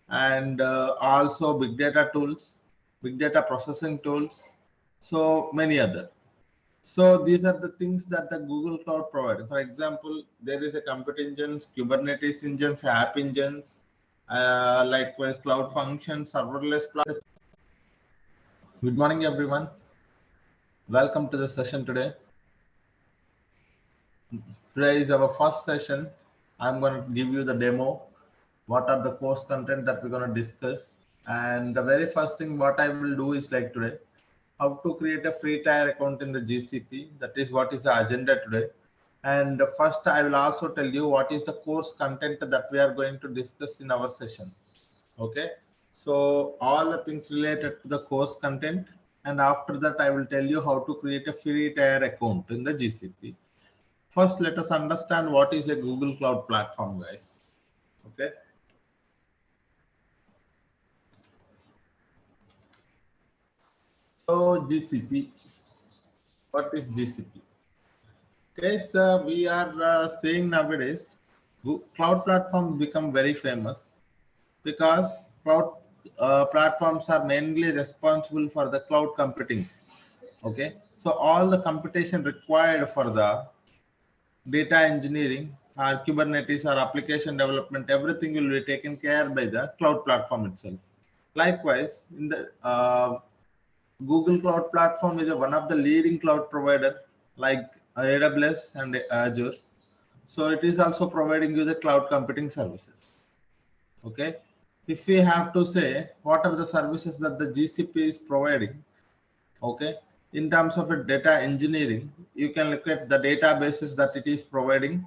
and also big data tools, big data processing tools, so many other. So these are the things that the Google Cloud provides. For example, there is a compute engines, Kubernetes engines, app engines, likewise cloud functions, serverless platform. Good morning, everyone. Welcome to the session today. Today is our first session. I'm going to give you the demo. What are the course content that we're going to discuss? And the very first thing what I will do is like today, how to create a free tier account in the GCP. That is what is the agenda today. And first, I will also tell you what is the course content that we are going to discuss in our session. Okay. So all the things related to the course content. And after that, I will tell you how to create a free tier account in the GCP. First, let us understand what is a Google Cloud Platform, guys. Okay. So GCP, what is GCP? Okay, so we are saying nowadays, cloud platforms become very famous because cloud platforms are mainly responsible for the cloud computing. Okay, so all the computation required for the data engineering or Kubernetes or application development, everything will be taken care by the cloud platform itself. Likewise, in the Google Cloud Platform is one of the leading cloud provider like AWS and Azure. So it is also providing you the cloud computing services. Okay. If we have to say what are the services that the GCP is providing, okay, in terms of a data engineering, you can look at the databases that it is providing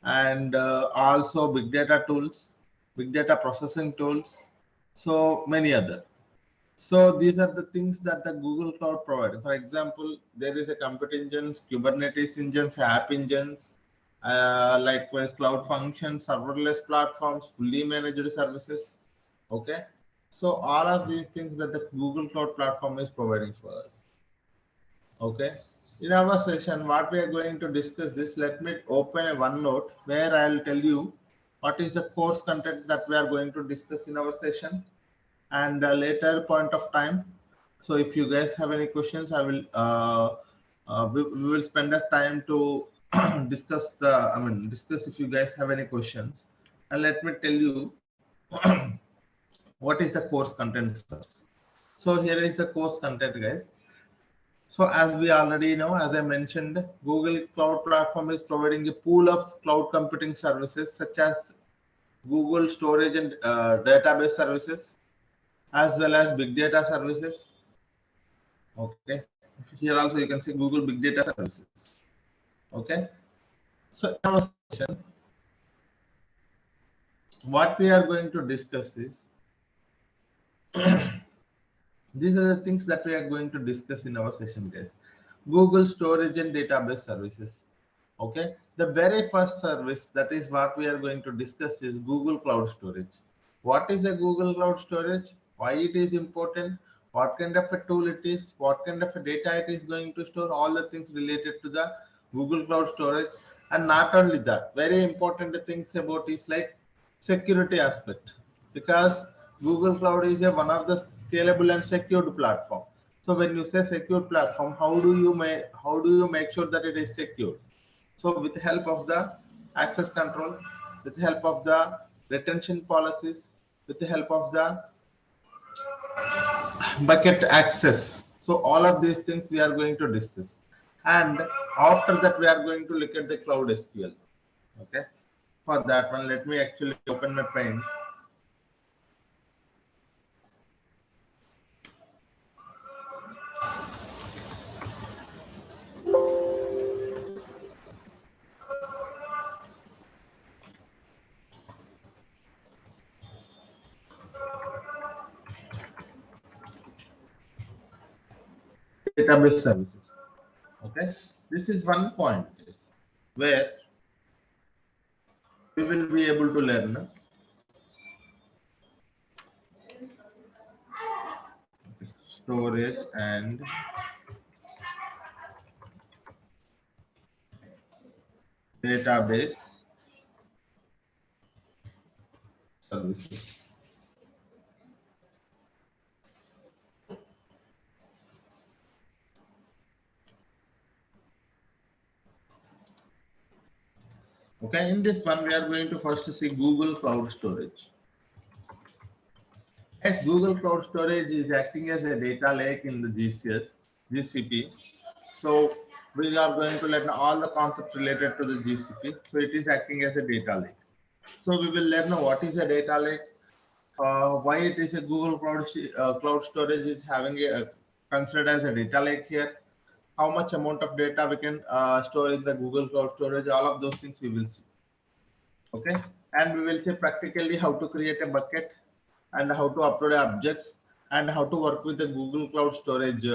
and also big data tools, big data processing tools, so many other. So these are the things that the Google Cloud provides. For example, there is a compute engines, Kubernetes engines, app engines, likewise cloud functions, serverless platforms, fully managed services. Okay. So all of these things that the Google Cloud platform is providing for us. Okay. In our session, what we are going to discuss this, let me open a OneNote where I'll tell you what is the course content that we are going to discuss in our session and a later point of time. So if you guys have any questions, I will we will spend the time to discuss discuss if you guys have any questions. And let me tell you what is the course content first. So here is the course content, guys. So as we already know, as I mentioned, Google Cloud Platform is providing a pool of cloud computing services such as Google storage and database services, as well as big data services. Okay, here also you can see Google big data services. Okay, so in our session, what we are going to discuss is these are the things that we are going to discuss in our session, guys. Google storage and database services. Okay, the very first service that is what we are going to discuss is Google Cloud Storage. What is a Google Cloud Storage? Why it is important? What kind of a tool it is? What kind of a data it is going to store? All the things related to the Google Cloud Storage. And not only that, very important things about is like security aspect, because Google Cloud is one of the scalable and secured platform. So when you say secure platform, how do you make sure that it is secure? So with the help of the access control, with the help of the retention policies, with the help of the bucket access. So all of these things we are going to discuss. And after that, we are going to look at the cloud SQL. Okay. For that one, let me actually open my pen. Database services. Okay. This is one point where we will be able to learn storage and database services. Okay, in this one, we are going to first see Google Cloud Storage. Yes, Google Cloud Storage is acting as a data lake in the GCP. So we are going to learn all the concepts related to the GCP. So it is acting as a data lake. So we will learn what is a data lake, why it is a Google Cloud Storage is having a considered as a data lake here, how much amount of data we can store in the Google Cloud Storage, all of those things we will see. Okay, and we will see practically how to create a bucket and how to upload objects and how to work with the Google Cloud Storage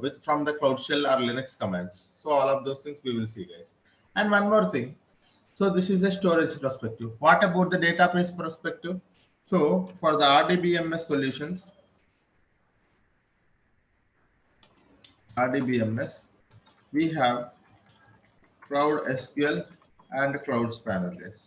with from the Cloud Shell or Linux commands. So all of those things we will see, guys. And one more thing. So this is a storage perspective. What about the database perspective? So for the RDBMS solutions, RDBMS, we have Cloud SQL and Cloud Spanner, guys.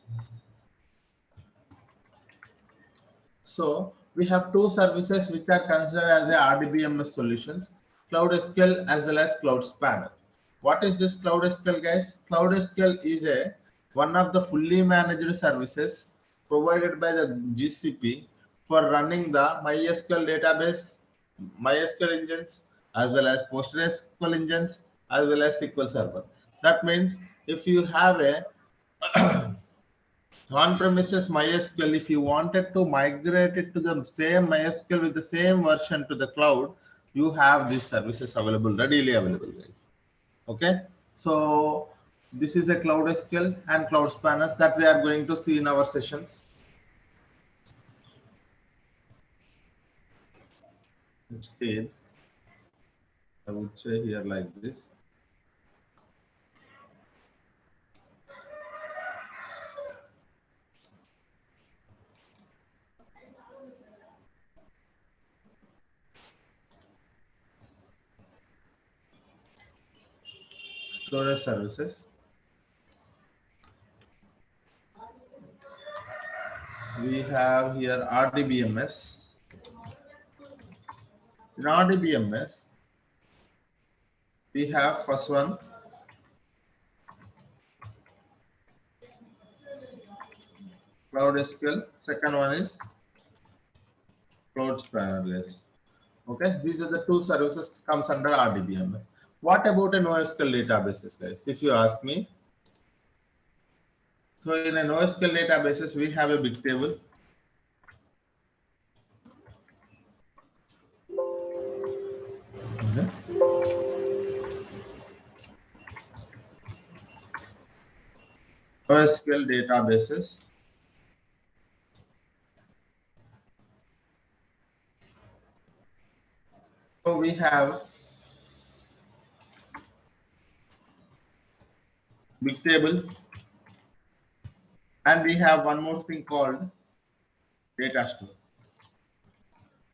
So we have two services which are considered as the RDBMS solutions, Cloud SQL as well as Cloud Spanner. What is this Cloud SQL, guys? Cloud SQL is one of the fully managed services provided by the GCP for running the MySQL database, MySQL engines, as well as PostgreSQL engines, as well as SQL Server. That means if you have a on-premises MySQL, if you wanted to migrate it to the same MySQL with the same version to the cloud, you have these services available, readily available, guys. Okay, so this is a Cloud SQL and Cloud Spanner that we are going to see in our sessions. Instead, I would say here like this. Storage services. We have here RDBMS. In RDBMS, we have first one Cloud SQL. Second one is Cloud Spanner. Okay, these are the two services comes under RDBMS. What about a NoSQL databases, guys? If you ask me, so in a NoSQL databases, we have a big table. Okay. NoSQL databases. So we have big table, and we have one more thing called data store.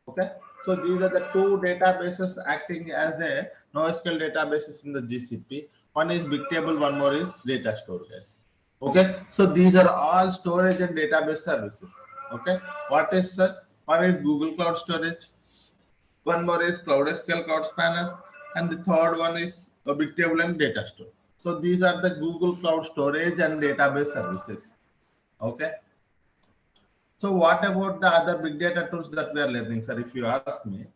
Okay, so these are the two databases acting as a NoSQL databases in the GCP. One is big table, one more is data store, guys. Okay, so these are all storage and database services. Okay, what is one is Google Cloud Storage, one more is Cloud SQL, Cloud Spanner, and the third one is a big table and data store. So these are the Google Cloud Storage and database services. Okay. So what about the other big data tools that we are learning, sir? If you ask me,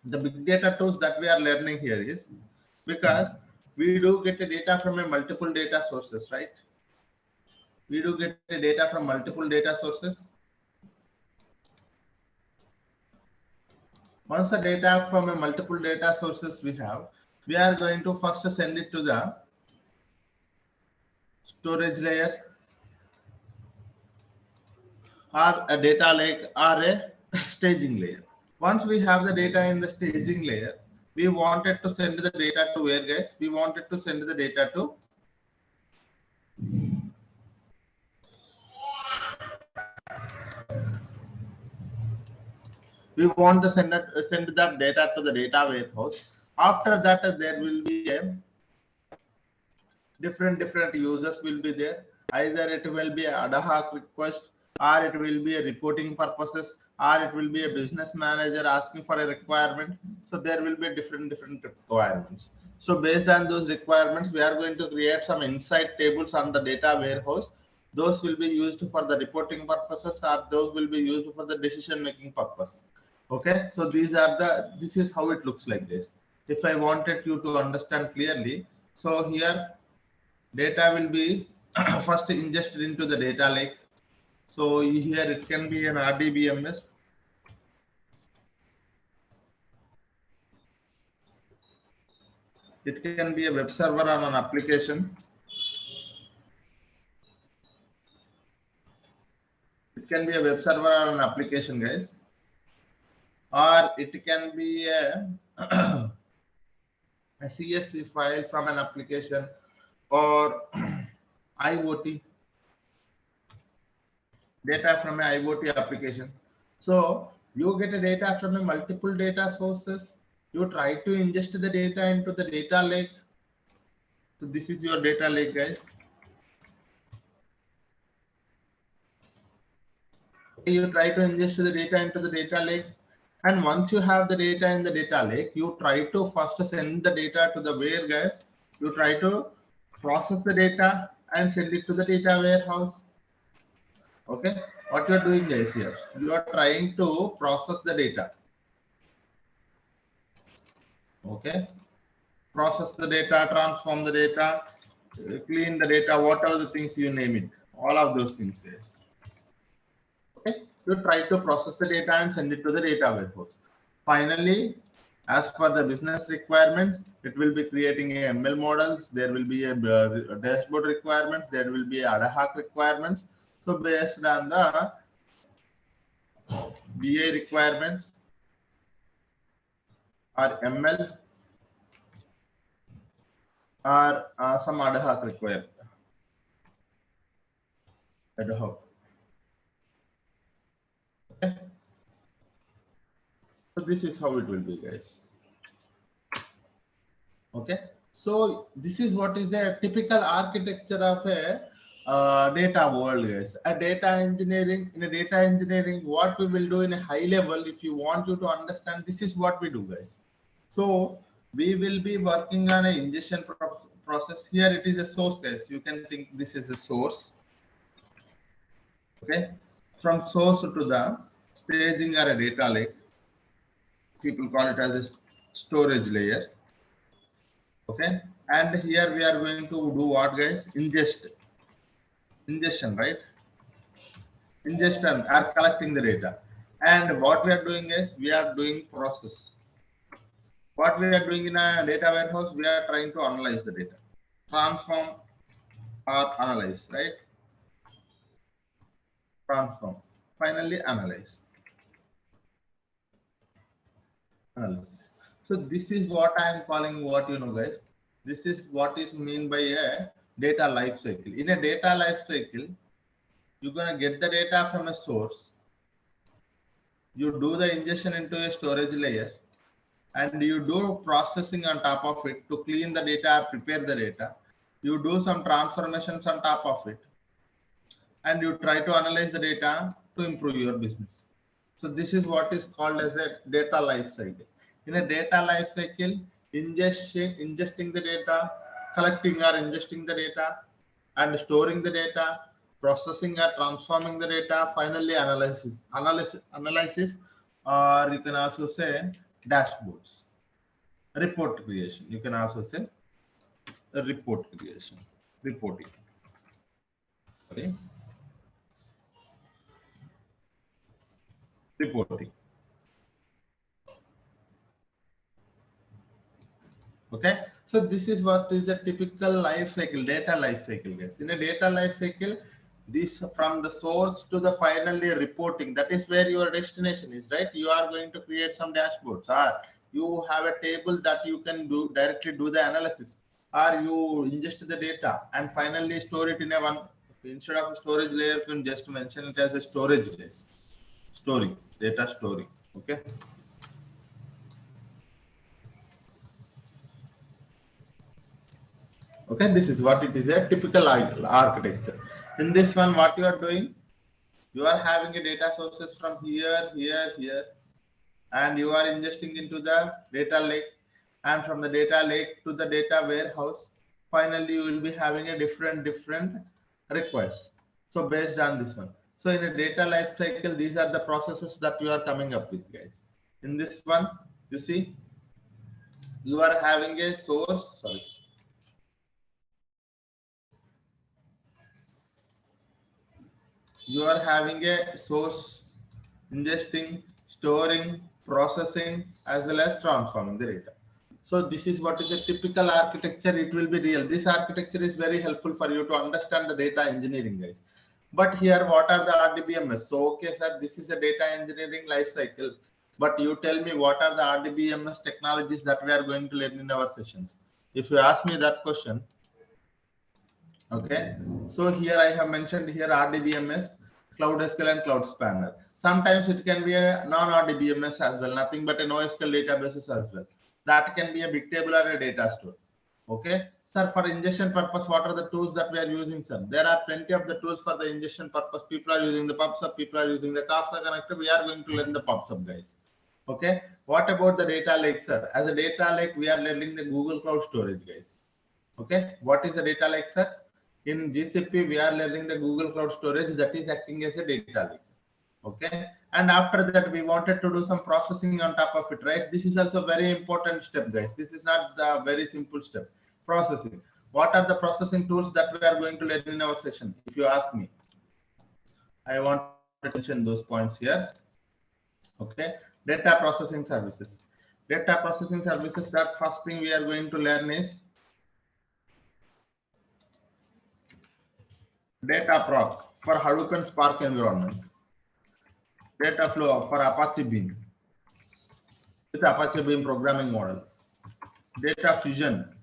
the big data tools that we are learning here is because we do get the data from a multiple data sources, right? We do get the data from multiple data sources. Once the data from a multiple data sources we have, we are going to first send it to the storage layer or a data lake or a staging layer. Once we have the data in the staging layer, we wanted to send the data to where, guys? We wanted to send the data to send that data to the data warehouse. After that, there will be a different users will be there. Either it will be ad hoc request, or it will be a reporting purposes, or it will be a business manager asking for a requirement. So there will be different requirements. So based on those requirements, we are going to create some insight tables on the data warehouse. Those will be used for the reporting purposes, or those will be used for the decision making purpose. Okay, so this is how it looks like this. If I wanted you to understand clearly, so here data will be first ingested into the data lake. So here it can be an RDBMS. It can be a web server on an application. It can be a web server or an application, guys. Or it can be a CSV file from an application, or IoT data from an IoT application. So you get a data from a multiple data sources. You try to ingest the data into the data lake. So this is your data lake, guys. You try to ingest the data into the data lake. And once you have the data in the data lake, you try to first send the data to the where, guys. You try to process the data and send it to the data warehouse. Okay, what you are doing, guys, here, you are trying to process the data. Okay, process the data, transform the data, clean the data, whatever the things you name it, all of those things, guys. Okay, you try to process the data and send it to the data warehouse. Finally, as per the business requirements, it will be creating a ML models. There will be a dashboard requirements. There will be ad hoc requirements. So based on the BI requirements or ML or some ad hoc required. Ad hoc. Okay. So this is how it will be, guys. Okay, so this is what is the typical architecture of a data world, guys. A data engineering, in a data engineering, what we will do in a high level, if you want you to understand, this is what we do, guys. So we will be working on an ingestion process. Here it is a source, guys. You can think this is a source. Okay, from source to the staging or a data lake. People call it as a storage layer. Okay, and here we are going to do what, guys? Ingestion, right? Ingestion are collecting the data, and what we are doing is we are doing process. What we are doing in a data warehouse, we are trying to analyze the data, transform or analyze, right? Transform, finally analyze. Analysis. So this is what I am calling, what you know, guys. This is what is mean by a data life cycle. In a data life cycle, you're gonna get the data from a source. You do the ingestion into a storage layer, and you do processing on top of it to clean the data or prepare the data. You do some transformations on top of it, and you try to analyze the data to improve your business. So this is what is called as a data life cycle. In a data life cycle, ingesting the data, collecting or ingesting the data, and storing the data, processing or transforming the data, finally analysis, or you can also say dashboards, report creation. You can also say report creation, reporting. Okay, reporting. Okay, so this is what is the typical life cycle, data life cycle, guys. In a data life cycle, this from the source to the finally reporting, that is where your destination is, right? You are going to create some dashboards, or you have a table that you can do directly do the analysis, or you ingest the data and finally store it in a one, instead of a storage layer, you can just mention it as a storage layer, storing, data storing. Okay. Okay, this is what it is, a typical architecture. In this one, what you are doing, you are having a data sources from here, here, here, and you are ingesting into the data lake. and from the data lake to the data warehouse, finally you will be having a different requests. So based on this one, so in a data life cycle, these are the processes that you are coming up with, guys. In this one, you see, you are having a source, sorry, you are having a source, ingesting, storing, processing, as well as transforming the data. So this is what is a typical architecture. It will be real. This architecture is very helpful for you to understand the data engineering, guys. But here, what are the RDBMS? So, okay, sir, this is a data engineering life cycle. But you tell me, what are the RDBMS technologies that we are going to learn in our sessions? If you ask me that question, okay. So here I have mentioned here RDBMS, Cloud SQL and Cloud Spanner. Sometimes it can be a non-RDBMS as well, nothing but a NoSQL databases as well. That can be a big table or a data store. Okay. Sir, for ingestion purpose, what are the tools that we are using, sir? There are plenty of the tools for the ingestion purpose. People are using the PubSub, people are using the Kafka connector. We are going to learn the PubSub, guys. Okay. What about the data lake, sir? As a data lake, we are learning the Google Cloud Storage, guys. Okay. What is the data lake, sir? In GCP, we are learning the Google Cloud Storage that is acting as a data lake. Okay. And after that, we wanted to do some processing on top of it, right? This is also very important step, guys. This is not the very simple step. Processing. What are the processing tools that we are going to learn in our session? If you ask me, I want to mention those points here. Okay. Data processing services. Data processing services, that first thing we are going to learn is data proc for Hadoop and Spark environment. Data flow for Apache Beam with Apache Beam programming model. Data fusion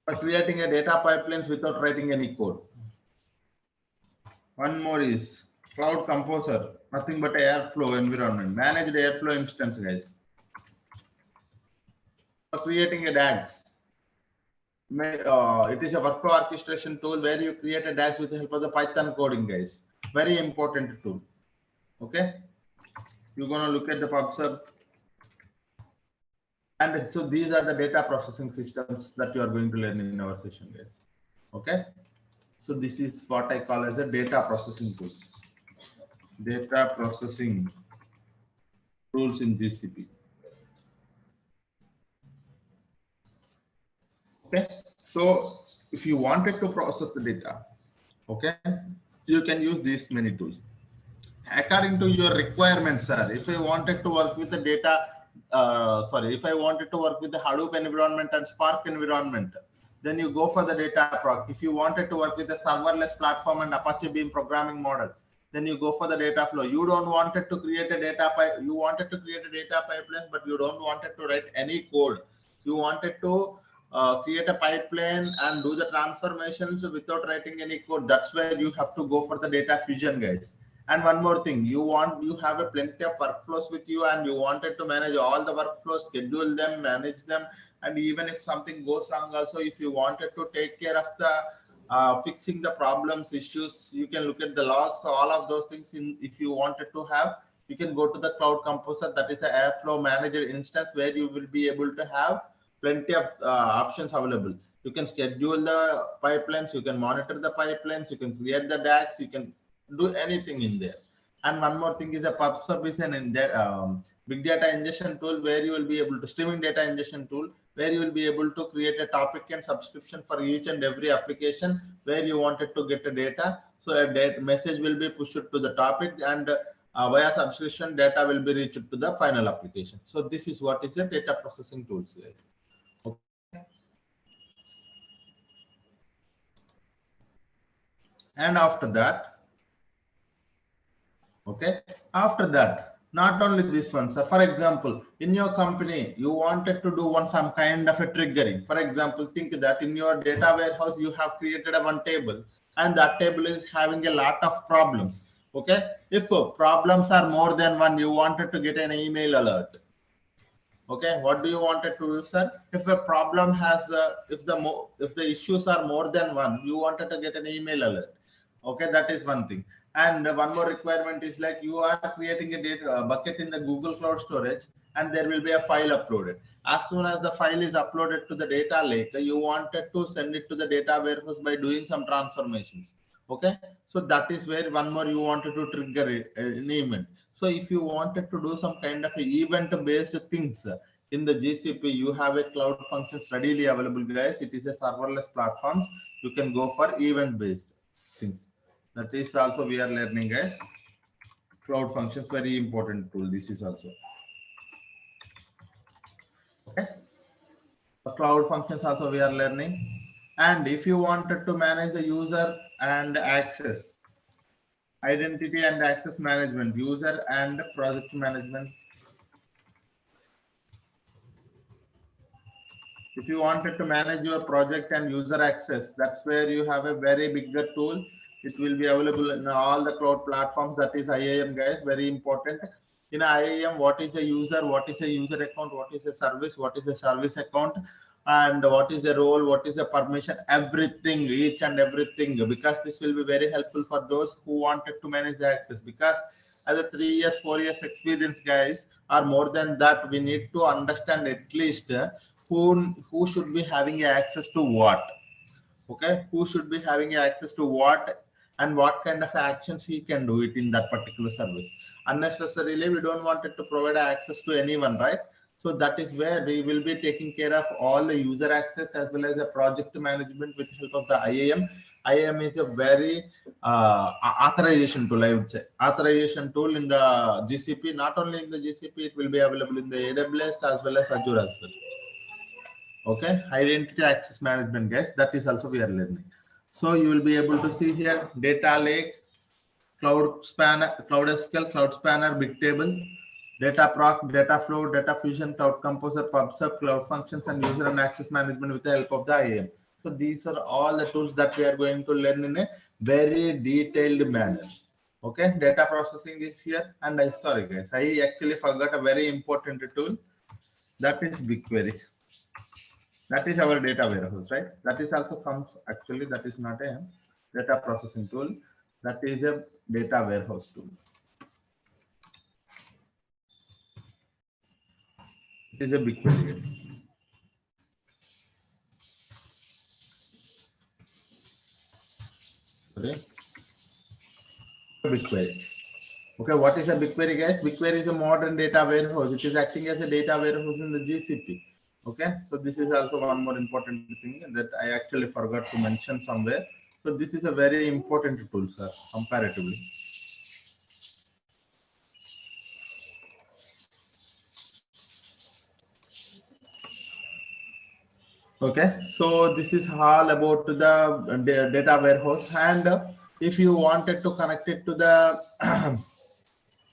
for creating a data pipelines without writing any code. One more is Cloud Composer, nothing but Airflow environment, managed Airflow instance, guys. For creating a DAGs. It is a workflow orchestration tool where you create a DAGs with the help of the Python coding, guys. Very important tool. Okay. You're going to look at the PubSub. And so these are the data processing systems that you are going to learn in our session, guys. Okay. So this is what I call as a data processing tool. Data processing tools in GCP. Okay. So if you wanted to process the data, okay, you can use these many tools. According to your requirements, sir, if I wanted to work with the data, if I wanted to work with the Hadoop environment and Spark environment, then you go for the data proc. If you wanted to work with a serverless platform and Apache Beam programming model, then you go for the data flow. You don't wanted to create a data pipe. You wanted to create a data pipeline, but you don't wanted to write any code. You wanted to create a pipeline and do the transformations without writing any code. That's where you have to go for the data fusion, guys. And one more thing, you have a plenty of workflows with you, and you wanted to manage all the workflows, schedule them, manage them, and even if something goes wrong, also if you wanted to take care of the fixing the problems, issues, you can look at the logs. So all of those things, if you wanted to have, you can go to the Cloud Composer. That is the Airflow Manager instance where you will be able to have plenty of options available. You can schedule the pipelines, you can monitor the pipelines, you can create the DAGs, you can do anything in there. And one more thing is a PubSub is an big data ingestion tool where you will be able to streaming data ingestion tool where you will be able to create a topic and subscription for each and every application where you wanted to get the data. So a message will be pushed to the topic, and via subscription data will be reached to the final application. So this is what is the data processing tools, guys. Okay. And after that, okay, after that, not only this one, sir. For example, in your company, you wanted to do some kind of a triggering. For example, think that in your data warehouse, you have created one table, and that table is having a lot of problems. Okay, if problems are more than one, you wanted to get an email alert. Okay, what do you wanted to do, sir? If a problem has, if the issues are more than one, you wanted to get an email alert. Okay, that is one thing. And one more requirement is like you are creating a data bucket in the Google Cloud Storage, and there will be a file uploaded. As soon as the file is uploaded to the data lake, you wanted to send it to the data warehouse by doing some transformations. Okay, so that is where one more you wanted to trigger an event. So if you wanted to do some kind of event based things in the GCP, you have a cloud functions readily available, guys. It is a serverless platforms. You can go for event based things. That is also we are learning, guys. Cloud functions very important tool. This is also okay. The cloud functions also we are learning. And if you wanted to manage the user and access, identity and access management, user and project management. If you wanted to manage your project and user access, that's where you have a very bigger tool. It will be available in all the cloud platforms. That is IAM, guys, very important. In IAM, what is a user, what is a user account, what is a service, what is a service account, and what is a role, what is a permission, everything, each and everything, because this will be very helpful for those who wanted to manage the access. Because as a 3 years, 4 years experience, guys, or more than that, we need to understand at least who should be having access to what. Okay, who should be having access to what, and what kind of actions he can do it in that particular service. Unnecessarily we don't want it to provide access to anyone, right? So that is where we will be taking care of all the user access as well as the project management with help of the IAM. IAM is a very authorization tool, I would say. Authorization tool in the GCP. Not only in the GCP, it will be available in the AWS as well as Azure as well. Okay, identity access management, guys, that is also we are learning. So you will be able to see here data lake, cloud spanner, cloud SQL, cloud spanner, bigtable, data proc, data flow, data fusion, cloud composer, pubsub, cloud functions, and user and access management with the help of the IAM. So these are all the tools that we are going to learn in a very detailed manner. Okay, data processing is here. And I sorry guys, I actually forgot a very important tool, that is BigQuery. That is our data warehouse, right? That is also comes, actually that is not a data processing tool, that is a data warehouse tool. It is a BigQuery. Okay, BigQuery. Okay, what is a BigQuery, guys? BigQuery is a modern data warehouse. It is acting as a data warehouse in the GCP. Okay, so this is also one more important thing that I actually forgot to mention somewhere. So this is a very important tool, sir, comparatively. Okay, so this is all about the data warehouse, and if you wanted to connect it to the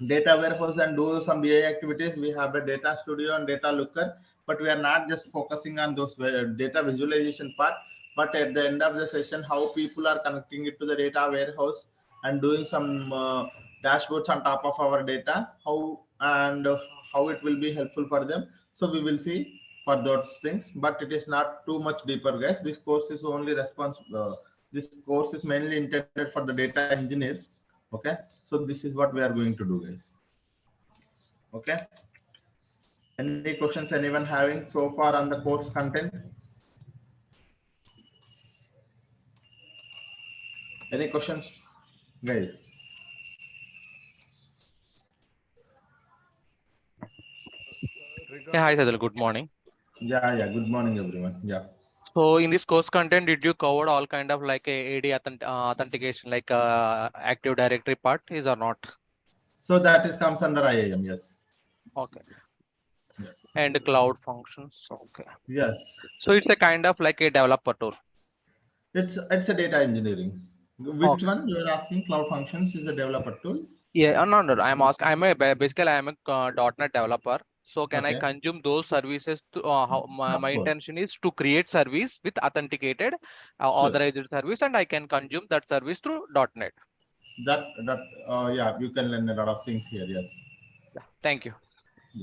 data warehouse and do some BI activities, we have a data studio and data looker, but we are not just focusing on those data visualization part, but at the end of the session, how people are connecting it to the data warehouse and doing some dashboards on top of our data, how and how it will be helpful for them. So we will see for those things, but it is not too much deeper, guys. This course is only responsible. This course is mainly intended for the data engineers. Okay, so this is what we are going to do, guys. Okay, any questions anyone having so far on the course content? Any questions, guys? Yeah, hi Saidhul, good morning. Yeah, good morning everyone. Yeah, So in this course content, did you cover all kind of like a AD authentication, like Active Directory part is or not? so that is comes under IAM. Yes. Okay. Yes. And cloud functions. Okay. Yes, So it's a kind of like a developer tool. it's a data engineering. Which Okay. one you are asking? Cloud functions is a developer tool. Yeah, no. I'm asking. Basically I'm a .NET developer. So can I Okay, consume those services to how my of course. intention is to create service with authenticated Sure. authorized service, and I can consume that service through .NET. That yeah, you can learn a lot of things here. Yes. Yeah. Thank you.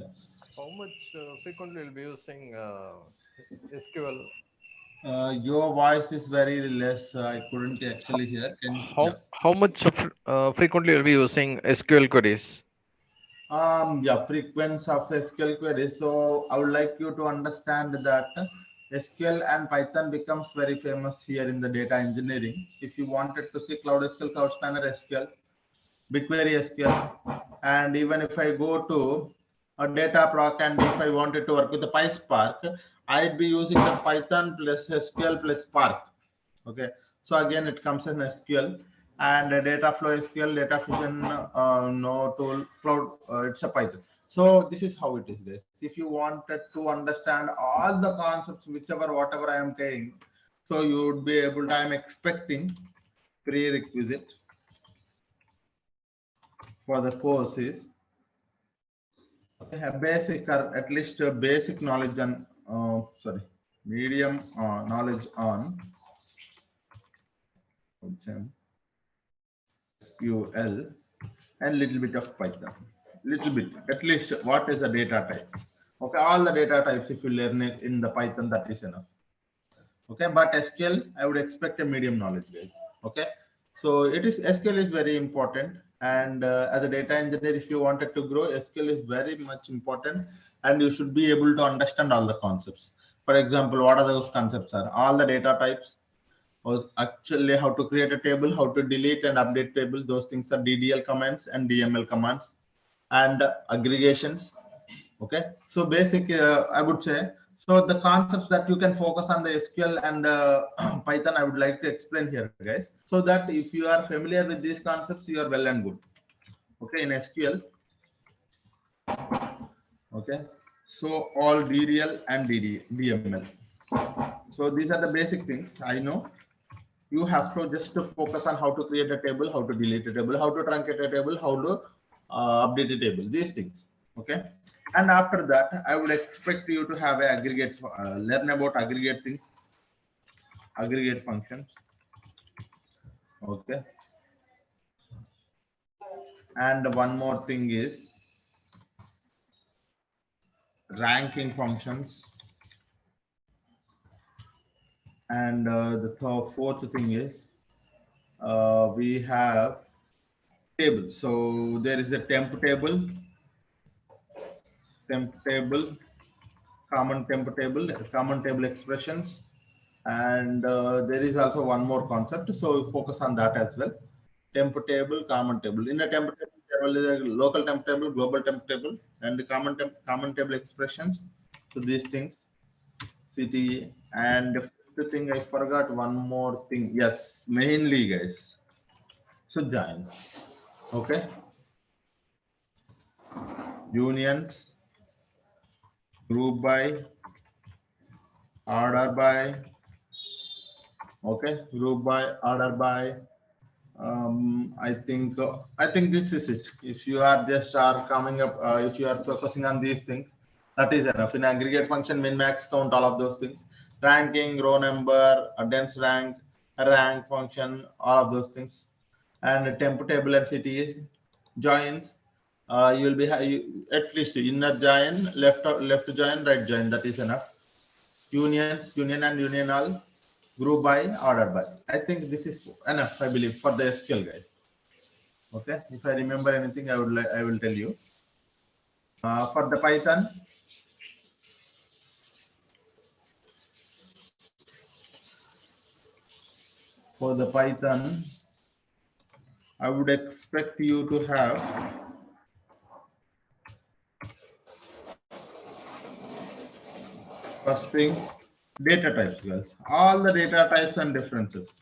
Yes. How much frequently will be using SQL? Your voice is very less. I couldn't actually hear. Can yeah. How much of, frequently are we using SQL queries? Yeah, frequency of SQL queries. So I would like you to understand that SQL and Python becomes very famous here in the data engineering. If you wanted to see Cloud SQL, Cloud Spanner SQL, BigQuery SQL, and even if I go to a data proc and if I wanted to work with the PySpark, I'd be using the Python plus SQL plus Spark. Okay, so again it comes in SQL and data flow SQL, data fusion, no tool, cloud, it's a Python. So this is how it is, guys. If you wanted to understand all the concepts, whichever, whatever I am saying, so you would be able to, I am expecting prerequisite for the course is okay, a basic or at least a basic knowledge on, sorry, medium knowledge on SQL and little bit of Python. Little bit, at least what is the data type? Okay, all the data types, if you learn it in the Python, that is enough. Okay, but SQL, I would expect a medium knowledge, guys. Okay, so it is SQL is very important, and as a data engineer, if you wanted to grow, SQL is very much important, and you should be able to understand all the concepts. For example, what are those concepts? Are all the data types, or actually how to create a table, how to delete and update table. Those things are DDL commands and DML commands, and aggregations. Okay, so basic, I would say. So the concepts that you can focus on the SQL and Python, I would like to explain here, guys, so that if you are familiar with these concepts, you are well and good. Okay, in SQL. Okay, so all DDL and DML. So these are the basic things. I know you have to just to focus on how to create a table, how to delete a table, how to truncate a table, how to update a table, these things. Okay, and after that I would expect you to have a aggregate, learn about aggregate things, aggregate functions. Okay, and one more thing is ranking functions, and the fourth thing is we have table. So there is a temp table, common table expressions, and there is also one more concept. So focus on that as well. Temp table, common table. In a temp table, there is a local temp table, global temp table, and the common table expressions. So these things, CTE. And the fifth thing, I forgot one more thing. Yes, mainly, guys. So join. Okay. Unions, group by, order by. Okay, group by, order by. I think this is it. If you are just are coming up, if you are focusing on these things, that is enough. In aggregate function, min, max, count, all of those things, ranking, row number, a dense rank, a rank function, all of those things, and a temp table and CTE joins. You will be at least inner join, left join, right join. That is enough. Unions, union and union all, group by, order by. I think this is enough, I believe, for the SQL, guys. Okay, if I remember anything, I will tell you. For the Python, I would expect you to have first thing data types, guys. All the data types and differences.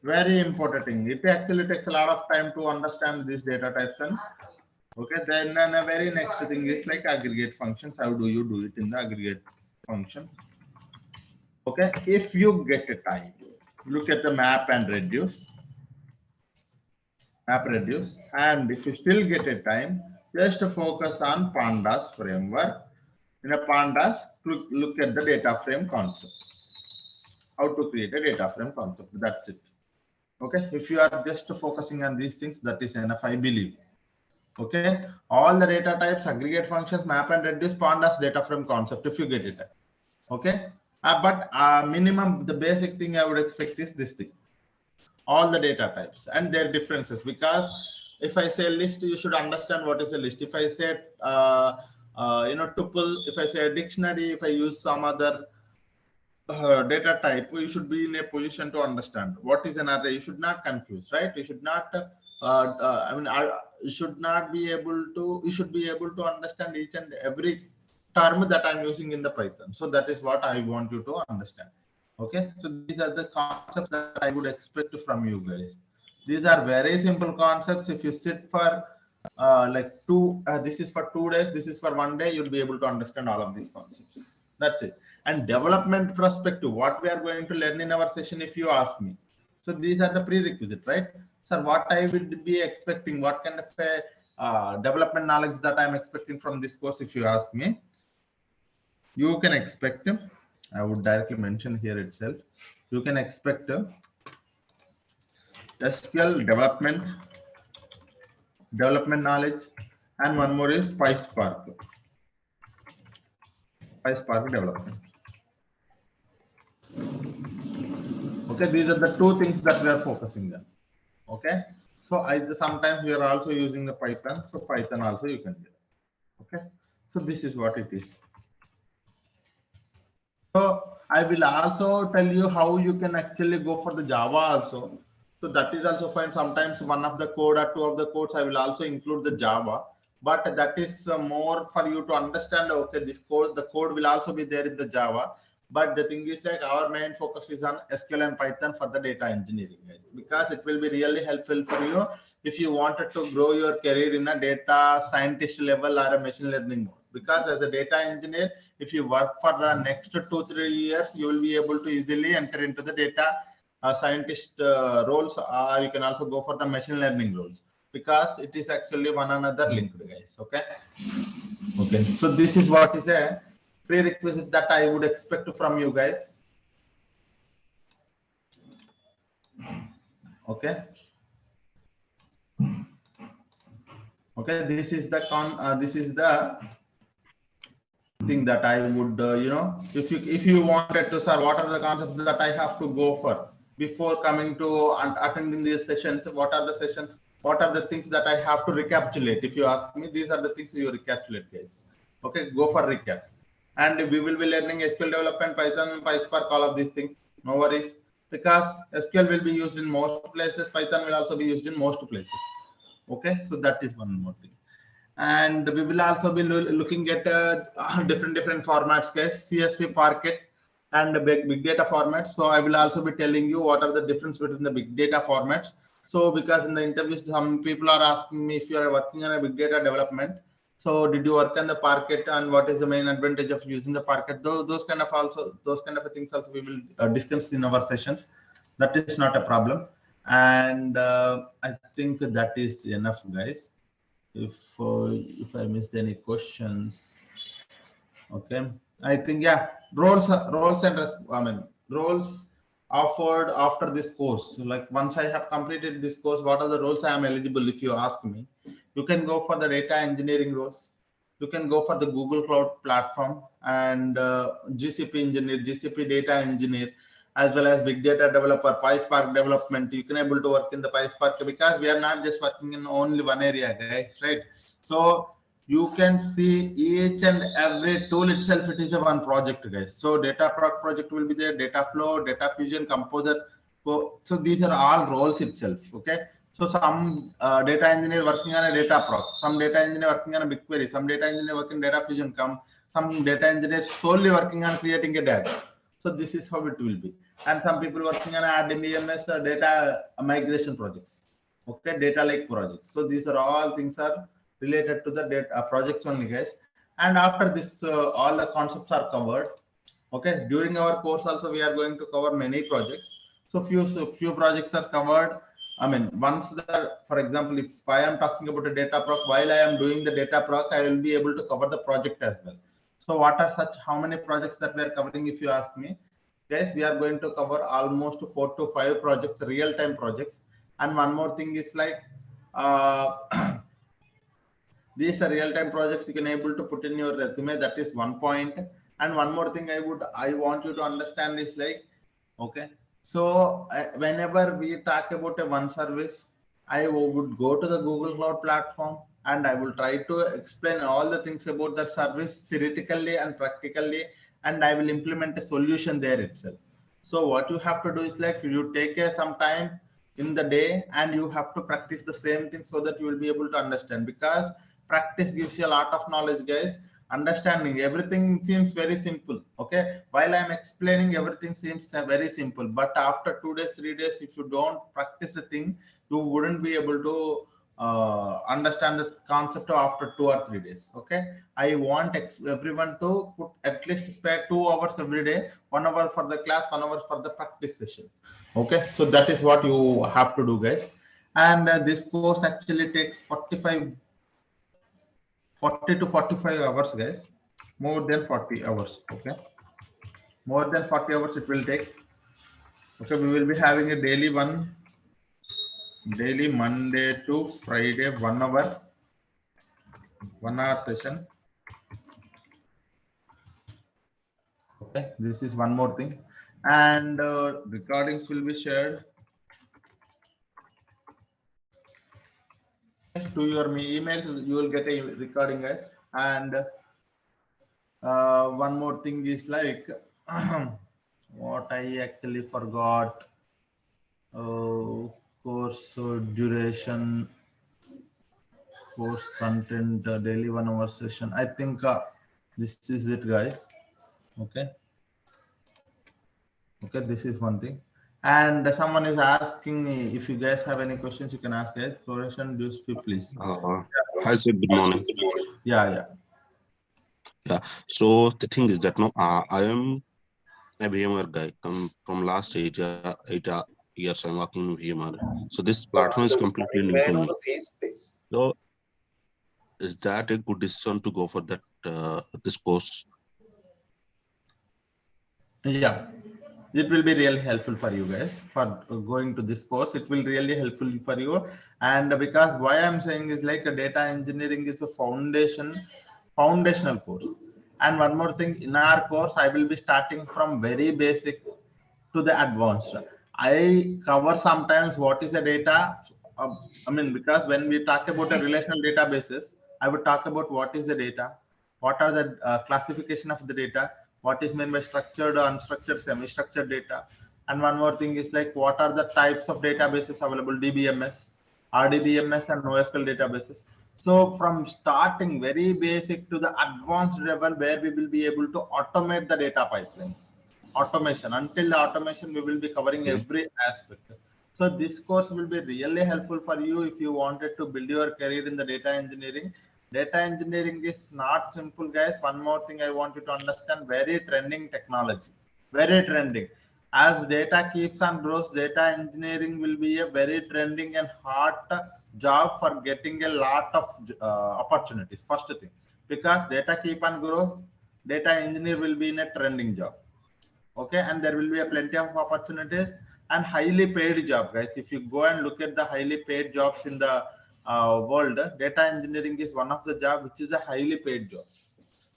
Very important thing. It actually takes a lot of time to understand these data types. And okay, then a very next thing is like aggregate functions. How do you do it in the aggregate function? Okay, if you get a time, look at the map reduce, and if you still get a time, just focus on pandas framework. In a pandas, look at the data frame concept, how to create a data frame concept. That's it. Okay, if you are just focusing on these things, that is enough, I believe. Okay, all the data types, aggregate functions, map and reduce, pandas, data frame concept, if you get it. Okay, But minimum, the basic thing I would expect is this thing, all the data types and their differences. Because if I say list, you should understand what is a list. If I say, tuple, if I say a dictionary, if I use some other data type, you should be in a position to understand what is an array. You should not confuse, right? You should not, you should not be able to, you should be able to understand each and every term that I'm using in the Python. So that is what I want you to understand. Okay, so these are the concepts that I would expect from you guys. These are very simple concepts. If you sit for this is for 2 days, this is for 1 day, you'll be able to understand all of these concepts. That's it. And development perspective, what we are going to learn in our session, if you ask me. So these are the prerequisite, right? So what I will be expecting, what kind of a development knowledge that I'm expecting from this course, if you ask me, you can expect, I would directly mention here itself, you can expect SQL development knowledge, and one more is PySpark development. Okay, these are the two things that we are focusing on. Okay, so sometimes we are also using the Python, so Python also you can do. Okay, so this is what it is. So I will also tell you how you can actually go for the Java also. So that is also fine. Sometimes one of the code or two of the codes I will also include the Java, but that is more for you to understand. Okay, this code, the code will also be there in the Java. But the thing is, like, our main focus is on SQL and Python for the data engineering, guys, because it will be really helpful for you if you wanted to grow your career in a data scientist level or a machine learning mode. Because as a data engineer, if you work for the next 2-3 years, you will be able to easily enter into the data scientist roles, or you can also go for the machine learning roles, because it is actually one another linked, guys. Okay, so this is what is a prerequisite that I would expect from you guys. Okay, this is the thing that I would if you wanted to, sir, what are the concepts that I have to go for before coming to and attending these sessions? What are the sessions? What are the things that I have to recapitulate? If you ask me, these are the things you recapitulate, guys. Okay, go for recap. And we will be learning SQL development, Python, PySpark, all of these things. No worries, because SQL will be used in most places. Python will also be used in most places. Okay, so that is one more thing. And we will also be looking at different formats, guys, CSV, Parquet, and big data formats. So I will also be telling you what are the difference between the big data formats. So because in the interviews, some people are asking me if you are working on a big data development, so did you work on the Parquet, and what is the main advantage of using the Parquet? Those kind of things also we will discuss in our sessions. That is not a problem. And I think that is enough, guys. If I missed any questions, okay, I think, yeah, roles offered after this course. Like, once I have completed this course, what are the roles I am eligible? If you ask me, you can go for the data engineering roles. You can go for the Google Cloud Platform and GCP engineer, GCP data engineer, as well as big data developer, PySpark development. You can able to work in the PySpark, because we are not just working in only one area, guys, right? So you can see each and every tool itself, it is a one project, guys. So data project will be there, data flow, data fusion, composer. So these are all roles itself. Okay, so some data engineer working on a data proc, some data engineer working on a BigQuery, some data engineer working data fusion, some data engineer solely working on creating a data. So this is how it will be. And some people working on RDBMS data migration projects. Okay, data lake projects. So these are all things are related to the data projects only, guys. And after this, all the concepts are covered. Okay, during our course also we are going to cover many projects. So few projects are covered. I mean, once for example, if I am talking about a data proc, while I am doing the data proc, I will be able to cover the project as well. So what are how many projects that we are covering? If you ask me, guys, we are going to cover almost 4 to 5 projects, real-time projects. And one more thing is like, these are real-time projects you can able to put in your resume. That is one point. And one more thing I want you to understand is like, okay, so whenever we talk about a one service, I would go to the Google Cloud platform and I will try to explain all the things about that service theoretically and practically, and I will implement a solution there itself. So what you have to do is like you take some time in the day and you have to practice the same thing so that you will be able to understand, because practice gives you a lot of knowledge, guys. Understanding everything seems very simple, okay, while I'm explaining everything seems very simple, but after 2 days 3 days, if you don't practice the thing, you wouldn't be able to understand the concept after 2 or 3 days. Okay, I want everyone to put at least spare 2 hours every day, 1 hour for the class, 1 hour for the practice session. Okay, so that is what you have to do, guys. And this course actually takes 40 to 45 hours, guys. More than 40 hours. Okay, more than 40 hours it will take. Okay, we will be having a daily Monday to Friday 1 hour session. Okay, this is one more thing, and recordings will be shared to your emails. You will get a recording, guys. And one more thing is like what I actually forgot. Course duration, course content, daily 1 hour session. I think this is it, guys. Okay. Okay, this is one thing. And someone is asking me if you guys have any questions, you can ask, guys. Floration, do speak, please. Hi, sir. Good morning. Yeah. Yeah. So the thing is that no, I am a VMware guy. Come from last 8 years, I'm working in VMware. So this platform is completely new to me. So is that a good decision to go for that this course? Yeah, it will be really helpful for you guys for going to this course. It will really helpful for you. And because why I'm saying is like a data engineering is a foundational course. And one more thing, in our course I will be starting from very basic to the advanced. I cover sometimes what is a data. I mean, because when we talk about a relational databases, I would talk about what is the data, what are the classification of the data, what is meant by structured, unstructured, semi-structured data. And one more thing is like what are the types of databases available, DBMS, RDBMS, and NoSQL databases. So from starting very basic to the advanced level where we will be able to automate the data pipelines. Automation, until the automation we will be covering every aspect. So this course will be really helpful for you if you wanted to build your career in the data engineering. Data engineering is not simple, guys. One more thing I want you to understand, very trending technology, very trending. As data keeps on grows, data engineering will be a very trending and hot job for getting a lot of opportunities. First thing, because data keep on grows, data engineer will be in a trending job. Okay, and there will be a plenty of opportunities and highly paid job, guys. If you go and look at the highly paid jobs in the world, data engineering is one of the job which is a highly paid job.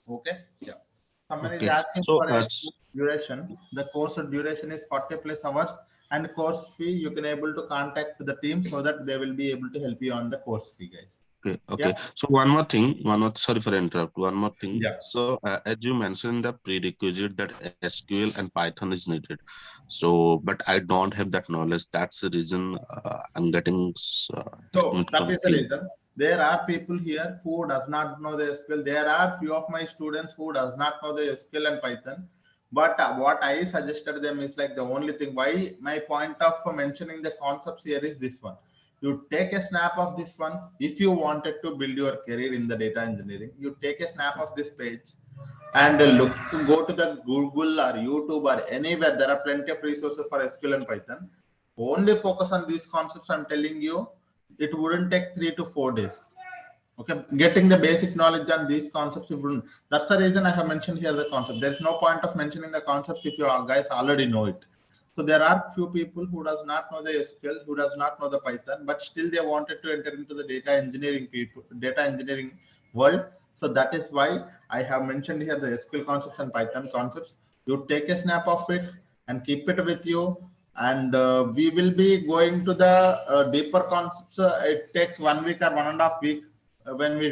Okay, yeah. Someone is Okay. asking So for a duration. The course duration is 40 plus hours, and course fee you can able to contact the team so that they will be able to help you on the course fee, guys. Okay. Yeah. So one more thing, sorry for interrupt. One more thing. Yeah. So as you mentioned, the prerequisite that SQL and Python is needed. So, but I don't have that knowledge. That's the reason I'm getting. So that is the reason. There are people here who does not know the SQL. There are few of my students who does not know the SQL and Python. But what I suggested them is like the only thing. Why my point of mentioning the concepts here is this one. You take a snap of this one. If you wanted to build your career in the data engineering, you take a snap of this page and look to go to the Google or YouTube or anywhere. There are plenty of resources for SQL and Python. Only focus on these concepts. I'm telling you, it wouldn't take 3 to 4 days. Okay, getting the basic knowledge on these concepts, it wouldn't. That's the reason I have mentioned here the concept. There's no point of mentioning the concepts if you guys already know it. So there are few people who does not know the SQL, who does not know the Python, but still they wanted to enter into the data engineering world. So that is why I have mentioned here the SQL concepts and Python concepts. You take a snap of it and keep it with you. And we will be going to the deeper concepts. It takes 1 week or 1.5 weeks when we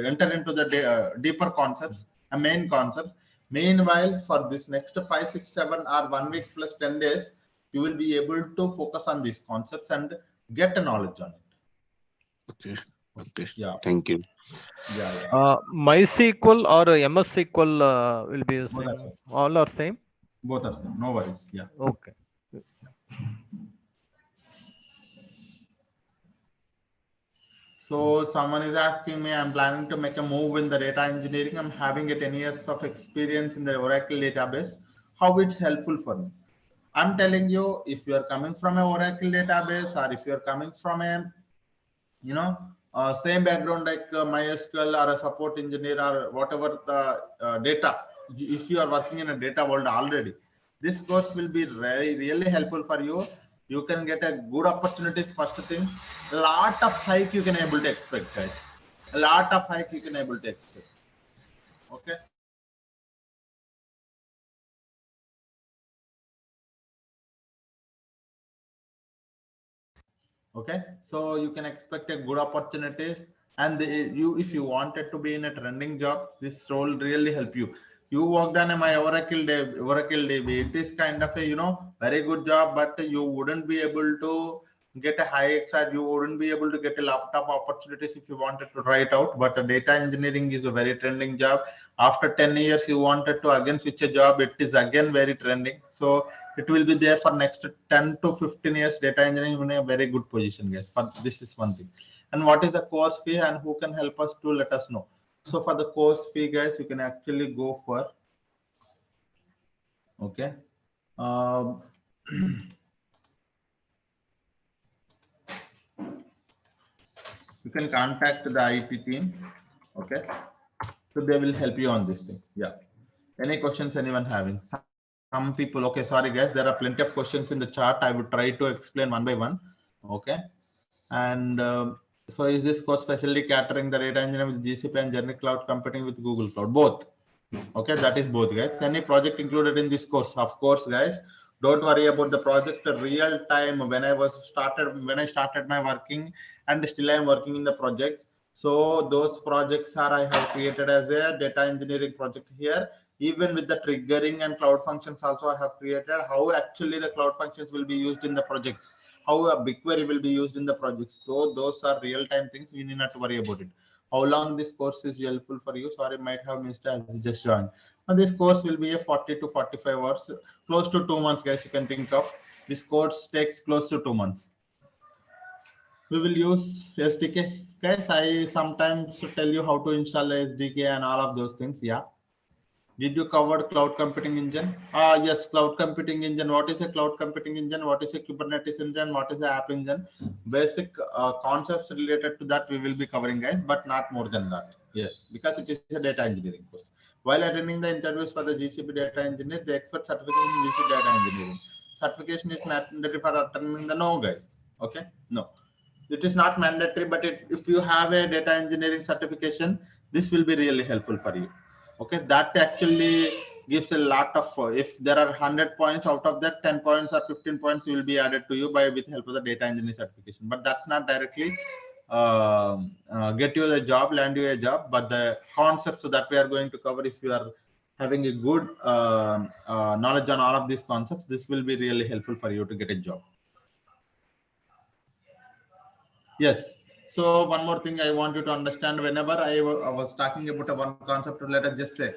enter into the deeper concepts, main concepts. Meanwhile, for this next 5, 6, 7 or 1 week plus 10 days, you will be able to focus on these concepts and get a knowledge on it. Okay. Okay. Yeah. Thank you. Yeah. MySQL or MS SQL will be Both are using same. all are same. Both are same. No worries. Yeah. Okay. So someone is asking me, I'm planning to make a move in the data engineering. I'm having a 10 years of experience in the Oracle database. How it's helpful for me? I'm telling you, if you are coming from a Oracle database or if you are coming from a, same background like MySQL or a support engineer or whatever the data, if you are working in a data world already, this course will be really helpful for you. You can get a good opportunities. First thing, a lot of hike you can able to expect, guys. A lot of hike you can able to expect. Okay. Okay, so you can expect a good opportunities, and you, if you wanted to be in a trending job, this role really help you. You worked on my Oracle DB. It is kind of a very good job, but you wouldn't be able to get a high XR. You wouldn't be able to get a laptop opportunities if you wanted to try it out. But data engineering is a very trending job. After 10 years, you wanted to again switch a job. It is again very trending. So it will be there for next 10 to 15 years. Data engineering in a very good position, guys. But this is one thing. And what is the course fee and who can help us to let us know? So for the course fee, guys, you can actually go for, okay, you can contact the IT team. Okay, so they will help you on this thing. Yeah. Any questions anyone having? Some people, okay, sorry guys, there are plenty of questions in the chat. I would try to explain one by one. Okay. And so is this course specially catering the data engineering with GCP and generic cloud computing with Google Cloud? Both. Okay, that is both, guys. Any project included in this course? Of course, guys. Don't worry about the project. Real time when I started my working, and still I am working in the projects. So those projects are I have created as a data engineering project here. Even with the triggering and cloud functions also I have created how actually the cloud functions will be used in the projects, how a BigQuery will be used in the projects. So those are real time things. You need not to worry about it. How long this course is helpful for you? Sorry, might have missed as you just joined. And this course will be a 40 to 45 hours, close to 2 months, guys. You can think of this course takes close to 2 months. We will use SDK, guys. I sometimes tell you how to install the SDK and all of those things. Yeah. Did you cover cloud computing engine? Yes, cloud computing engine. What is a cloud computing engine? What is a Kubernetes engine? What is the app engine? Basic concepts related to that we will be covering, guys, but not more than that. Yes, because it is a data engineering course. While attending the interviews for the GCP data engineer, the expert certification in GCP data engineering. Certification is mandatory for attending the no, guys. Okay, no. It is not mandatory, but if you have a data engineering certification, this will be really helpful for you. Okay, that actually gives a lot of, if there are 100 points, out of that 10 points or 15 points will be added to you by with help of the data engineering certification. But that's not directly get you the job, land you a job, but the concepts that we are going to cover, if you are having a good knowledge on all of these concepts, this will be really helpful for you to get a job. Yes. So one more thing I want you to understand, whenever I was talking about one concept, let us just say,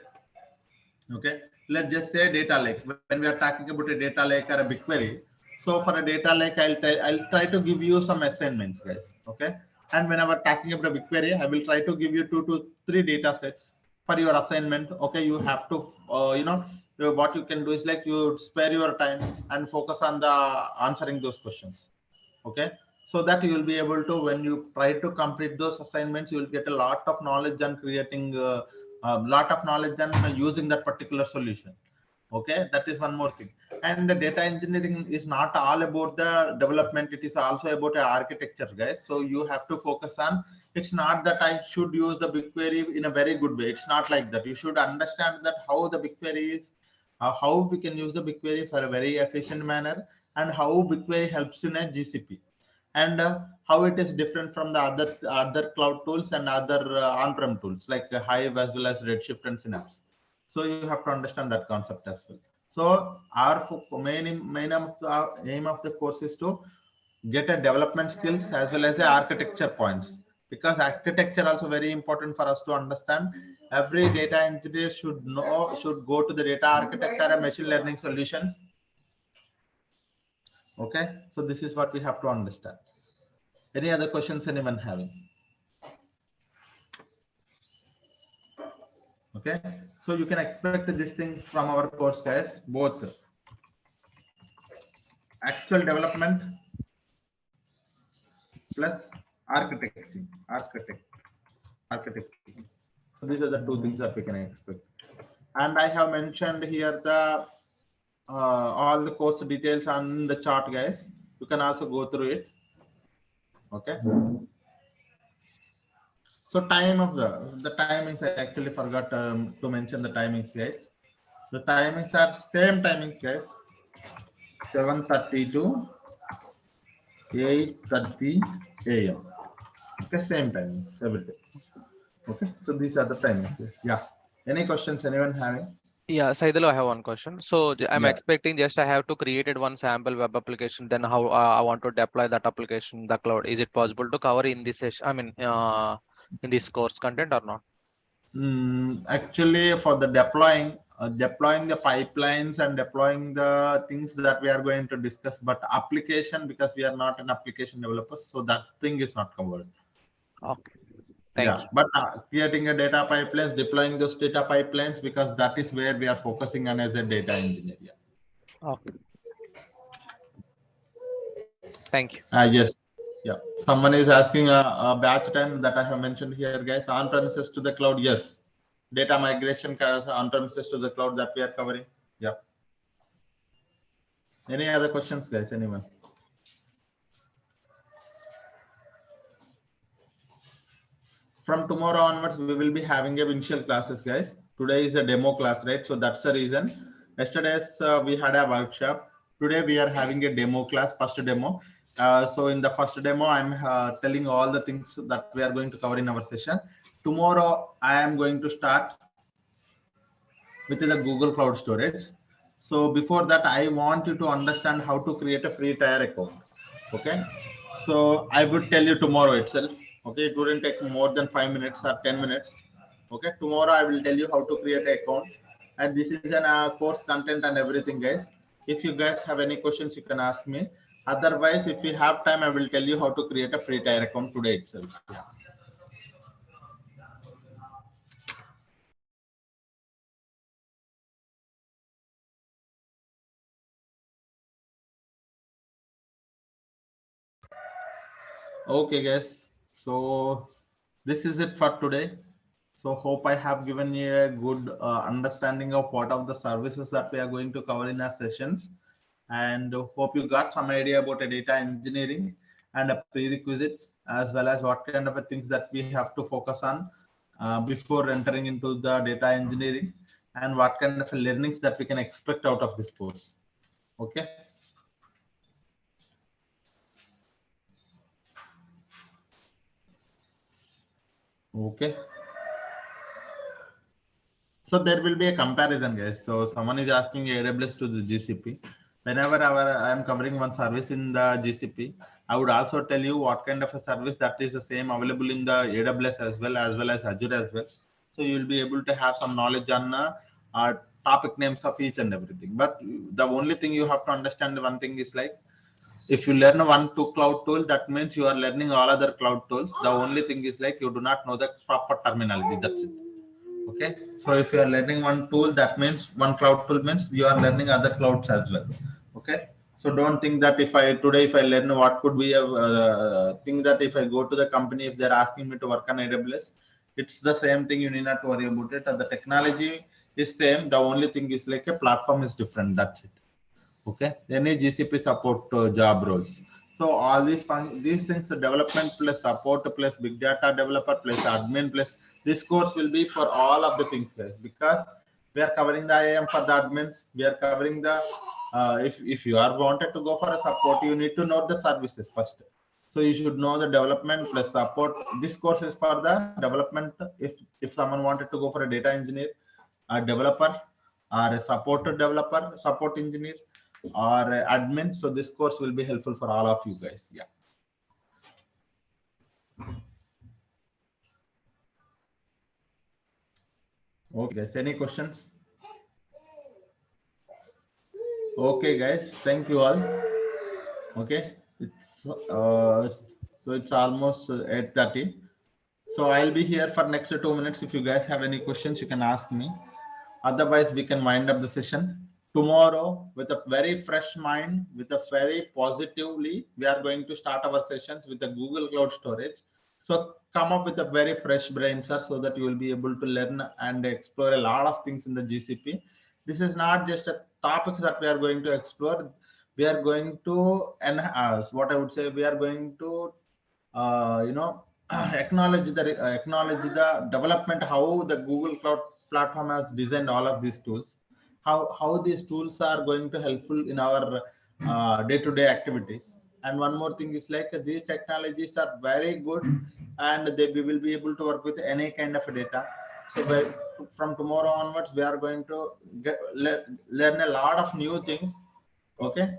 okay, let's just say data lake. When we are talking about a data lake or a BigQuery, so for a data lake, I'll try to give you some assignments, guys. Okay. And whenever talking about a BigQuery, I will try to give you 2 to 3 data sets for your assignment. Okay. You have to, what you can do is like you spare your time and focus on the answering those questions. Okay, so that you will be able to, when you try to complete those assignments, you will get a lot of knowledge and creating a lot of knowledge and using that particular solution. Okay, that is one more thing. And the data engineering is not all about the development, it is also about the architecture, guys. So you have to focus on it's not that I should use the BigQuery in a very good way. It's not like that. You should understand that how the BigQuery is, how we can use the BigQuery for a very efficient manner, and how BigQuery helps in a GCP, and how it is different from the other cloud tools and other on-prem tools like Hive as well as Redshift and Synapse. So you have to understand that concept as well. So our aim of the course is to get a development skills as well as the architecture points, because architecture also very important for us to understand. Every data engineer should go to the data architecture and machine learning solutions. Okay, so this is what we have to understand. Any other questions anyone having? Okay, so you can expect this thing from our course, guys, both actual development plus architecting. So these are the two things that we can expect. And I have mentioned here the all the course details on the chart, guys. You can also go through it. Okay. So time of the timings, I actually forgot to mention the timings, guys. The timings are same timings, guys. 7:30 to 8:30 a.m. Okay, same timings every day. Okay, so these are the timings. Yes. Yeah. Any questions anyone having? Yeah, Saidhul, I have one question. So I'm Yeah. expecting just I have to create one sample web application. Then how I want to deploy that application in the cloud? Is it possible to cover in this session? I mean, in this course content or not? Actually, for the deploying the pipelines and deploying the things that we are going to discuss, but application, because we are not an application developer, so that thing is not covered. Okay. Thank you. But creating a data pipelines, deploying those data pipelines, because that is where we are focusing on as a data engineer. Yeah. Okay. Thank you. Yes. Yeah. Someone is asking a batch time that I have mentioned here, guys. On premises to the cloud. Yes. Data migration on premises to the cloud that we are covering. Yeah. Any other questions, guys? Anyone? From tomorrow onwards, we will be having a initial classes, guys. Today is a demo class, right? So that's the reason. Yesterday we had a workshop. Today we are having a demo class, first demo. So in the first demo, I'm telling all the things that we are going to cover in our session. Tomorrow, I am going to start with the Google Cloud Storage. So before that, I want you to understand how to create a free tier account. Okay. So I would tell you tomorrow itself. Okay. It wouldn't take more than 5 minutes or 10 minutes. Okay. Tomorrow I will tell you how to create an account. And this is an course content and everything, guys. If you guys have any questions, you can ask me. Otherwise, if you have time, I will tell you how to create a free tier account today itself. Yeah. Okay, guys. So this is it for today. So hope I have given you a good understanding of what are the services that we are going to cover in our sessions, and hope you got some idea about a data engineering and a prerequisites, as well as what kind of things that we have to focus on before entering into the data engineering, and what kind of learnings that we can expect out of this course. Okay. Okay. So there will be a comparison, guys. So someone is asking AWS to the GCP. Whenever I am covering one service in the GCP, I would also tell you what kind of a service that is the same available in the AWS as well as Azure as well. So you will be able to have some knowledge on topic names of each and everything. But the only thing you have to understand, one thing is like, if you learn two cloud tool, that means you are learning all other cloud tools. The only thing is like you do not know the proper terminology. That's it. Okay, so if you are learning one tool, that means one cloud tool means you are learning other clouds as well. Okay, so don't think that if I learn what could be a thing, that if I go to the company, if they're asking me to work on AWS, it's the same thing. You need not worry about it. The technology is same. The only thing is like a platform is different. That's it. Okay, any GCP support job roles. So all these things, the development plus support plus big data developer plus admin plus this course will be for all of the things, guys, because we are covering the IAM for the admins. We are covering the if you are wanted to go for a support, you need to know the services first. So you should know the development plus support. This course is for the development. If someone wanted to go for a data engineer, a developer, or a support developer, support engineer, or admin. So this course will be helpful for all of you guys. Yeah. Okay, guys. Any questions? Okay, guys. Thank you all. Okay. It's so it's almost 8:30. So I'll be here for next 2 minutes. If you guys have any questions, you can ask me. Otherwise, we can wind up the session. Tomorrow, with a very fresh mind, with a very positively, we are going to start our sessions with the Google Cloud Storage. So come up with a very fresh brain, sir, so that you will be able to learn and explore a lot of things in the GCP. This is not just a topic that we are going to explore. We are going to enhance, what I would say, we are going to, acknowledge the development, how the Google Cloud platform has designed all of these tools, how these tools are going to helpful in our day-to-day activities. And one more thing is like these technologies are very good, and we will be able to work with any kind of data. So from tomorrow onwards, we are going to learn a lot of new things. Okay.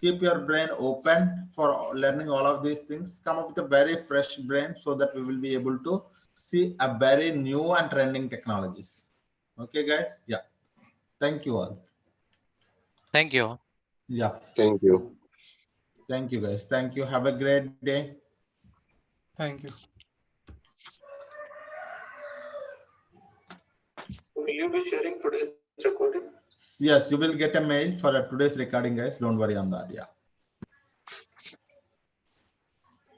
Keep your brain open for learning all of these things. Come up with a very fresh brain so that we will be able to see a very new and trending technologies. Okay, guys. Yeah. Thank you all. Thank you. Yeah. Thank you. Thank you, guys. Thank you. Have a great day. Thank you. Will you be sharing today's recording? Yes, you will get a mail for today's recording, guys. Don't worry on that. Yeah.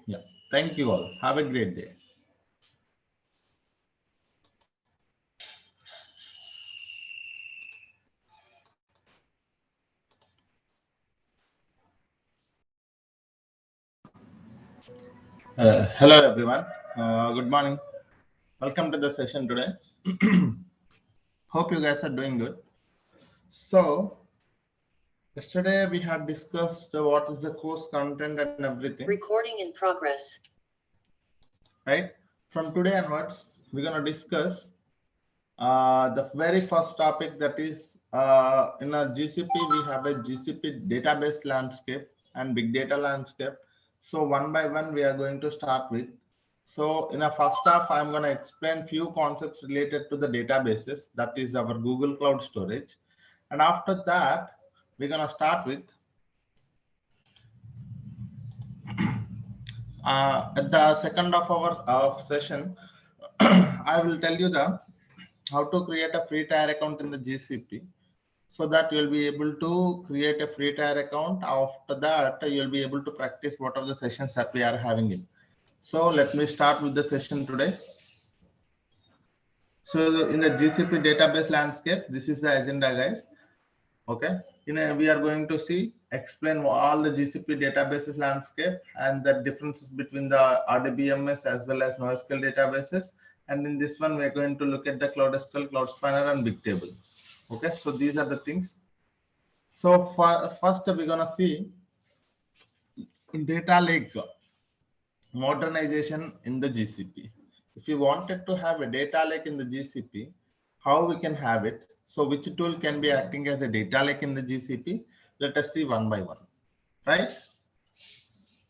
Yeah. Thank you all. Have a great day. Hello, everyone. Good morning. Welcome to the session today. Hope you guys are doing good. So, yesterday we had discussed what is the course content and everything. Recording in progress. Right? From today onwards, we're going to discuss the very first topic, that is in a GCP, we have a GCP database landscape and big data landscape. So one by one, we are going to start with. So in a first half, I'm going to explain few concepts related to the databases, that is our Google Cloud Storage. And after that, we're going to start with at the second of our session, I will tell you how to create a free tier account in the GCP, so that you'll be able to create a free tier account. After that, you'll be able to practice what are the sessions that we are having in. So let me start with the session today. So in the GCP database landscape, this is the agenda, guys. Okay. We are going to explain all the GCP databases landscape and the differences between the RDBMS as well as NoSQL databases. And in this one, we're going to look at the CloudSQL, Cloud Spanner, and Bigtable. Okay, so these are the things. So first, we're gonna see data lake modernization in the GCP. If you wanted to have a data lake in the GCP, how we can have it? So which tool can be acting as a data lake in the GCP? Let us see one by one, right?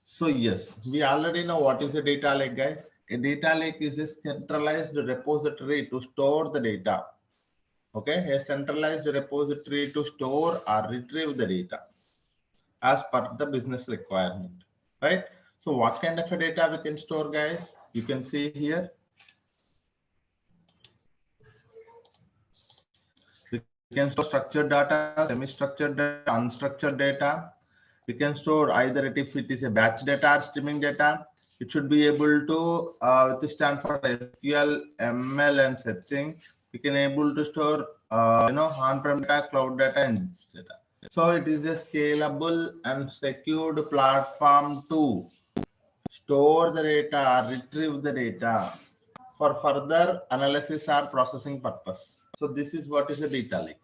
So yes, we already know what is a data lake, guys. A data lake is a centralized repository to store the data. Okay, a centralized repository to store or retrieve the data as per the business requirement, right? So what kind of a data we can store, guys? You can see here. We can store structured data, semi-structured data, unstructured data. We can store either if it is a batch data or streaming data. It should be able to stand for SQL, ML, and searching. We can able to store on-prem data, cloud data, and data. So it is a scalable and secured platform to store the data, retrieve the data for further analysis or processing purpose. So this is what is a data lake,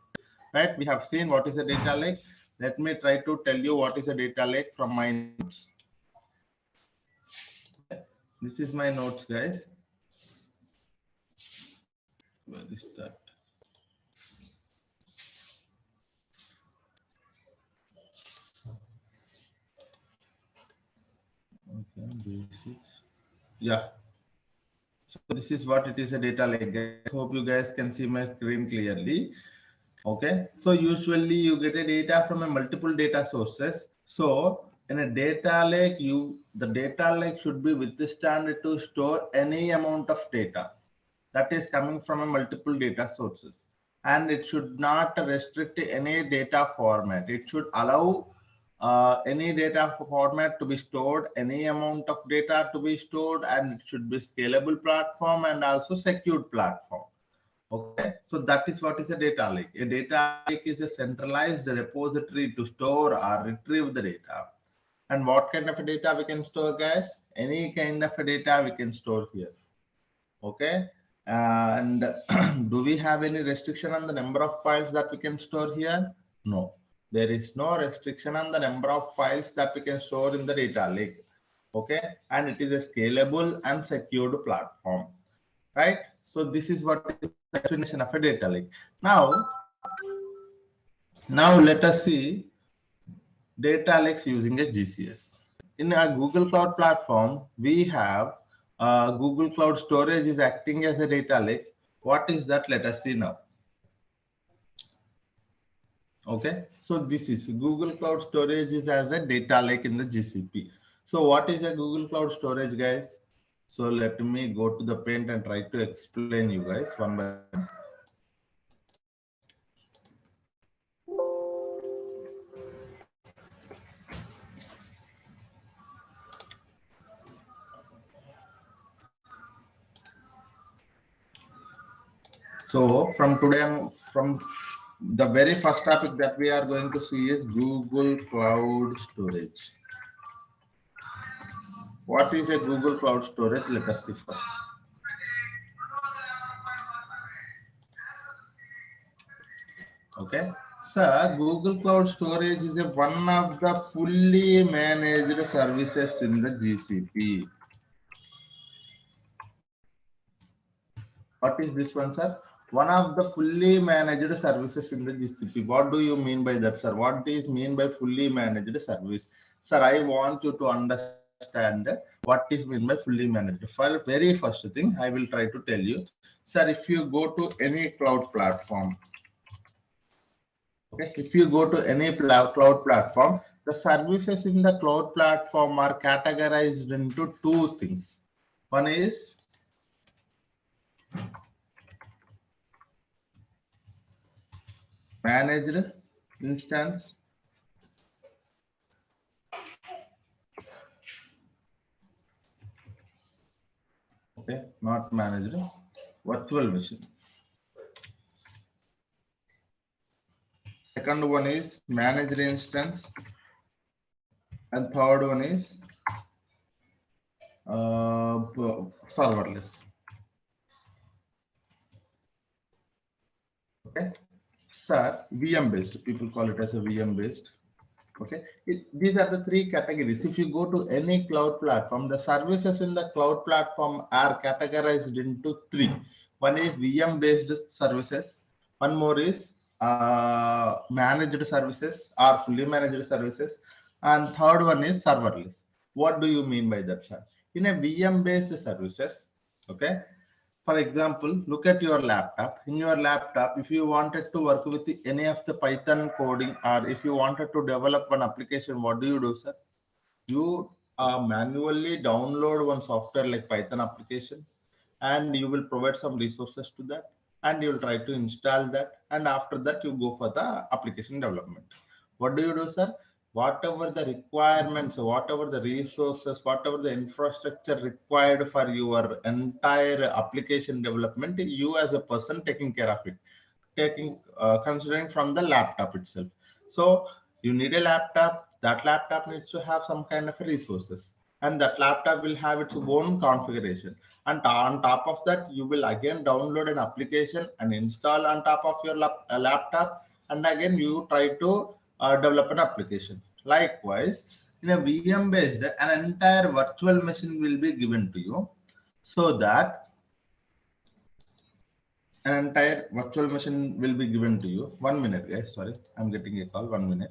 right? We have seen what is a data lake. Let me try to tell you what is a data lake from my notes. This is my notes, guys. Where is that? Okay, basics. Yeah. So this is what it is, a data lake. I hope you guys can see my screen clearly. Okay. So usually you get a data from a multiple data sources. So in a data lake, the data lake should be withstand to store any amount of data that is coming from a multiple data sources, and it should not restrict any data format. It should allow any data format to be stored, any amount of data to be stored, and it should be scalable platform and also secured platform. Okay, so that is what is a data lake. A data lake is a centralized repository to store or retrieve the data. And what kind of data we can store, guys? Any kind of data we can store here. Okay, and do we have any restriction on the number of files that we can store here? No, there is no restriction on the number of files that we can store in the data lake. Okay, and it is a scalable and secured platform, right? So this is what is the definition of a data lake. Now let us see data lakes using a GCS. In a Google Cloud platform, we have Google Cloud Storage is acting as a data lake. What is that? Let us see now. Okay, so this is Google Cloud Storage is as a data lake in the GCP. So what is a Google Cloud Storage, guys? So let me go to the paint and try to explain you guys one by one. So from today, from the very first topic that we are going to see is Google Cloud Storage. What is a Google Cloud Storage? Let us see first. Okay, so Google Cloud Storage is one of the fully managed services in the GCP. What is this one, sir? One of the fully managed services in the GCP. What do you mean by that, sir? What is mean by fully managed service? Sir, I want you to understand what is mean by fully managed. For very first thing, I will try to tell you. Sir, if you go to any cloud platform, okay, if you go to any cloud platform, the services in the cloud platform are categorized into two things. One is managed instance, okay, not managed, virtual machine. Second one is managed instance, and third one is serverless. Okay, sir, VM based. People call it as a VM based. Okay, these are the three categories. If you go to any cloud platform, the services in the cloud platform are categorized into three. One is VM based services. One more is managed services or fully managed services, and third one is serverless. What do you mean by that, sir? In a VM based services, okay, for example, look at your laptop. In your laptop, if you wanted to work with any of the Python coding, or if you wanted to develop one application, what do you do, sir? You manually download one software like Python application, and you will provide some resources to that, and you will try to install that, and after that you go for the application development. What do you do, sir? Whatever the requirements, whatever the resources, whatever the infrastructure required for your entire application development, you as a person taking care of it, taking considering from the laptop itself. So you need a laptop. That laptop needs to have some kind of resources, and that laptop will have its own configuration. And on top of that, you will again download an application and install on top of your laptop, and again you try to develop an application. Likewise, in a VM based, an entire virtual machine will be given to you, so that an entire virtual machine will be given to you. 1 minute, guys. Sorry, I'm getting a call. 1 minute.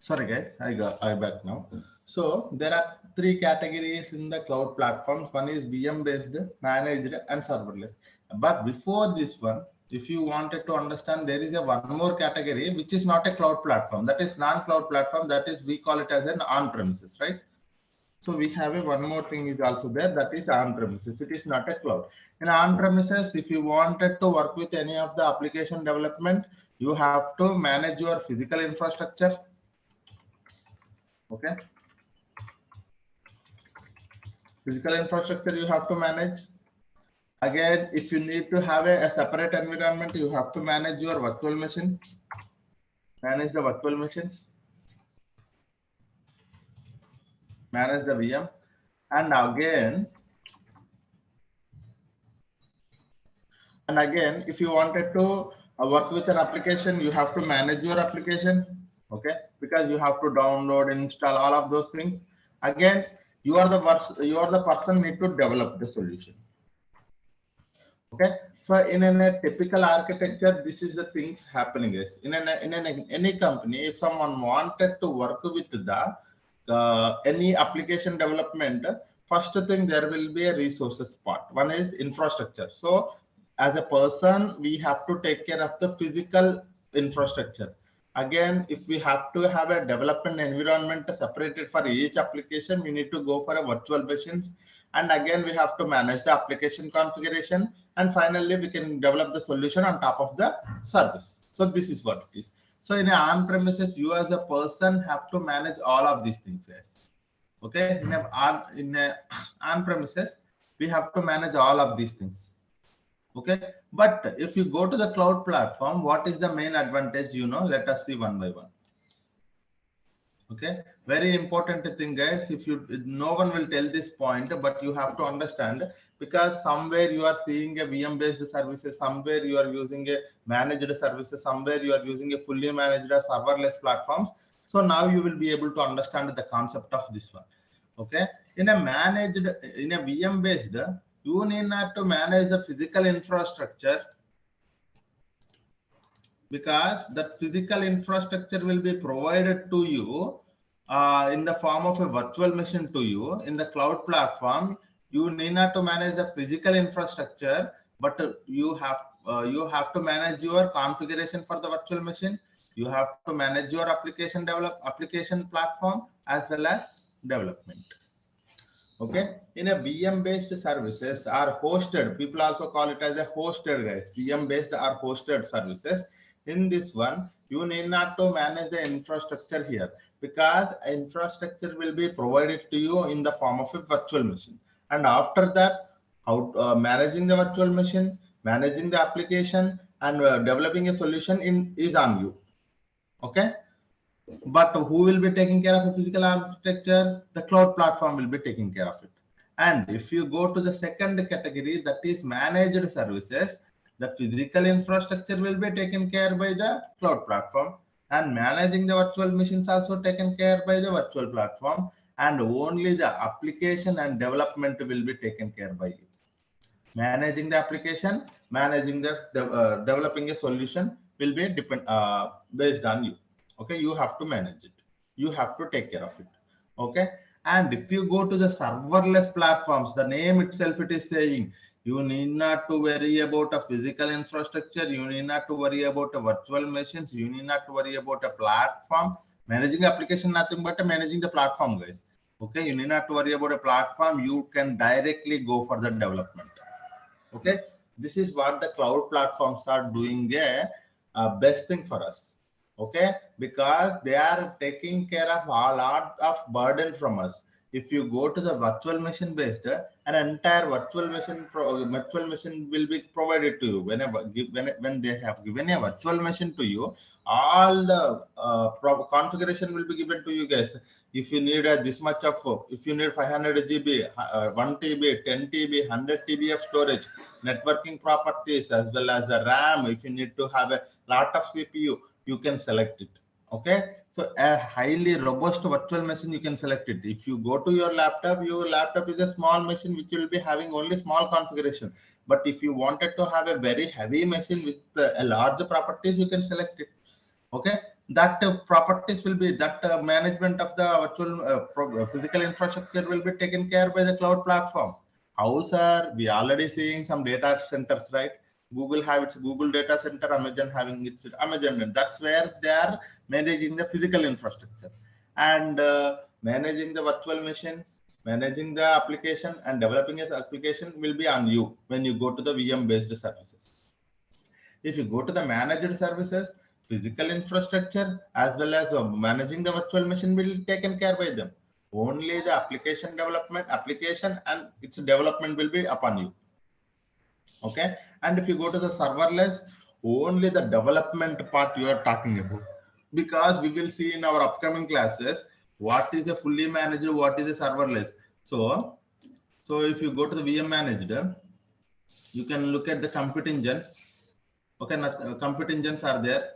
Sorry guys, I back now. So there are three categories in the cloud platforms. One is VM based, managed, and serverless. But before this one, if you wanted to understand, there is a one more category which is not a cloud platform. That is non-cloud platform. That is, we call it as an on-premises, right? So we have a one more thing is also there, that is on-premises. It is not a cloud. In on-premises, if you wanted to work with any of the application development, you have to manage your physical infrastructure. Okay. Physical infrastructure you have to manage. Again, if you need to have a separate environment, you have to manage your virtual machine. Manage the virtual machines. Manage the VM. And again, if you wanted to work with an application, you have to manage your application. Okay, because you have to download, install all of those things. Again, you are the person need to develop the solution. Okay, so in a typical architecture, this is the things happening is in any company. If someone wanted to work with the any application development, first thing there will be a resources part. One is infrastructure. So as a person, we have to take care of the physical infrastructure. Again, if we have to have a development environment separated for each application, we need to go for a virtual machines. And again, we have to manage the application configuration. And finally, we can develop the solution on top of the service. So this is what it is. So in on-premises, you as a person have to manage all of these things. Yes. Okay. In on-premises, we have to manage all of these things. Okay. But if you go to the cloud platform, what is the main advantage? Let us see one by one. Okay, very important thing, guys. If you, no one will tell this point, but you have to understand, because somewhere you are seeing a VM based services, somewhere you are using a managed services, somewhere you are using a fully managed serverless platforms. So now you will be able to understand the concept of this one. Okay, in a VM based, you need not to manage the physical infrastructure, because that physical infrastructure will be provided to you in the form of a virtual machine to you. In the cloud platform, you need not to manage the physical infrastructure, but you have to manage your configuration for the virtual machine. You have to manage your application platform as well as development. Okay, in a VM based services are hosted. People also call it as a hosted, guys. VM based are hosted services. In this one, you need not to manage the infrastructure here, because infrastructure will be provided to you in the form of a virtual machine. And after that, how managing the virtual machine, managing the application, and developing a solution is on you. Okay. But who will be taking care of the physical architecture? The cloud platform will be taking care of it. And if you go to the second category, that is managed services, the physical infrastructure will be taken care by the cloud platform, and managing the virtual machines also taken care by the virtual platform, and only the application and development will be taken care by you. Managing the application, managing the developing a solution will be based on you. Okay, you have to manage it, you have to take care of it. Okay, and if you go to the serverless platforms, the name itself it is saying you need not to worry about a physical infrastructure, you need not to worry about a virtual machines, you need not to worry about a platform. Managing application, nothing but managing the platform, guys. Okay, you need not to worry about a platform, you can directly go for the development. Okay, this is what the cloud platforms are doing a best thing for us. Okay, because they are taking care of a lot of burden from us. If you go to the virtual machine based, an entire virtual machine will be provided to you. When they have given a virtual machine to you, all the configuration will be given to you, guys. If you need this much of, if you need 500 GB, 1 TB, 10 TB, 100 TB of storage, networking properties, as well as the RAM, if you need to have a lot of CPU, you can select it. Okay, so a highly robust virtual machine, you can select it. If you go to your laptop is a small machine which will be having only small configuration. But if you wanted to have a very heavy machine with a large properties, you can select it. Okay, that properties will be that management of the virtual physical infrastructure will be taken care by the cloud platform. How, sir? We already seeing some data centers, right? Google have its Google data center, Amazon having its Amazon, and that's where they are managing the physical infrastructure, and managing the virtual machine, managing the application, and developing an application will be on you when you go to the VM based services. If you go to the managed services, physical infrastructure as well as managing the virtual machine will be taken care by them. Only the application and its development will be upon you. Okay, and if you go to the serverless, only the development part you are talking about, because we will see in our upcoming classes what is the fully managed, what is the serverless. So if you go to the VM managed, you can look at the compute engines. Okay, compute engines are there,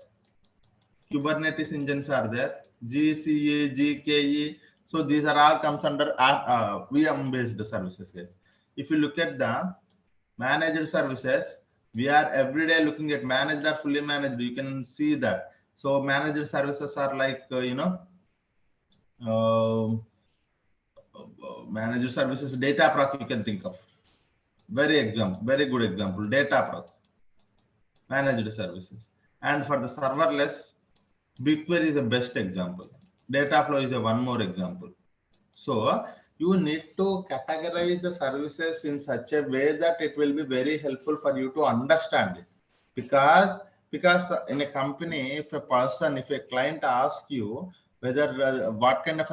Kubernetes engines are there, GCA, GKE. So these are all comes under VM based services, guys. If you look at the managed services, we are every day looking at managed or fully managed. You can see that. So managed services are like managed services, Dataproc you can think of. Very good example, Dataproc, managed services. And for the serverless, BigQuery is the best example. Dataflow is one more example. So you need to categorize the services in such a way that it will be very helpful for you to understand it. Because in a company, if a client asks you whether what kind of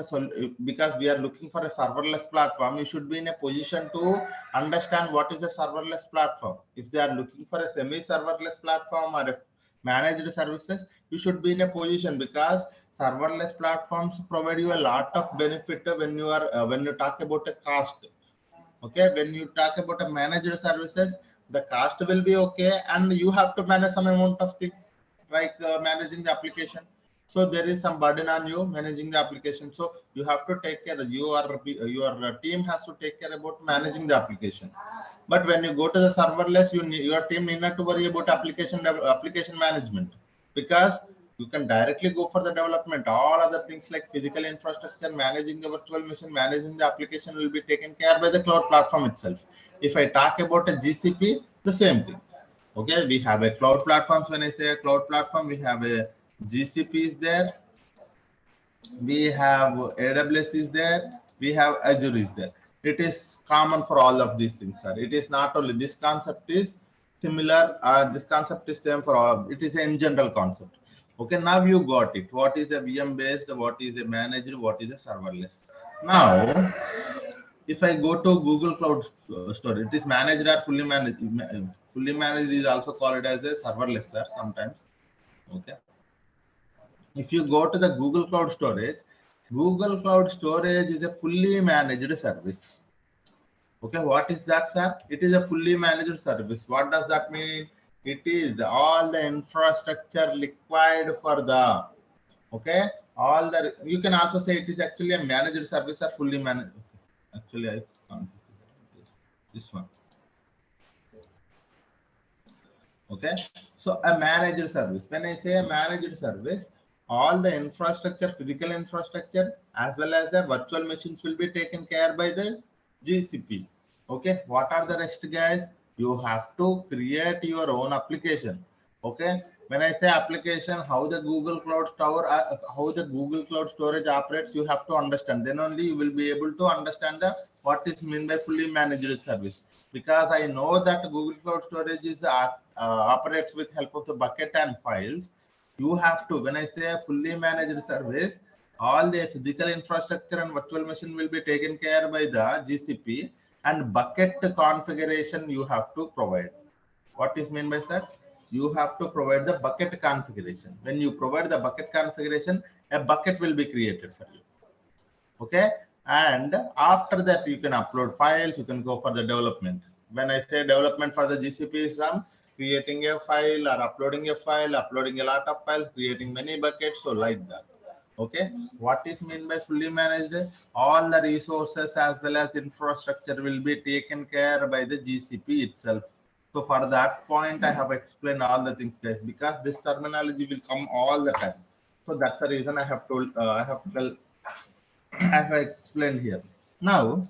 because we are looking for a serverless platform, you should be in a position to understand what is the serverless platform. If they are looking for a semi-serverless platform or a managed services, you should be in a position, because serverless platforms provide you a lot of benefit when you are when you talk about a cost. Okay, when you talk about a managed services, the cost will be okay, and you have to manage some amount of things like managing the application. So there is some burden on you managing the application. So you have to take care. Your team has to take care about managing the application. But when you go to the serverless, your team need not to worry about application management, because you can directly go for the development. All other things like physical infrastructure, managing the virtual machine, managing the application will be taken care by the cloud platform itself. If I talk about a GCP, the same thing. Okay, we have a cloud platforms. When I say a cloud platform, we have a GCP is there, we have AWS is there, we have Azure is there. It is common for all of these things, sir. It is not only this concept is similar, this concept is same for all of it. Is a in general concept. Okay, now you got it. What is a VM based, what is a managed, what is a serverless. Now, if I go to Google Cloud Storage, it is managed or fully managed. Fully managed is also called as a serverless, sir, sometimes. Okay. If you go to the Google Cloud Storage is a fully managed service. Okay, what is that, sir? It is a fully managed service. What does that mean? It is all the infrastructure required for the, okay, all the, you can also say it is actually a managed service or fully managed. Actually, I can't. This one. Okay, so a managed service. When I say a managed service, all the infrastructure, physical infrastructure, as well as the virtual machines will be taken care by the GCP. Okay, what are the rest, guys? You have to create your own application. Okay, when I say application, how the Google Cloud Tower, how the Google Cloud Storage operates, you have to understand. Then only you will be able to understand the what is meant by fully managed service. Because I know that Google Cloud Storage is operates with help of the bucket and files. You have to, when I say a fully managed service, all the physical infrastructure and virtual machine will be taken care by the GCP, and bucket configuration you have to provide. What is meant by that? You have to provide the bucket configuration. When you provide the bucket configuration, a bucket will be created for you. Okay, and after that you can upload files, you can go for the development. When I say development for the GCP is creating a file or uploading a file, uploading a lot of files, creating many buckets, so like that. Okay, what is meant by fully managed? All the resources as well as infrastructure will be taken care by the GCP itself. So for that point, I have explained all the things, guys, because this terminology will come all the time. So that's the reason I have told, I have explained here. Now,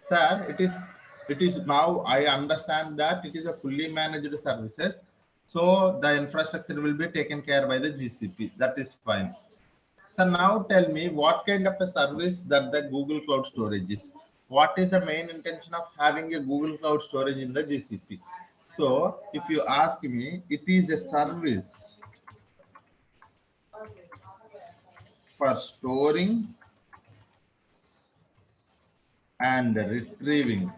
sir, it is now I understand that it is a fully managed services. So the infrastructure will be taken care by the GCP. That is fine. So now tell me what kind of a service that the Google Cloud Storage is. What is the main intention of having a Google Cloud Storage in the GCP? So if you ask me, it is a service for storing and retrieving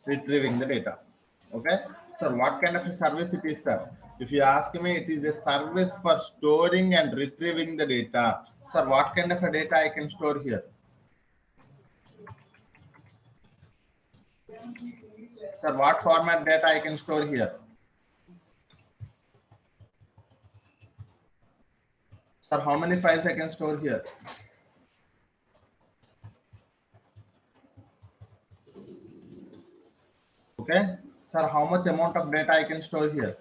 the data. Okay, so what kind of a service it is, sir? If you ask me, it is a service for storing and retrieving the data. Sir, what kind of a data I can store here? Sir, what format data I can store here? Sir, how many files I can store here? Okay, sir, how much amount of data I can store here?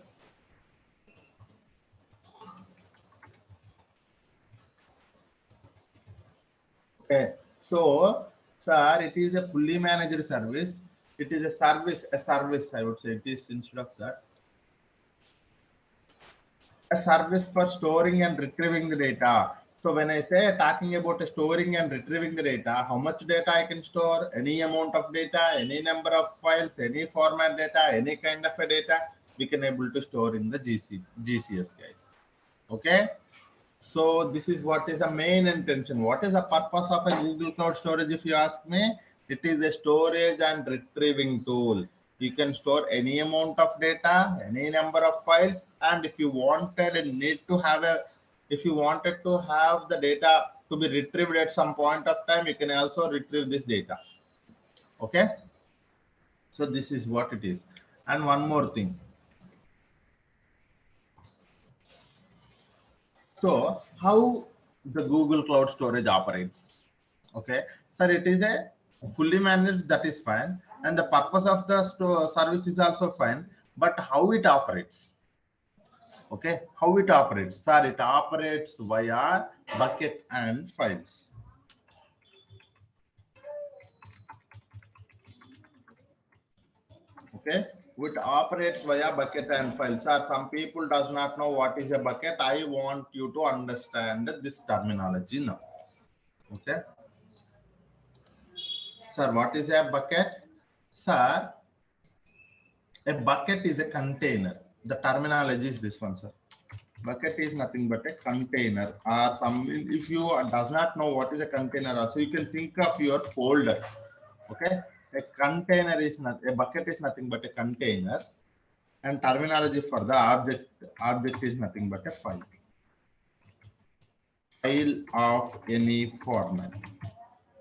Okay, so sir, it is a fully managed service. It is a service, I would say. It is instead of that, a service for storing and retrieving the data. So when I say talking about storing and retrieving the data, how much data I can store, any amount of data, any number of files, any format data, any kind of a data, we can able to store in the GCS, guys. Okay. So this is what is the main intention. What is the purpose of a Google Cloud Storage? If you ask me, it is a storage and retrieving tool. You can store any amount of data, any number of files, and if you wanted and need to have if you wanted to have the data to be retrieved at some point of time, you can also retrieve this data. Okay. So this is what it is. And one more thing. So how the Google Cloud Storage operates? Okay, sir, it is a fully managed, that is fine, and the purpose of the service is also fine, but how it operates? Okay, how it operates? Sir, it operates via bucket and files. Okay, which operates via bucket and file. Sir, some people does not know what is a bucket. I want you to understand this terminology now. Okay. Sir, what is a bucket? Sir, a bucket is a container. The terminology is this one, sir. Bucket is nothing but a container, or some, if you does not know what is a container also, you can think of your folder. Okay, a container is not, a bucket is nothing but a container, and terminology for the object is nothing but a file of any format.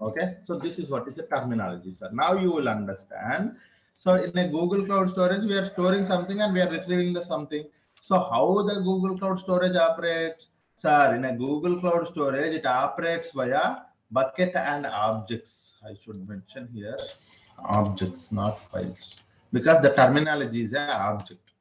Okay, so this is what is the terminology, sir. Now you will understand. So in a Google Cloud Storage, we are storing something and we are retrieving the something. So how the Google Cloud Storage operates? Sir, in a Google Cloud Storage, it operates via bucket and objects. I should mention here objects, not files, because the terminology is an object.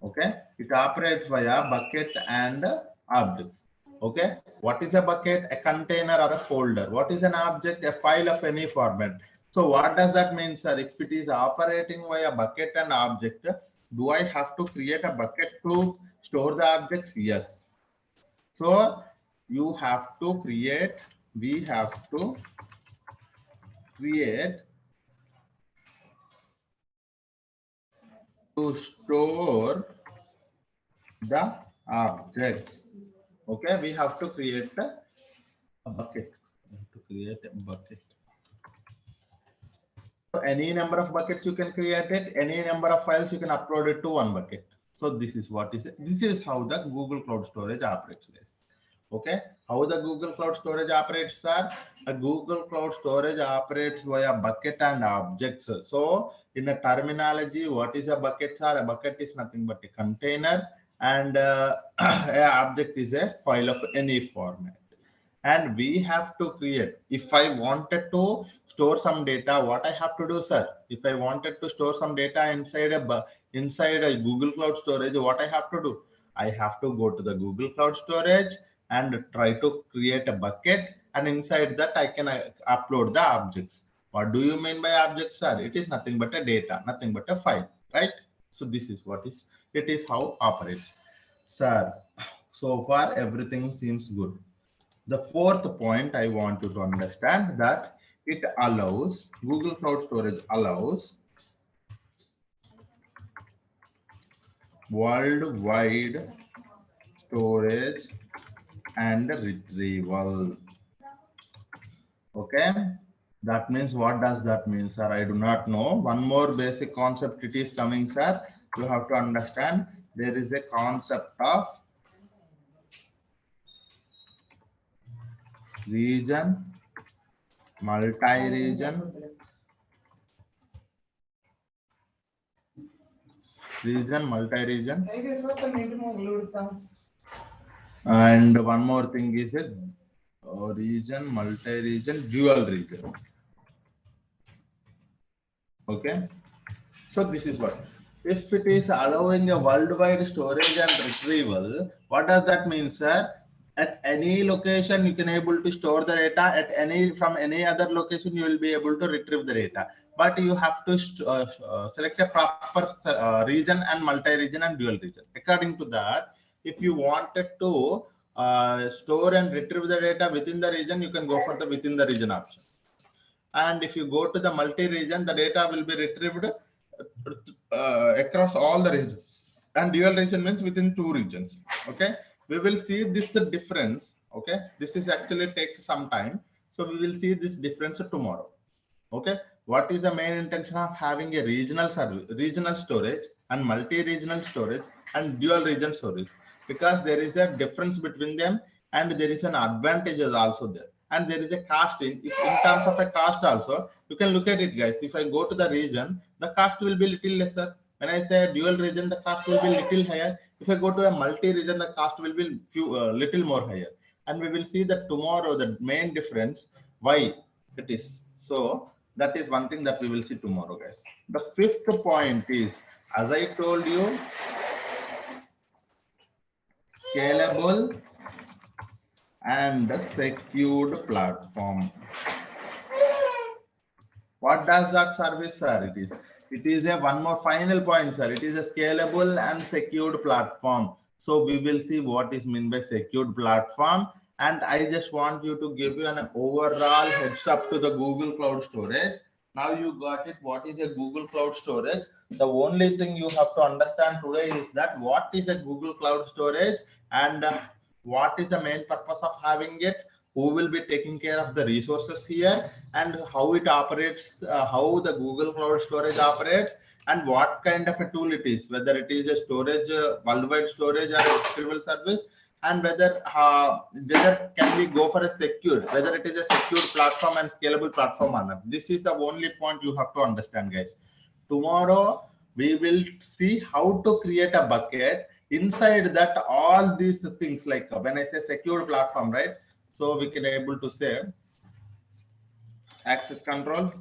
Okay, it operates via bucket and objects. Okay, what is a bucket? A container or a folder. What is an object? A file of any format. So what does that mean, sir? If it is operating via bucket and object, do I have to create a bucket to store the objects? Yes. So you have to create, we have to create to store the objects. Okay, we have to create a bucket. We have to create a bucket. So any number of buckets you can create it, any number of files you can upload it to one bucket. So this is what is it. This is how the Google Cloud Storage operates, guys. Okay, how the Google Cloud Storage operates, sir? A Google Cloud Storage operates via bucket and objects. So in the terminology, what is a bucket, sir? A bucket is nothing but a container, and an object is a file of any format. And we have to create, if I wanted to store some data, what I have to do, sir? If I wanted to store some data inside a Google Cloud Storage, what I have to do? I have to go to the Google Cloud Storage and try to create a bucket, and inside that I can upload the objects. What do you mean by objects, sir? It is nothing but a data, nothing but a file, right? So this is what is, it is how operates. Sir, so far everything seems good. The fourth point I want you to understand that it allows, Google Cloud Storage allows worldwide storage and retrieval. Okay, that means, what does that mean, sir? I do not know. One more basic concept it is coming, sir. You have to understand, there is a concept of region, multi-region, multi-region, and one more thing is a region, multi-region, dual region. Okay, so this is what, if it is allowing a worldwide storage and retrieval, what does that mean, sir? At any location you can able to store the data, at any, from any other location you will be able to retrieve the data, but you have to select a proper region and multi-region and dual region. According to that, if you wanted to store and retrieve the data within the region, you can go for the within the region option. And if you go to the multi-region, the data will be retrieved across all the regions. And dual region means within two regions. Okay, we will see this difference. Okay, this is actually takes some time, so we will see this difference tomorrow. Okay, what is the main intention of having a regional service, regional storage and multi-regional storage and dual region storage? Because there is a difference between them, and there is an advantage also there, and there is a cost in terms of a cost also. You can look at it, guys. If I go to the region, the cost will be little lesser. When I say dual region, the cost will be little higher. If I go to a multi-region, the cost will be little more higher. And we will see that tomorrow, the main difference, why it is. So that is one thing that we will see tomorrow, guys. The fifth point is, as I told you, scalable and secured platform. What does that service, sir? It is a one more final point, sir. It is a scalable and secured platform. So we will see what is meant by secured platform. And I just want you to give you an overall heads up to the Google Cloud Storage. Now you got it. What is a Google Cloud Storage? The only thing you have to understand today is that what is a Google Cloud Storage and what is the main purpose of having it, who will be taking care of the resources here, and how it operates, how the Google Cloud Storage operates, and what kind of a tool it is, whether it is a storage, worldwide storage or a distributable service, and whether can we go for a secure, whether it is a secure platform and scalable platform or not. This is the only point you have to understand, guys. Tomorrow we will see how to create a bucket. Inside that, all these things, like when I say secure platform, right? So we can able to say access control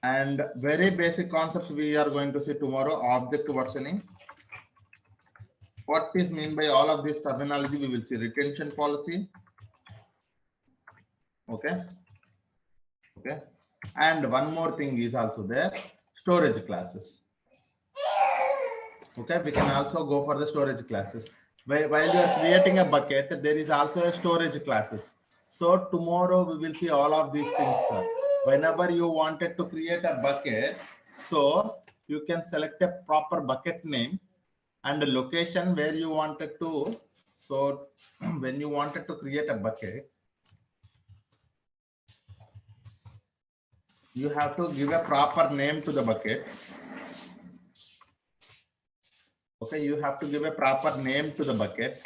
and very basic concepts we are going to see tomorrow, object versioning. What is mean by all of this terminology? We will see retention policy. Okay. Okay. And one more thing is also there, storage classes. Okay, we can also go for the storage classes. While you are creating a bucket, there is also a storage classes. So tomorrow we will see all of these things, sir. Whenever you wanted to create a bucket, so you can select a proper bucket name and the location where you wanted to. So when you wanted to create a bucket, you have to give a proper name to the bucket. Okay, you have to give a proper name to the bucket,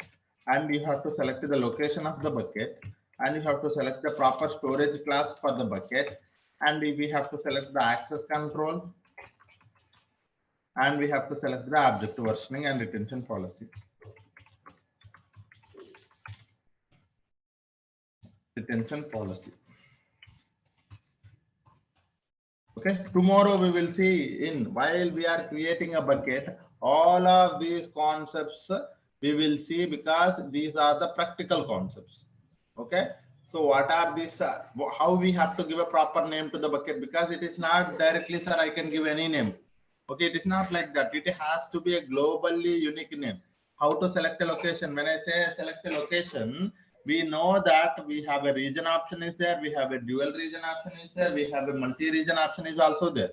and you have to select the location of the bucket, and you have to select the proper storage class for the bucket, and we have to select the access control, and we have to select the object versioning and retention policy. Retention policy. Okay, tomorrow we will see while we are creating a bucket, all of these concepts we will see, because these are the practical concepts. Okay, so what are these, how we have to give a proper name to the bucket, because it is not directly, sir, I can give any name. Okay, it is not like that. It has to be a globally unique name. How to select a location? When I say select a location, we know that we have a region option is there, we have a dual region option is there, we have a multi-region option is also there.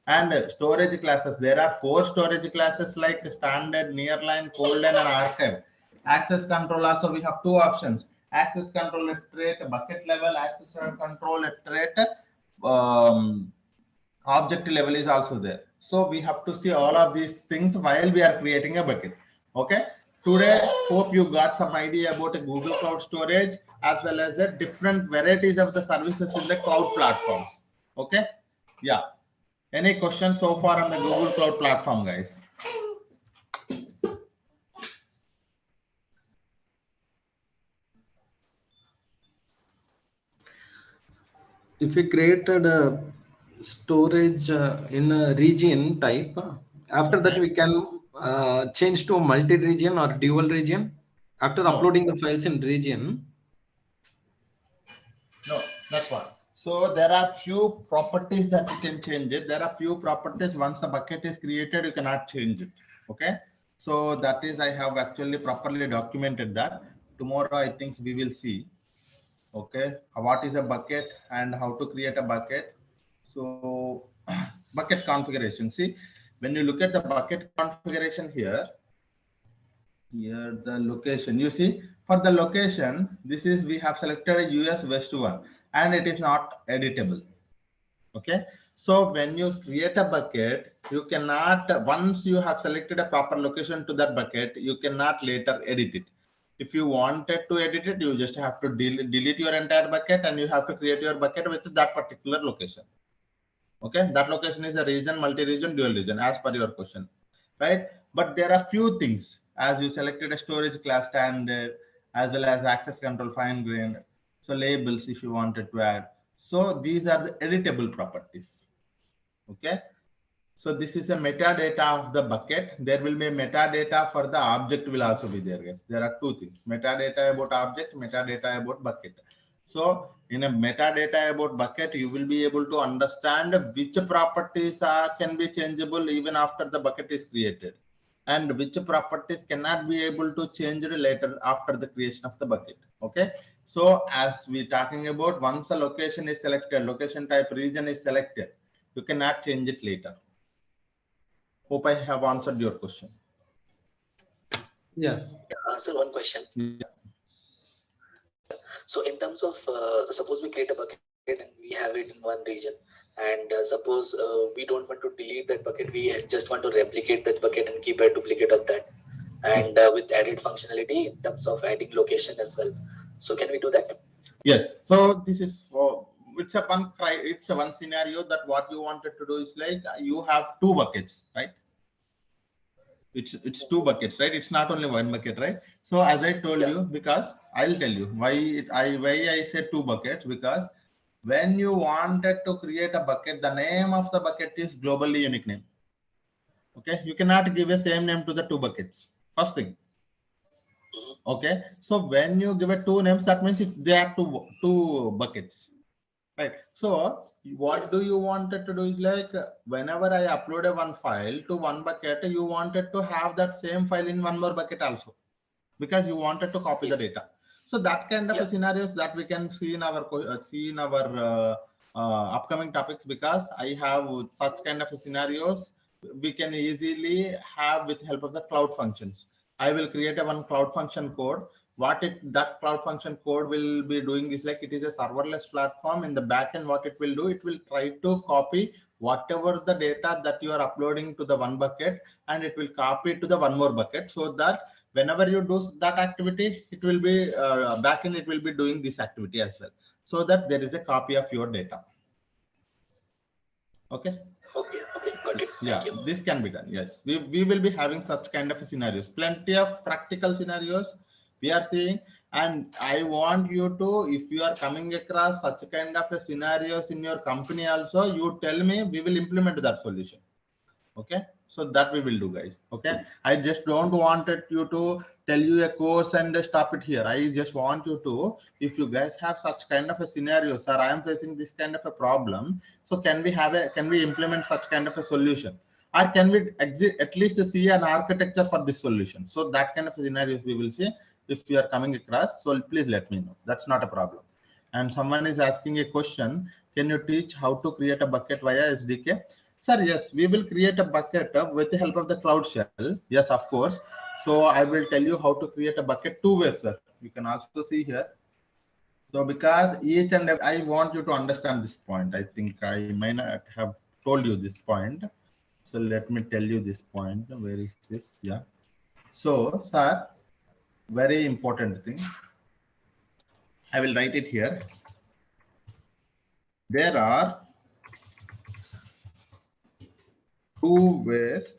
And storage classes, there are 4 storage classes like standard, nearline, cold and archive. Access control also, we have 2 options. Access control at rate bucket level, access control at rate object level is also there. So we have to see all of these things while we are creating a bucket. Okay, today hope you got some idea about a Google Cloud Storage as well as the different varieties of the services in the cloud platforms. Okay, yeah, any questions so far on the Google Cloud platform, guys? If we created a storage in a region type, after that we can change to multi-region or dual region after uploading the files in region. No, that's one. So there are few properties that you can change it. There are few properties once the bucket is created, you cannot change it. Okay. So that is, I have actually properly documented that. Tomorrow, I think we will see. Okay. What is a bucket and how to create a bucket. So bucket configuration. See, when you look at the bucket configuration here the location, you see for the location, this is, we have selected a US West one and it is not editable. Okay, so when you create a bucket, you cannot, once you have selected a proper location to that bucket, you cannot later edit it. If you wanted to edit it, you just have to delete your entire bucket and you have to create your bucket with that particular location. Okay, that location is a region, multi-region, dual region as per your question, right? But there are few things, as you selected a storage class standard as well as access control fine grained, so labels if you wanted to add. So these are the editable properties. Okay, so this is a metadata of the bucket. There will be a metadata for the object will also be there, guys. There are 2 things, metadata about object, metadata about bucket. So in a metadata about bucket, you will be able to understand which properties can be changeable even after the bucket is created, and which properties cannot be able to change later after the creation of the bucket. Okay. So as we talking about, once a location is selected, location type region is selected, you cannot change it later. Hope I have answered your question. Yeah. Sir, one question. Yeah. So in terms of, suppose we create a bucket and we have it in one region, and suppose we don't want to delete that bucket, we just want to replicate that bucket and keep a duplicate of that, and with added functionality in terms of adding location as well. So can we do that? Yes. So this is for, it's a one scenario that what you wanted to do is like you have two buckets, right? It's two buckets, right? It's not only one bucket, right? So as I told you, because I'll tell you why I said two buckets, because when you wanted to create a bucket, the name of the bucket is globally unique name. Okay, you cannot give a same name to the two buckets. First thing. Okay, so when you give it two names, that means they are two buckets, right? So what do you wanted to do is like whenever I upload one file to one bucket, you wanted to have that same file in one more bucket also, because you wanted to copy the data. So that kind of scenarios that we can see in our upcoming topics, because I have such kind of scenarios we can easily have with help of the cloud functions. I will create a one cloud function code. That cloud function code will be doing is like, it is a serverless platform. In the backend, what it will do, it will try to copy whatever the data that you are uploading to the one bucket, and it will copy it to the one more bucket, so that whenever you do that activity, it will be backend, it will be doing this activity as well, so that there is a copy of your data. Okay. Okay, got it. Yeah, this can be done. Yes, we will be having such kind of scenarios, plenty of practical scenarios we are seeing. And I want you to, if you are coming across such kind of scenarios in your company also, you tell me, we will implement that solution. Okay, so that we will do, guys. Okay, I just don't wanted you to tell you a course and stop it here. I just want you to, if you guys have such kind of a scenario, sir, I am facing this kind of a problem, so can we implement such kind of a solution, or can we at least see an architecture for this solution? So that kind of scenarios we will see if you are coming across. So please let me know, that's not a problem. And someone is asking a question, can you teach how to create a bucket via SDK? Sir, yes, we will create a bucket with the help of the Cloud Shell. Yes, of course. So I will tell you how to create a bucket two ways, sir. You can also see here. So because each and every, I want you to understand this point. I think I may not have told you this point. So let me tell you this point. Where is this? Yeah. So, sir, very important thing. I will write it here. There are two ways.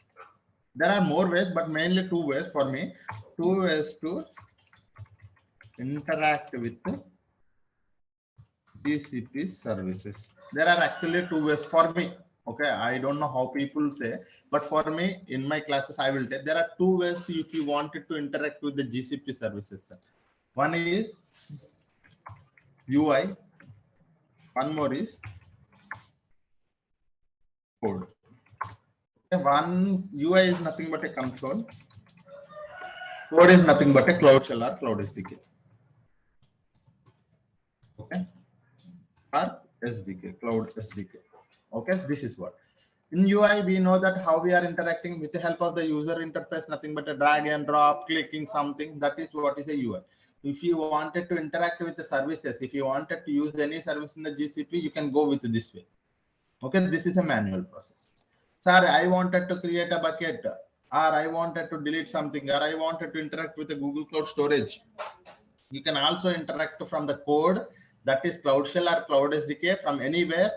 There are more ways, but mainly two ways for me. Two ways to interact with GCP services. There are actually two ways for me. Okay, I don't know how people say, but for me, in my classes, I will tell there are two ways if you wanted to interact with the GCP services. One is UI, one more is code. One UI is nothing but a console. Code is nothing but a Cloud Shell or Cloud SDK. Okay, or SDK, Cloud SDK. Okay, this is what. In UI, we know that how we are interacting with the help of the user interface, nothing but a drag and drop, clicking something. That is what is a UI. If you wanted to interact with the services, if you wanted to use any service in the GCP, you can go with this way. Okay, this is a manual process. Sir, I wanted to create a bucket, or I wanted to delete something, or I wanted to interact with the Google Cloud Storage. You can also interact from the code, that is Cloud Shell or Cloud SDK, from anywhere.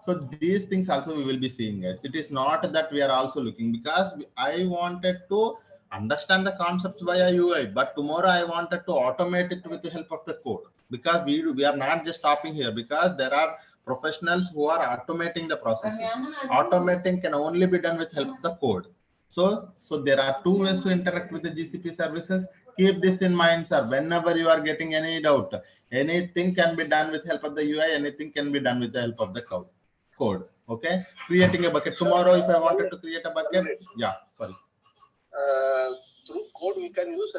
So these things also we will be seeing, guys. It is not that we are also looking, because I wanted to understand the concepts via UI, but tomorrow I wanted to automate it with the help of the code, because we are not just stopping here, because there are professionals who are automating the processes. Automating can only be done with help of the code. So there are two ways to interact with the GCP services. Keep this in mind, sir. Whenever you are getting any doubt, anything can be done with help of the UI, anything can be done with the help of the code. Okay, creating a bucket. Tomorrow, if I wanted to create a bucket, yeah, sorry. Through code, we can use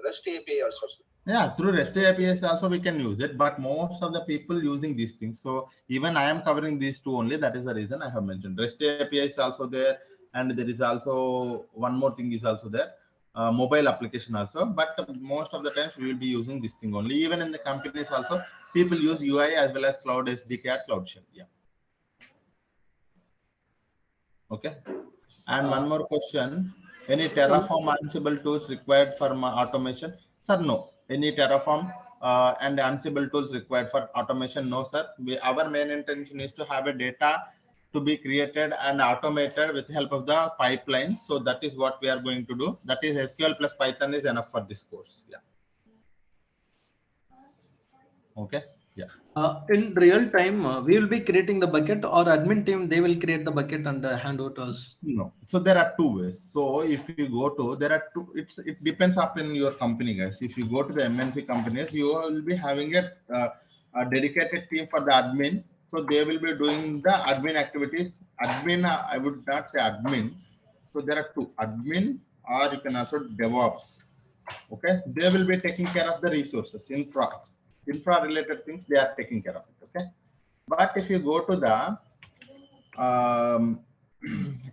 REST API also. Yeah, through REST APIs also we can use it, but most of the people using these things. So even I am covering these two only. That is the reason I have mentioned REST API is also there, and there is also one more thing is also there, mobile application also. But most of the times we will be using this thing only. Even in the companies also, people use UI as well as Cloud SDK, Cloud Shell. Yeah. Okay. And one more question. Any Terraform Ansible tools required for automation? Sir, no. Any Terraform and Ansible tools required for automation? No, sir. Our main intention is to have a data to be created and automated with help of the pipeline. So that is what we are going to do. That is SQL plus Python is enough for this course. Yeah. Okay. Yeah. In real time, we will be creating the bucket, or admin team, they will create the bucket and hand over to us. No. So there are two ways. So if you go to, there are two, it depends upon your company, guys. If you go to the MNC companies, you will be having a dedicated team for the admin. So they will be doing the admin activities. Admin, I would not say admin. So there are two, admin, or you can also DevOps. Okay. They will be taking care of the resources, infra related things. They are taking care of it. Okay. But if you go to the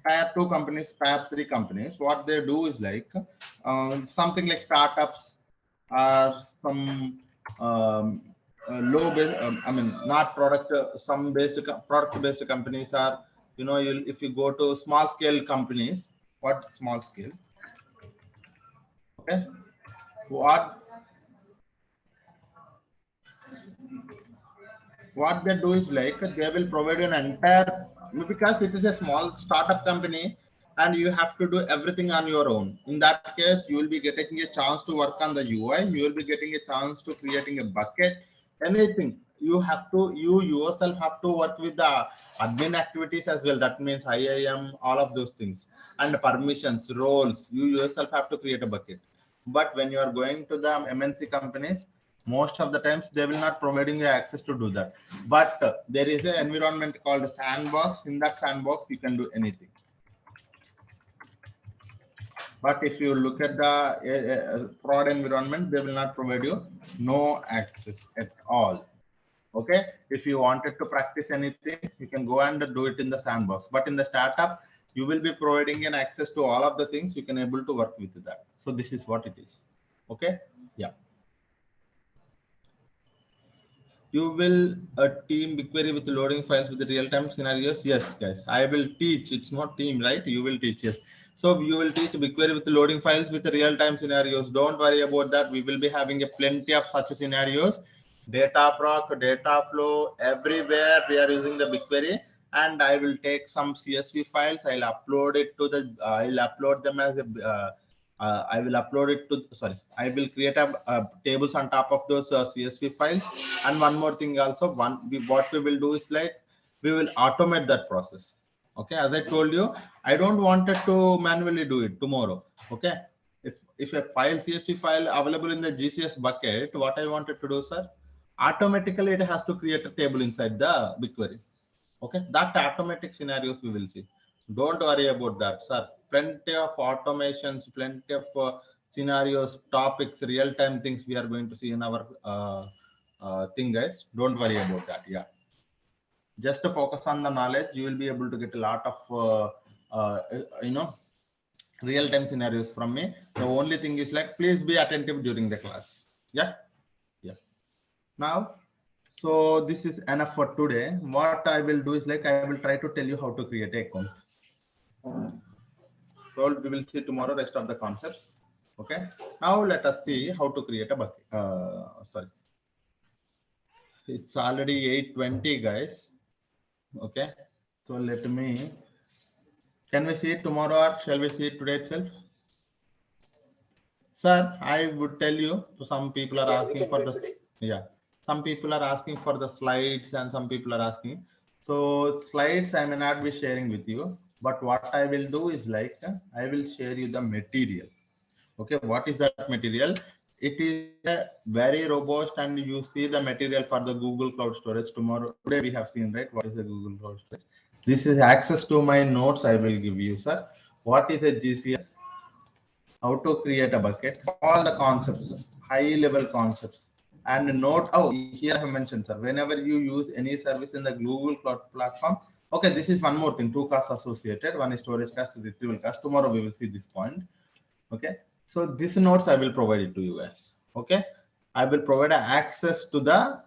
tier 2 companies, tier 3 companies, what they do is like something like startups or some low base, I mean, not product, some basic product based companies are, you know, if you go to small scale companies, what small scale? Okay. What they do is like they will provide an entire, because it is a small startup company and you have to do everything on your own. In that case, you will be getting a chance to work on the UI, you will be getting a chance to creating a bucket, anything. You yourself have to work with the admin activities as well. That means IAM, all of those things, and permissions, roles. You yourself have to create a bucket. But when you are going to the MNC companies, most of the times they will not providing you access to do that. But there is an environment called sandbox. In that sandbox, you can do anything. But if you look at the prod environment, they will not provide you no access at all. Okay. If you wanted to practice anything, you can go and do it in the sandbox. But in the startup, you will be providing an access to all of the things. You can able to work with that. So this is what it is. Okay. Yeah. You will team BigQuery with loading files with the real-time scenarios? Yes, guys, I will teach. It's not team, right? You will teach, yes. So you will teach BigQuery with loading files with the real-time scenarios. Don't worry about that. We will be having a plenty of such scenarios. Data proc, data flow, everywhere we are using the BigQuery. And I will take some CSV files. I'll upload it to the, I'll upload them as a, I will upload it to, sorry, I will create a tables on top of those CSV files. And one more thing also, what we will do is like, we will automate that process. Okay, as I told you, I don't want it to manually do it tomorrow. Okay, if a file, CSV file available in the GCS bucket, what I wanted to do, sir, automatically it has to create a table inside the BigQuery. Okay, that automatic scenarios we will see. Don't worry about that, sir. Plenty of automations, plenty of scenarios, topics, real-time things we are going to see in our thing, guys. Don't worry about that. Yeah. Just to focus on the knowledge, you will be able to get a lot of, you know, real-time scenarios from me. The only thing is like, please be attentive during the class. Yeah. Yeah. Now, so this is enough for today. What I will do is like, I will try to tell you how to create an account. So we will see tomorrow rest of the concepts. Okay. Now let us see how to create a bucket. Sorry. It's already 8:20, guys. Okay. So let me, can we see it tomorrow or shall we see it today itself? Sir, I would tell you, some people are asking for the, yeah. Some people are asking for the slides and some people are asking. So slides I may not be sharing with you, but what I will do is like, I will share you the material. Okay, what is that material? It is a very robust, and you see the material for the Google Cloud Storage tomorrow. Today we have seen, right? What is the Google Cloud Storage? This is access to my notes I will give you, sir. What is a GCS? How to create a bucket, all the concepts, high level concepts. And note, oh, here I have mentioned, sir, whenever you use any service in the Google Cloud platform, okay, this is one more thing, two costs associated, one is storage cost, retrieval cost. Tomorrow we will see this point. Okay, so these notes I will provide it to you guys. Okay, I will provide access to the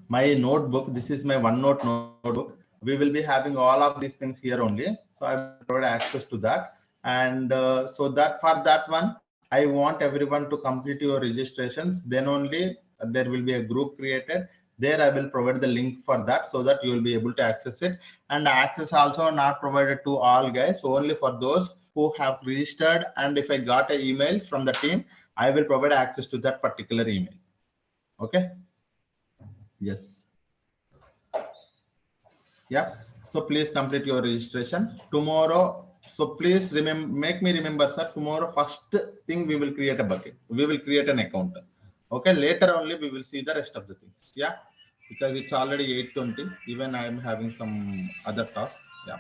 my notebook. This is my OneNote notebook. We will be having all of these things here only. So I will provide access to that. And so that for that one, I want everyone to complete your registrations. Then only there will be a group created. There I will provide the link for that so that you will be able to access it. And access also not provided to all guys, only for those who have registered. And if I got an email from the team, I will provide access to that particular email. Okay. Yes. Yeah. So please complete your registration tomorrow. So please remember, make me remember, sir. Tomorrow, first thing we will create a bucket. We will create an account. Okay. Later only we will see the rest of the things. Yeah. Because it's already 8:20. Even I am having some other tasks. Yeah.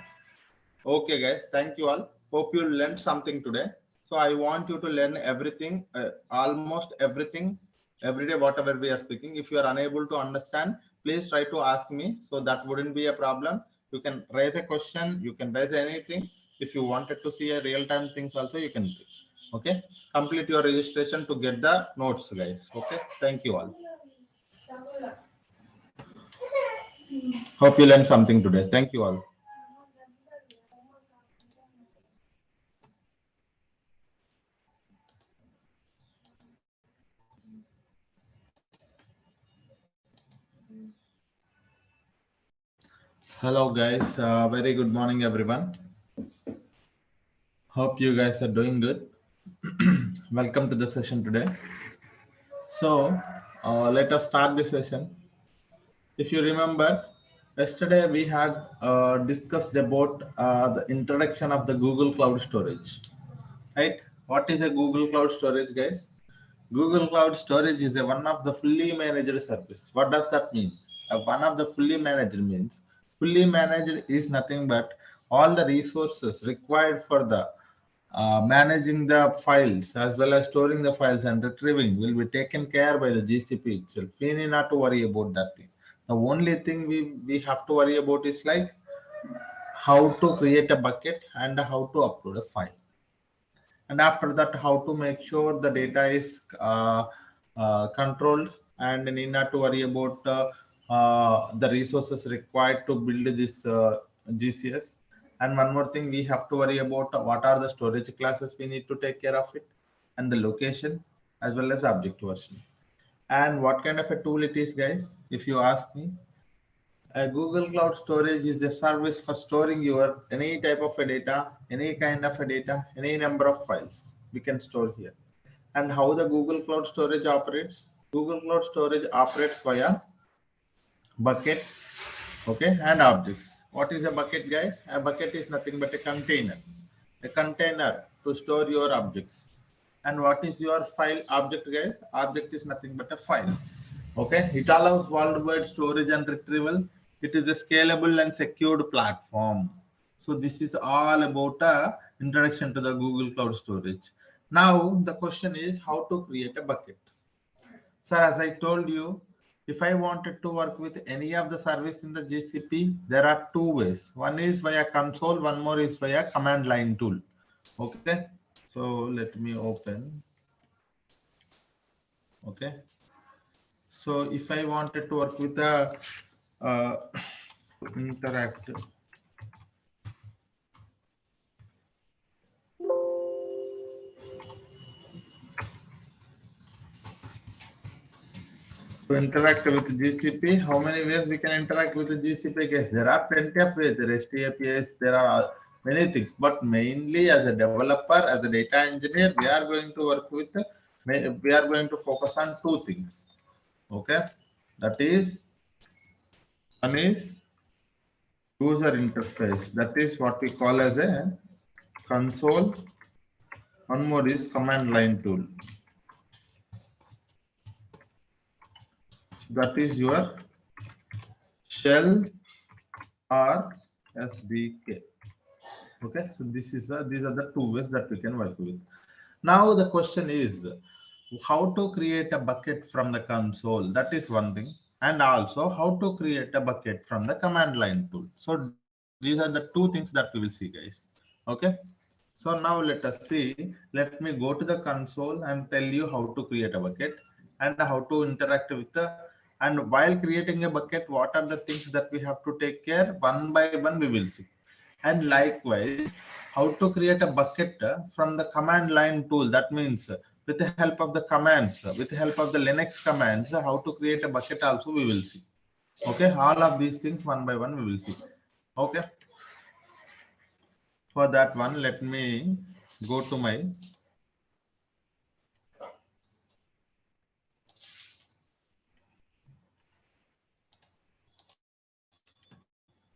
Okay, guys. Thank you all. Hope you learned something today. So I want you to learn everything, almost everything, every day, whatever we are speaking. If you are unable to understand, please try to ask me. So that wouldn't be a problem. You can raise a question. You can raise anything. If you wanted to see a real-time things also, you can do. Okay. Complete your registration to get the notes, guys. Okay. Thank you all. Hope you learned something today. Thank you all. Hello guys, very good morning everyone. Hope you guys are doing good. Welcome to the session today. So let us start the session. If you remember, yesterday we had discussed about the introduction of the Google Cloud Storage, right? What is a Google Cloud Storage, guys? Google Cloud Storage is one of the fully managed service. What does that mean? One of the fully managed means fully managed is nothing but all the resources required for the managing the files as well as storing the files and retrieving will be taken care by the GCP itself. We need not to worry about that thing. The only thing we have to worry about is like how to create a bucket and how to upload a file. And after that, how to make sure the data is controlled and need not to worry about the resources required to build this GCS. And one more thing, we have to worry about what are the storage classes we need to take care of it, and the location as well as object version. And what kind of a tool it is, guys? If you ask me, Google Cloud Storage is a service for storing your any type of a data, any kind of a data, any number of files we can store here. And how the Google Cloud Storage operates? Google Cloud Storage operates via bucket, okay, and objects. What is a bucket, guys? A bucket is nothing but a container to store your objects. And what is your file object, guys? Object is nothing but a file. Okay, it allows worldwide storage and retrieval. It is a scalable and secured platform. So this is all about a introduction to the Google Cloud Storage. Now the question is how to create a bucket. Sir, as I told you, if I wanted to work with any of the service in the GCP, there are two ways. One is via console, one more is via command line tool. Okay, so let me open. Okay. So if I wanted to work with a interactive, to interact with GCP, how many ways we can interact with the GCP case? There are plenty of ways. There are REST APIs, there are many things, but mainly as a developer, as a data engineer, we are going to work with, we are going to focus on two things. Okay, that is, one is user interface. That is what we call as a console. One more is command line tool. That is your shell or SDK. Okay, so these are the two ways that we can work with. Now the question is how to create a bucket from the console. That is one thing, and also how to create a bucket from the command line tool. So these are the two things that we will see, guys. Okay. So now let us see. Let me go to the console and tell you how to create a bucket and how to interact with the, and while creating a bucket, what are the things that we have to take care? One by one we will see. And likewise, how to create a bucket from the command line tool. That means with the help of the commands, with the help of the Linux commands, how to create a bucket also we will see. Okay, all of these things one by one we will see. Okay. For that one, let me go to my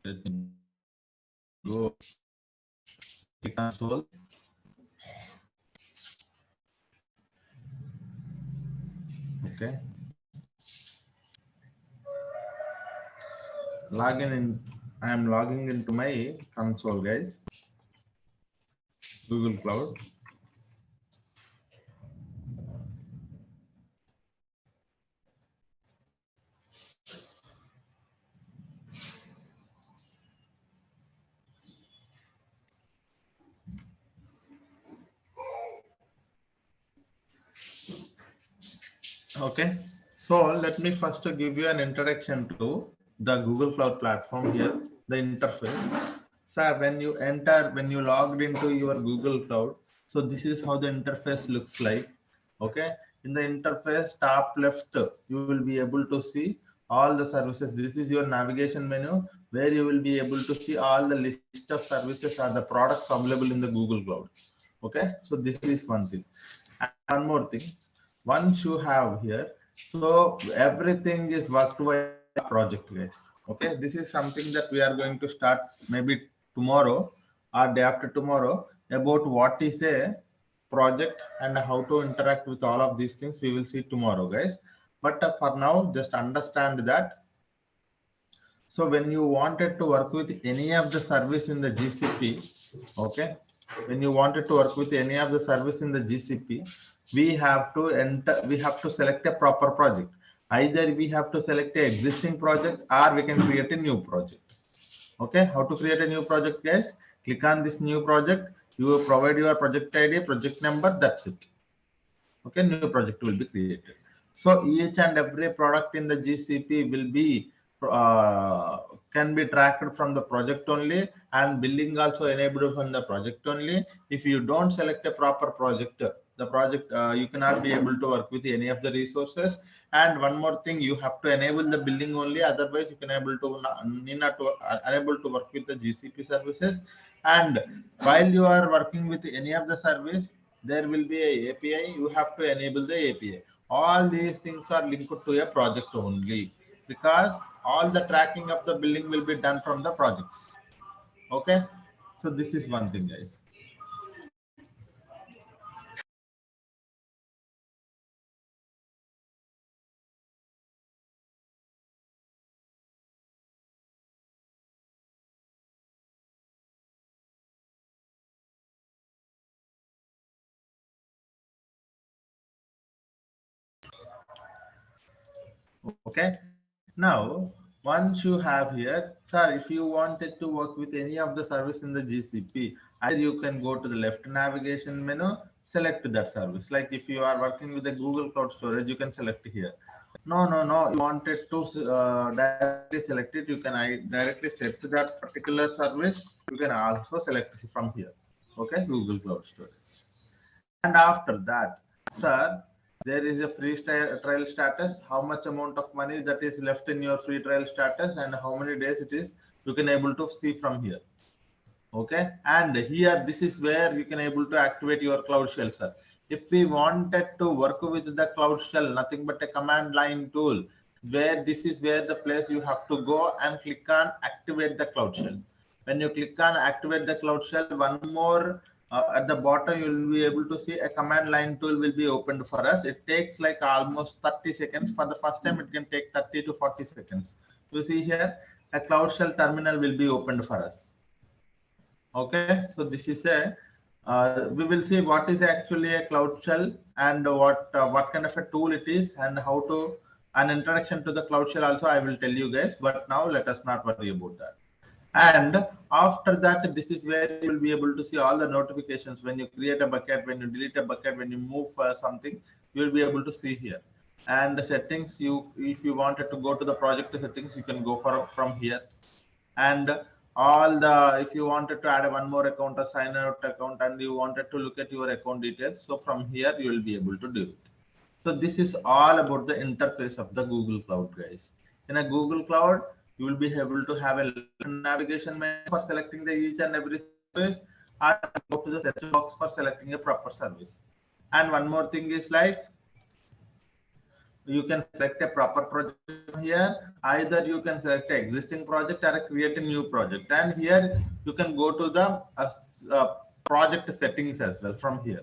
let me go to console. Okay. Login in. I am logging into my console, guys. Google Cloud. Okay, so let me first give you an introduction to the Google Cloud platform here, the interface. So when you logged into your Google Cloud, so this is how the interface looks like. Okay, in the interface top left, you will be able to see all the services. This is your navigation menu where you will be able to see all the list of services or the products available in the Google Cloud. Okay, so this is one thing. And one more thing, once you have here, so everything is worked by project, guys. Okay, this is something that we are going to start maybe tomorrow or day after tomorrow about what is a project and how to interact with all of these things. We will see tomorrow, guys. But for now, just understand that. So when you wanted to work with any of the service in the GCP, okay, when you wanted to work with any of the service in the GCP, we have to enter, we have to select a proper project. Either we have to select an existing project or we can create a new project. Okay, how to create a new project, guys? Click on this new project. You will provide your project ID, project number, that's it. Okay, new project will be created. So each and every product in the GCP will be can be tracked from the project only, and billing also enabled from the project only. If you don't select a proper project, the project you cannot be able to work with any of the resources. And one more thing, you have to enable the billing only, otherwise you can able to unable to work with the GCP services. And while you are working with any of the service, there will be a API. You have to enable the API. All these things are linked to a project only, because all the tracking of the billing will be done from the projects. Okay, so this is one thing, guys. Okay, now once you have here, sir, if you wanted to work with any of the service in the GCP, either you can go to the left navigation menu, select that service. Like if you are working with the Google Cloud Storage, you can select here. No, you wanted to directly select it, you can directly search that particular service. You can also select from here. Okay, Google Cloud Storage. And after that, sir, there is a free trial status, how much amount of money that is left in your free trial status and how many days it is, you can able to see from here. Okay, and here this is where you can able to activate your Cloud Shell, sir. If we wanted to work with the Cloud Shell, nothing but a command line tool, where this is where the place you have to go and click on activate the Cloud Shell. When you click on activate the Cloud Shell, one more at the bottom, you will be able to see a command line tool will be opened for us. It takes like almost 30 seconds. For the first time, it can take 30 to 40 seconds. You see here, a Cloud Shell terminal will be opened for us. Okay, so this is a, we will see what is actually a Cloud Shell and what kind of a tool it is and how to, an introduction to the Cloud Shell also I will tell you guys, but now let us not worry about that. And after that, this is where you will be able to see all the notifications when you create a bucket, when you delete a bucket, when you move something, you will be able to see here. And the settings, if you wanted to go to the project settings, you can go from here. And all the, if you wanted to add one more account, a sign out account, and you wanted to look at your account details, so from here you will be able to do it. So this is all about the interface of the Google Cloud, guys. In a Google Cloud, you will be able to have a navigation menu for selecting the each and every service, or go to the search box for selecting a proper service. And one more thing is like, you can select a proper project here. Either you can select an existing project or create a new project. And here you can go to the project settings as well from here.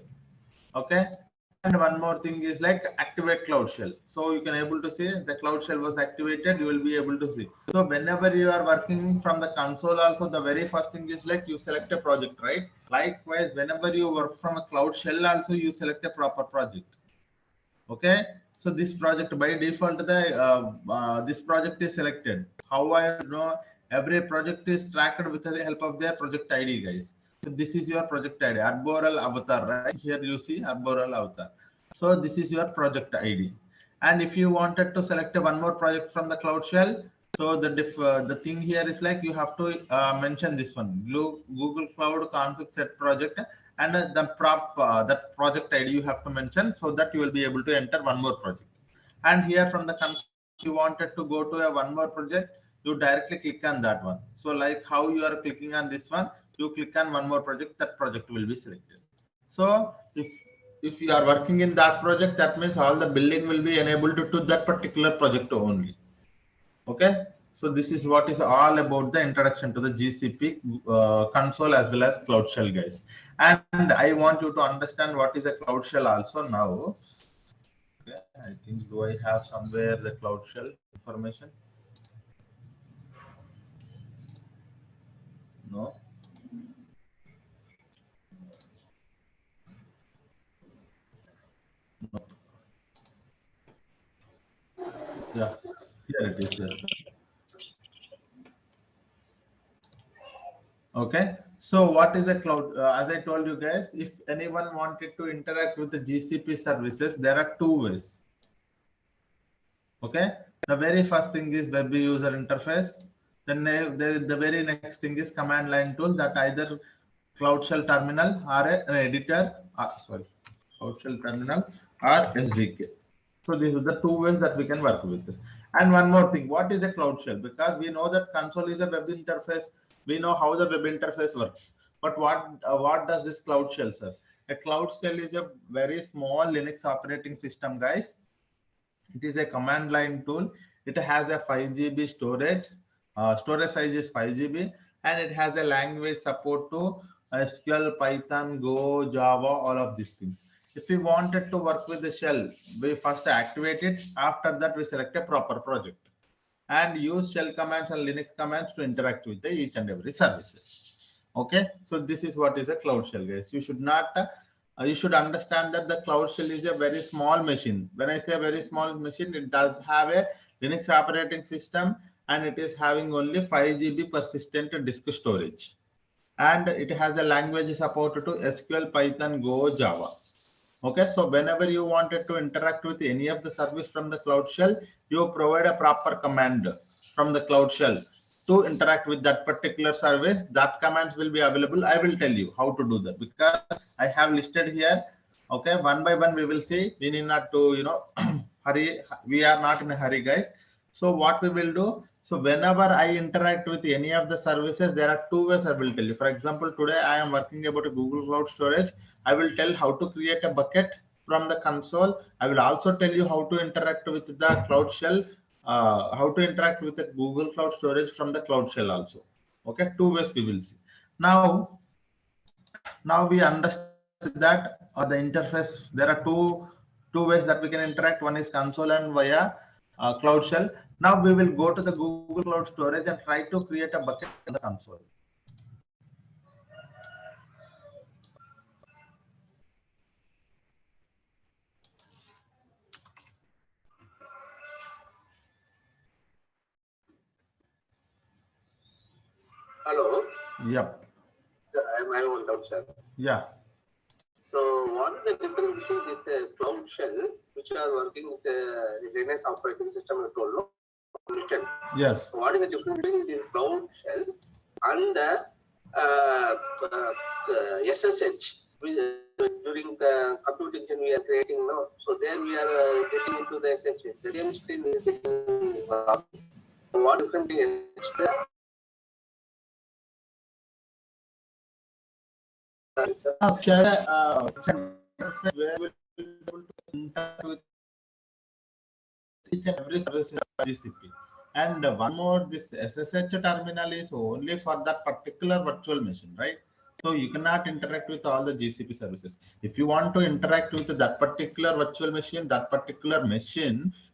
Okay. And one more thing is like activate Cloud Shell. So you can able to see the Cloud Shell was activated. You will be able to see. So whenever you are working from the console, also the very first thing is like you select a project, right? Likewise, whenever you work from a Cloud Shell, also you select a proper project. Okay. So this project by default, the this project is selected. How I know every project is tracked with the help of their project ID, guys. So this is your project ID, Arboreal Avatar, right? Here you see Arboreal Avatar. So this is your project ID. And if you wanted to select one more project from the Cloud Shell, so the thing here is like you have to mention this one, Google Cloud config set project, and that project ID you have to mention, so that you will be able to enter one more project. And here from the console, if you wanted to go to a one more project, you directly click on that one. So like how you are clicking on this one, you click on one more project, that project will be selected. So if you are working in that project, that means all the billing will be enabled to that particular project only. Okay, so this is what is all about the introduction to the GCP console as well as Cloud Shell, guys. And I want you to understand what is a Cloud Shell also now. Okay, I think, do I have somewhere the Cloud Shell information? No. No. Yeah, here it is. Yes. Okay, so what is a cloud? As I told you guys, if anyone wanted to interact with the GCP services, there are two ways. Okay, the very first thing is web user interface. Then the very next thing is command line tool, that either Cloud Shell terminal or an editor, Cloud Shell terminal or SDK. So these are the two ways that we can work with. And one more thing, what is a Cloud Shell? Because we know that console is a web interface. We know how the web interface works. But what does this Cloud Shell serve? A Cloud Shell is a very small Linux operating system, guys. It is a command line tool. It has a 5 GB storage. Storage size is 5 GB, and it has a language support to SQL, Python, Go, Java, all of these things. If we wanted to work with the shell, we first activate it. After that, we select a proper project and use shell commands and Linux commands to interact with the each and every services. Okay, so this is what is a Cloud Shell, guys. You should not you should understand that the Cloud Shell is a very small machine. When I say a very small machine, it does have a Linux operating system, and it is having only 5 GB persistent disk storage, and it has a language support to SQL, Python, Go, Java. Okay, so whenever you wanted to interact with any of the service from the Cloud Shell, you provide a proper command from the Cloud Shell to interact with that particular service. That commands will be available. I will tell you how to do that, because I have listed here. Okay, one by one we will see. We need not to, hurry. We are not in a hurry, guys. So what we will do, so whenever I interact with any of the services, there are two ways I will tell you. For example, today I am working about a Google Cloud Storage. I will tell how to create a bucket from the console. I will also tell you how to interact with the Cloud Shell, how to interact with the Google Cloud Storage from the Cloud Shell also. Okay, two ways we will see. Now, Now we understood that the interface, there are two ways that we can interact. One is console and via Cloud Shell. Now we will go to the Google Cloud Storage and try to create a bucket in the console. Hello. Yep. I am on doubt, sir. Yeah. So what is the difference between this Cloud Shell, which are working with the Linux operating system and told, no? Yes. So what is the difference between this Cloud Shell and the SSH? During the computer engine we are creating now, so there we are getting into the SSH. The same screen is getting what different thing is there? Where we will be able to interact with each and every service in GCP. And one more, this SSH terminal is only for that particular virtual machine, right? So you cannot interact with all the GCP services. If you want to interact with that particular virtual machine,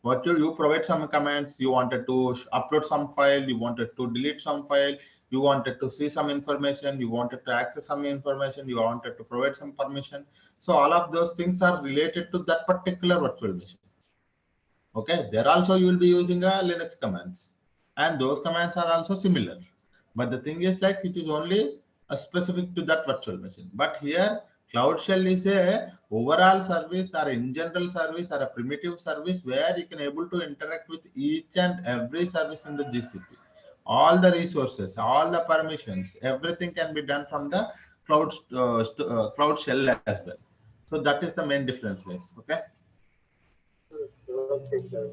what you provide some commands, you wanted to upload some file, you wanted to delete some file, you wanted to see some information, you wanted to access some information, you wanted to provide some permission. So all of those things are related to that particular virtual machine. Okay, there also you will be using a Linux commands, and those commands are also similar. But the thing is, like, it is only specific to that virtual machine. But here, Cloud Shell is a overall service or in general service or a primitive service where you can able to interact with each and every service in the GCP. All the resources, all the permissions, everything can be done from the Cloud Shell as well. So that is the main difference, guys. Okay. Okay, sir.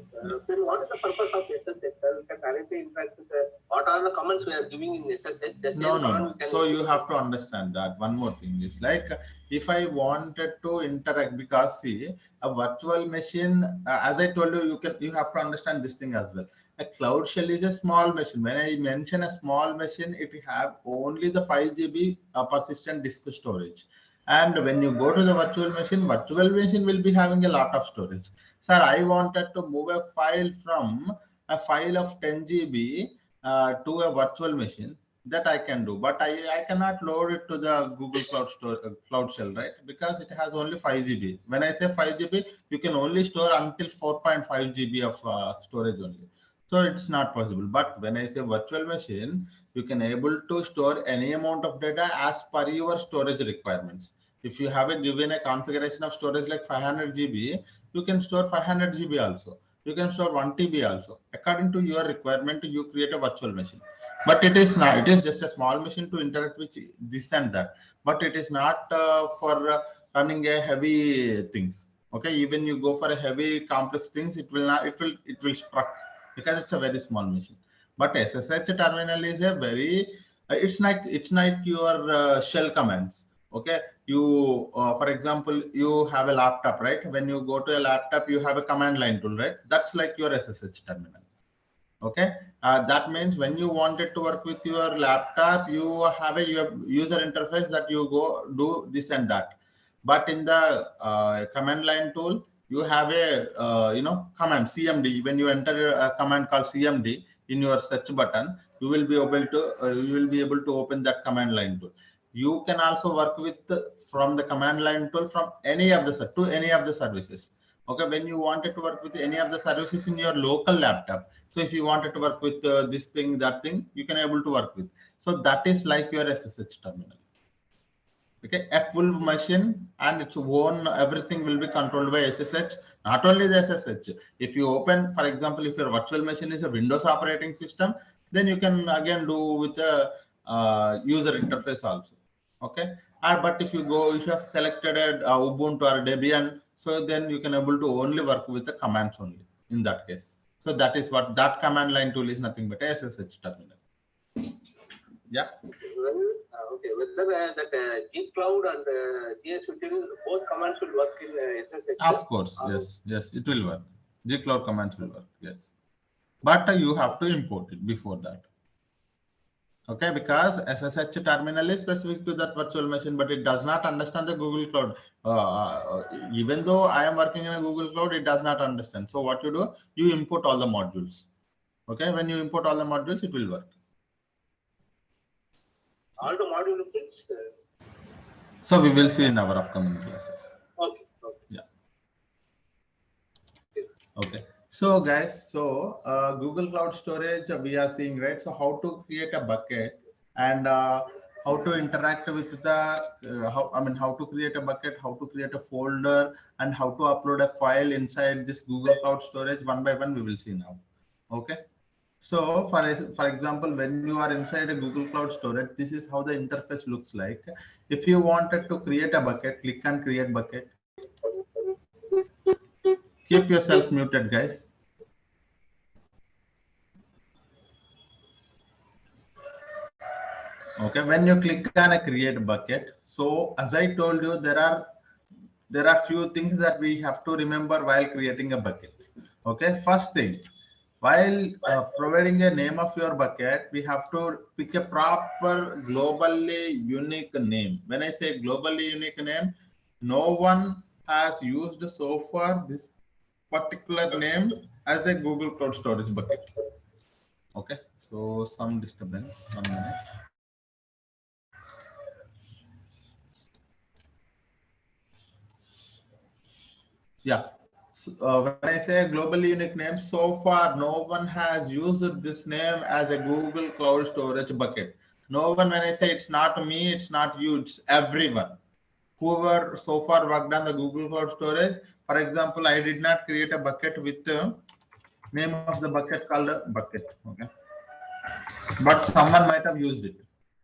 Then what is the purpose of SSH? We can directly interact with what are the comments we are giving in SSH? No. So you have to understand that one more thing is like, if I wanted to interact, because see, a virtual machine, as I told you, you have to understand this thing as well. A Cloud Shell is a small machine. When I mention a small machine, it have only the 5 GB persistent disk storage. And when you go to the virtual machine will be having a lot of storage. Sir, I wanted to move a file from a file of 10 GB to a virtual machine. That I can do, but I cannot load it to the Google Cloud Shell, right? Because it has only 5 GB. When I say 5 GB, you can only store until 4.5 GB of storage only. So it's not possible. But when I say virtual machine, you can able to store any amount of data as per your storage requirements. If you have given a configuration of storage like 500 GB, you can store 500 GB also. You can store 1 TB also. According to your requirement, you create a virtual machine. But it is not. It is just a small machine to interact with this and that. But it is not for running a heavy things. Okay, even you go for a heavy complex things, it will not. It will struck because it's a very small machine. But SSH terminal is a very. It's like your shell commands. Okay, you for example, you have a laptop, right? When you go to a laptop, you have a command line tool, right? That's like your SSH terminal. Okay, that means when you wanted to work with your laptop, you have a user interface that you go do this and that. But in the command line tool, you have a command CMD. When you enter a command called CMD in your search button, you will be able to open that command line tool. You can also work with from the command line tool from any of the services. Okay, when you wanted to work with any of the services in your local laptop, so if you wanted to work with this thing, that thing, you can able to work with. So that is like your SSH terminal. Okay, a full machine and its own everything will be controlled by SSH. Not only the SSH. If you open, for example, if your virtual machine is a Windows operating system, then you can again do with a user interface also. Okay, but if you have selected a Ubuntu or Debian, so then you can able to only work with the commands only in that case. So that is what that command line tool is, nothing but SSH terminal. Yeah. Well, okay. Whether that G-Cloud and GSUtil, both commands will work in SSH. Of course, yes, it will work. G-Cloud commands will work, yes. But you have to import it before that. Okay, because SSH terminal is specific to that virtual machine, but it does not understand the Google Cloud. Even though I am working in a Google Cloud, it does not understand. So what you do, you import all the modules. Okay, when you import all the modules, it will work. All the module things. So we will see in our upcoming classes. Okay. Okay. Yeah. Okay. So guys, so Google Cloud Storage we are seeing, right? So how to create a bucket and how to interact with the how to create a bucket, how to create a folder, and how to upload a file inside this Google Cloud Storage one by one we will see now. Okay. So for example, when you are inside a Google Cloud Storage, this is how the interface looks like. If you wanted to create a bucket, click on create bucket. Keep yourself muted, guys. Okay, when you click on a create bucket, so as I told you, there are few things that we have to remember while creating a bucket. Okay, first thing, while providing a name of your bucket, we have to pick a proper globally unique name. When I say globally unique name, no one has used so far this particular name as a Google Cloud Storage bucket. Okay, so some disturbance, 1 minute. Yeah. So, when I say globally unique name, so far no one has used this name as a Google Cloud Storage bucket. No one, when I say it's not me, it's not you, it's everyone. Whoever so far worked on the Google Cloud Storage, for example, I did not create a bucket with the name of the bucket called a bucket. Okay. But someone might have used it.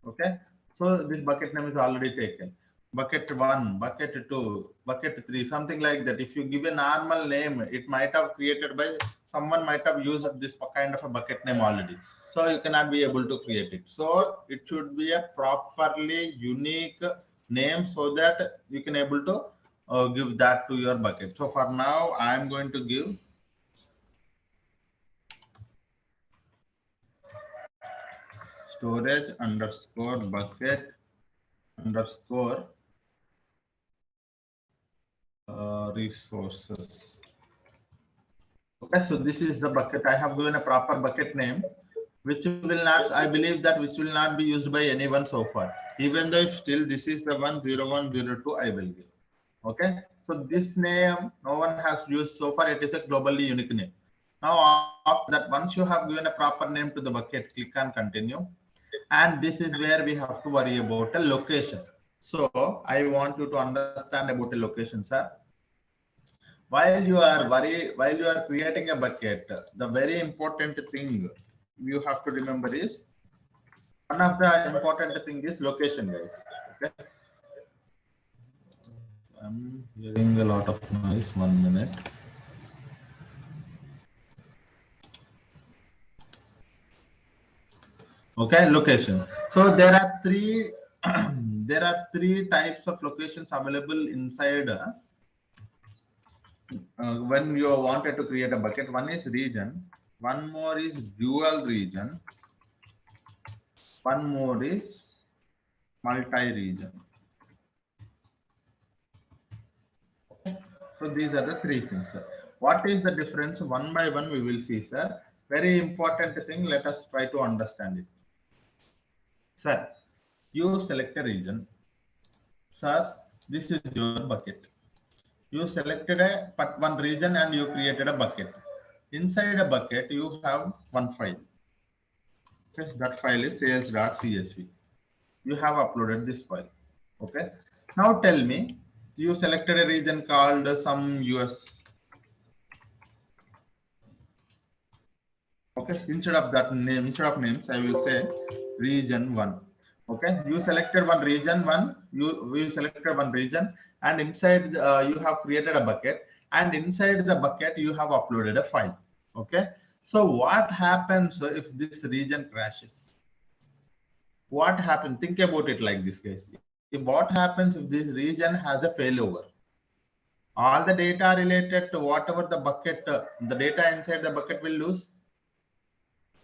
Okay. So this bucket name is already taken. Bucket 1, bucket 2, bucket 3, something like that. If you give a normal name, it might have created by someone might have used this kind of a bucket name already. So you cannot be able to create it. So it should be a properly unique name so that you can able to give that to your bucket. So for now, I am going to give storage underscore bucket underscore resources. Okay, so this is the bucket. I have given a proper bucket name, which will not, I believe that which will not be used by anyone so far. Even though if still this is the 10102, I will give. Okay, so this name no one has used so far. It is a globally unique name. Now, after that, once you have given a proper name to the bucket, click on continue. And this is where we have to worry about a location. So I want you to understand about a location, sir. While you are creating a bucket, the very important thing you have to remember is one of the important thing is location, guys. Okay. I'm hearing a lot of noise. 1 minute. Okay, location. So there are three there are three types of locations available inside when you wanted to create a bucket. One is region, one more is dual region, one more is multi-region. Okay. So these are the three things, sir. What is the difference? One by one we will see, sir. Very important thing, let us try to understand it. Sir, you select a region. Sir, this is your bucket. You selected one region and you created a bucket. Inside a bucket, you have one file. Okay, that file is sales.csv. You have uploaded this file. Okay. Now tell me, you selected a region called some US. Okay, instead of that name, instead of names, I will say region 1. Okay, you selected one region, we selected one region, and inside you have created a bucket, and inside the bucket you have uploaded a file. Okay, so what happens if this region crashes? What happens? Think about it like this, guys. What happens if this region has a failover? All the data related to whatever the bucket, the data inside the bucket will lose,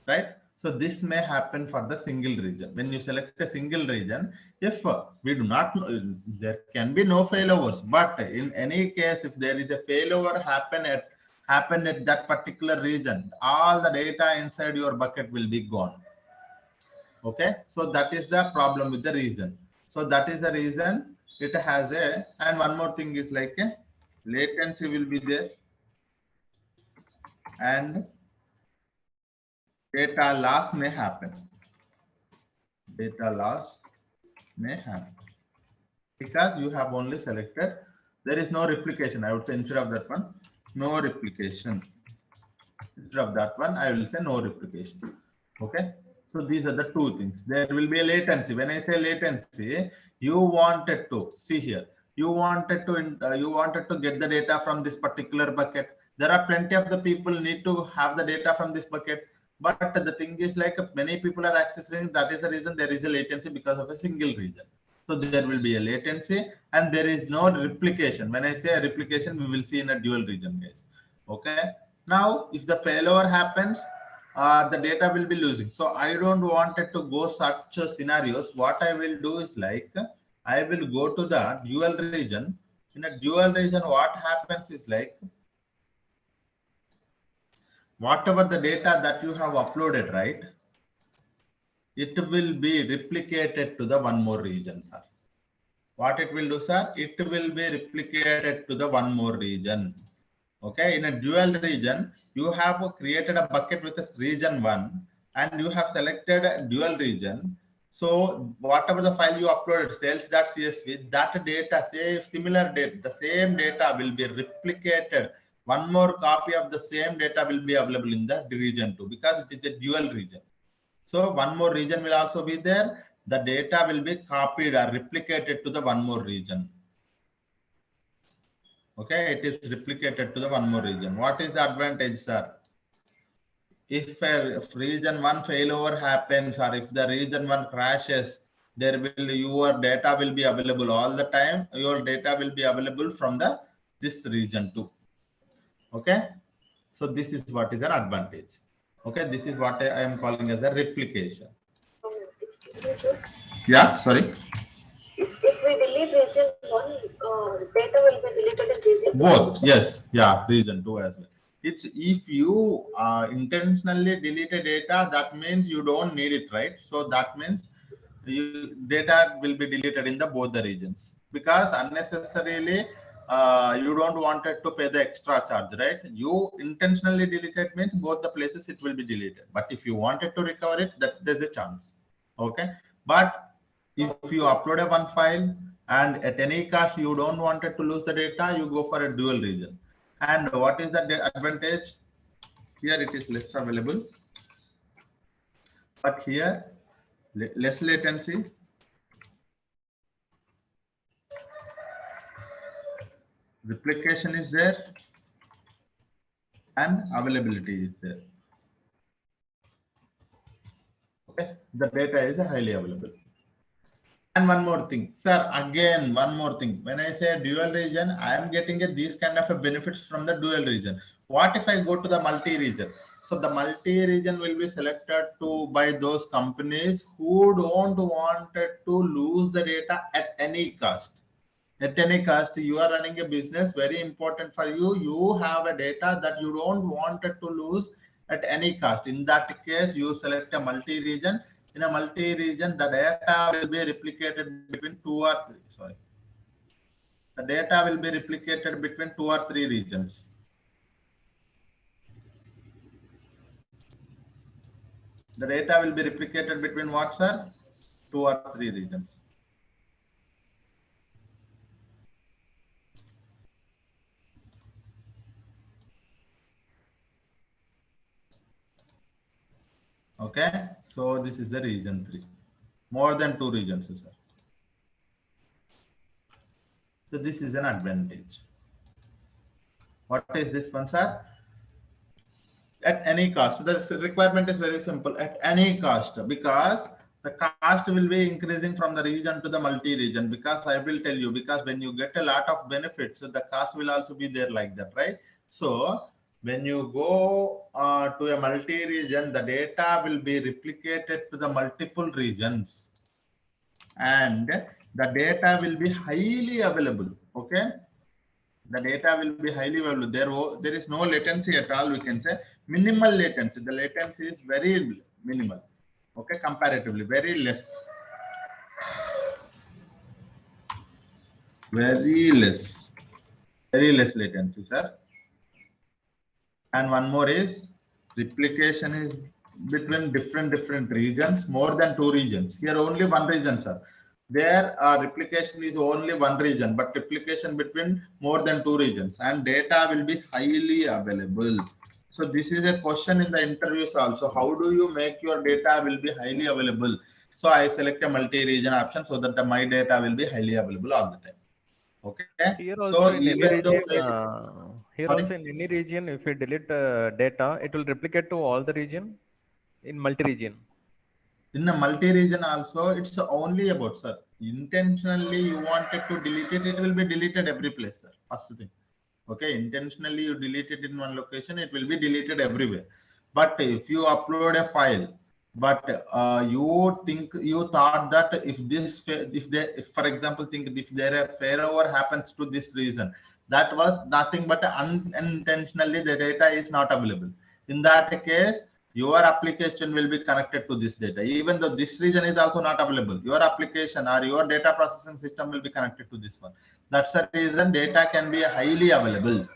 right? So this may happen for the single region. When you select a single region, if we do not know, there can be no failovers, but in any case, if there is a failover happen at that particular region, all the data inside your bucket will be gone. Okay, so that is the problem with the region. So that is the reason it has a, and one more thing is like a latency will be there, and data loss may happen. Data loss may happen because you have only selected, there is no replication. I would say instead of that one, no replication. Instead of that one, I will say no replication. Okay, so these are the two things. There will be a latency. When I say latency, you wanted to see here, you wanted to get the data from this particular bucket. There are plenty of the people need to have the data from this bucket, but the thing is like many people are accessing. That is the reason there is a latency because of a single region. So there will be a latency and there is no replication. When I say a replication, we will see in a dual region, guys. Okay, now if the failover happens, the data will be losing. So I don't want it to go such scenarios. What I will do is like, I will go to the dual region. In a dual region, what happens is like, whatever the data that you have uploaded, right, it will be replicated to the one more region, sir. What it will do, sir? It will be replicated to the one more region. Okay, in a dual region, you have created a bucket with a region 1 and you have selected a dual region. So whatever the file you uploaded, sales.csv, that data, say similar data, the same data will be replicated. One more copy of the same data will be available in the region 2 because it is a dual region. So one more region will also be there. The data will be copied or replicated to the one more region. Okay, it is replicated to the one more region. What is the advantage, sir? If region 1 failover happens or if the region 1 crashes, there will, your data will be available all the time. Your data will be available from the this region 2. Okay, so this is what is an advantage. Okay, this is what I am calling as a replication. Excuse me, sir. Yeah, sorry. If we delete region 1, data will be deleted in region 2. Both, yes, yeah, region 2 as well. It's if you intentionally delete a data, that means you don't need it, right? So that means data will be deleted in the both the regions because unnecessarily you don't want it to pay the extra charge, right? You intentionally delete it means both the places it will be deleted. But if you wanted to recover it, that there's a chance. Okay, but if you upload a one file and at any cost you don't want it to lose the data, you go for a dual region. And what is the advantage? Here it is less available, but here less latency, replication is there, and availability is there. Okay, the data is highly available. And one more thing, sir, again, one more thing. When I say dual region, I am getting these kind of benefits from the dual region. What if I go to the multi-region? So the multi-region will be selected by those companies who don't want to lose the data at any cost. At any cost, you are running a business, very important for you. You have a data that you don't want it to lose at any cost. In that case, you select a multi-region. In a multi-region, the data will be replicated between 2 or 3. Sorry, the data will be replicated between 2 or 3 regions. The data will be replicated between what, sir? 2 or 3 regions. Okay, so this is the region 3. More than 2 regions, sir. So this is an advantage. What is this one, sir? At any cost. The requirement is very simple. At any cost, because the cost will be increasing from the region to the multi-region. Because I will tell you, because when you get a lot of benefits, the cost will also be there like that, right? So When you go to a multi-region, the data will be replicated to the multiple regions, and the data will be highly available. Okay, the data will be highly available. There is no latency at all. We can say minimal latency. The latency is very minimal. Okay, comparatively very less. Very less latency, sir. And one more is replication is between different regions, more than 2 regions. Here only one region, sir. There replication is only one region, but replication between more than 2 regions, and data will be highly available. So this is a question in the interviews also. How do you make your data will be highly available? So I select a multi-region option so that my data will be highly available all the time. Okay. Here So also in any even though region, sorry? in any region, if you delete data, it will replicate to all the region in multi-region. In a multi-region also, it's only about, sir, intentionally you wanted to delete it, it will be deleted every place, sir. First thing. Okay, intentionally you delete it in one location, it will be deleted everywhere. But if you upload a file, but you thought that if for example if there a failover happens to this region, that was nothing but unintentionally the data is not available. In that case, your application will be connected to this data. Even though this region is also not available, your application or your data processing system will be connected to this one. That's the reason data can be highly available.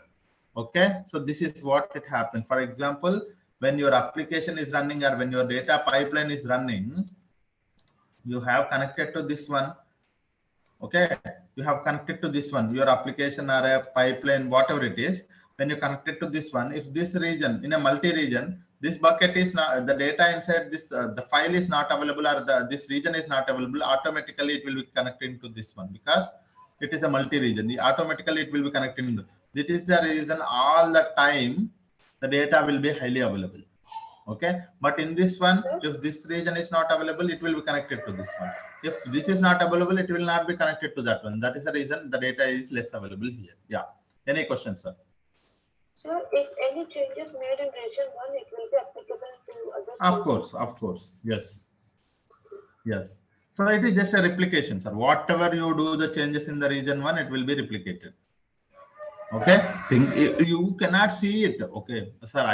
Okay, so this is what it happens. For example, when your application is running or when your data pipeline is running, you have connected to this one. Okay, you have connected to this one, your application or a pipeline, whatever it is. When you connected to this one, if this region in a multi-region, this bucket is not, the data inside this the file is not available, or this region is not available, automatically it will be connecting to this one, because it is a multi-region. Automatically it will be connecting. This is the reason all the time the data will be highly available. Okay, but in this one, if this region is not available, it will be connected to this one. If this is not available, it will not be connected to that one. That is the reason the data is less available here. Yeah, any questions, sir? Sir, if any changes made in region 1, it will be applicable to others. Of course, yes. So it is just a replication, sir. Whatever you do the changes in the region 1, it will be replicated. Okay, you cannot see it. Okay, sir,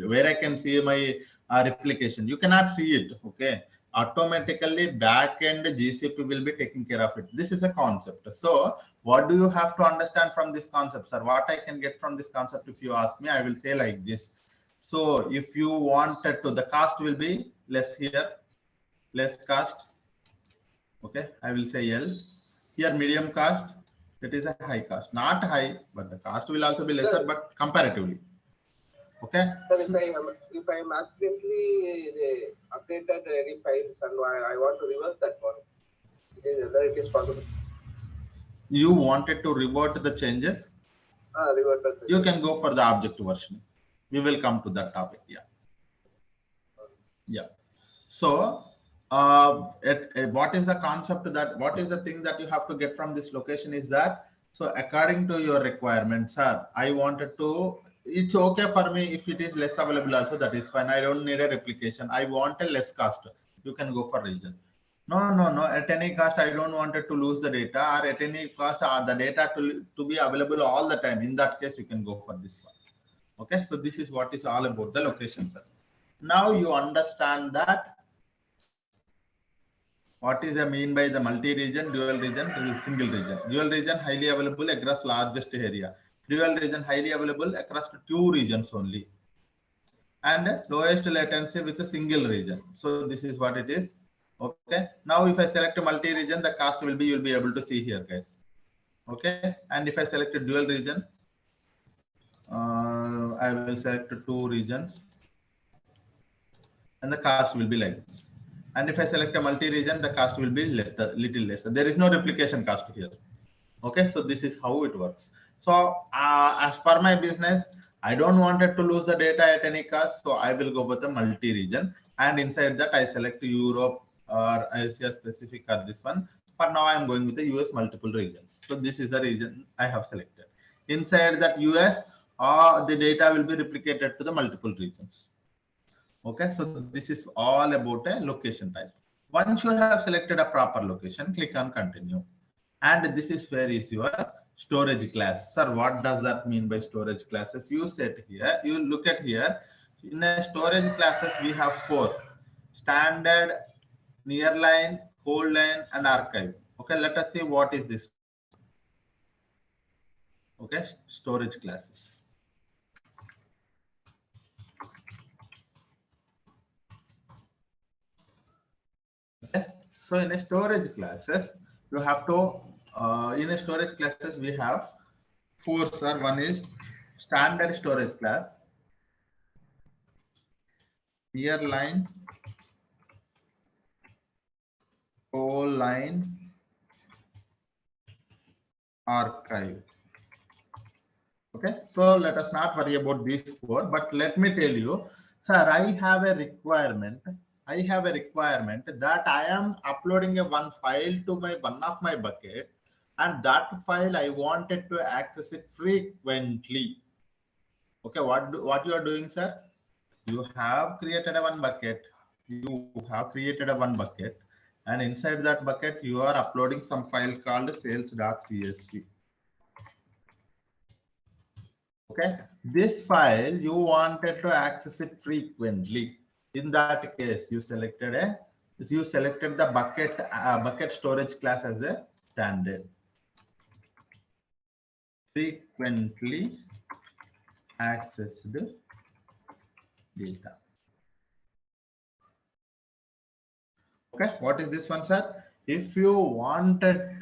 where I can see my replication, you cannot see it. Okay, automatically backend GCP will be taking care of it. This is a concept. So what do you have to understand from this concept, sir? What I can get from this concept, if you ask me, I will say like this. So if you wanted to, the cost will be less here, less cost. Okay, I will say L. Here medium cost, it is a high cost. Not high, but the cost will also be lesser, but comparatively. Okay. Sir, if I am accidentally updated any files and I want to reverse that one, whether it is possible. You wanted to revert the changes? Revert the you can go for the object version. We will come to that topic. Yeah. So what is the concept what is the thing that you have to get from this location is that, so according to your requirements, sir, I wanted to, it's okay for me if it is less available also, that is fine. I don't need a replication. I want a less cost. You can go for region. No, at any cost I don't want it to lose the data, or at any cost or the data to be available all the time. In that case, you can go for this one. Okay, so this is what is all about the location, sir. Now you understand that what is the mean by the multi-region, dual region, single region. Dual region highly available across largest area. Dual region highly available across 2 regions only. And lowest latency with a single region. So this is what it is. Okay. Now if I select a multi-region, the cost will be, you'll be able to see here, guys. Okay. And if I select a dual region, I will select 2 regions, and the cost will be like this. And if I select a multi-region, the cost will be little less. There is no replication cost here. Okay, so this is how it works. So as per my business, I don't want it to lose the data at any cost, so I will go with the multi-region, and inside that I select Europe or Asia specific or this one. For now, I am going with the US multiple regions. So this is the region I have selected. Inside that US, the data will be replicated to the multiple regions. Okay, so this is all about a location type. Once you have selected a proper location, click on continue. And this is where is your storage class. Sir, what does that mean by storage classes? You set here, you look at here. In a storage classes, we have 4: standard, nearline, cold line, and archive. Okay, let us see what is this. Okay, storage classes. Okay, so in a storage classes, you have to in a storage classes we have 4, sir. One is standard storage class, nearline, cold line, archive. Okay, so let us not worry about these 4, but let me tell you, sir, I have a requirement that I am uploading a one file to my one of my bucket, and that file I wanted to access it frequently. Okay, what you are doing, sir? You have created a one bucket. And inside that bucket, you are uploading some file called sales.csv. Okay, this file you wanted to access it frequently. In that case, you selected the bucket storage class as a standard. Frequently accessed data. Okay, what is this one, sir? If you wanted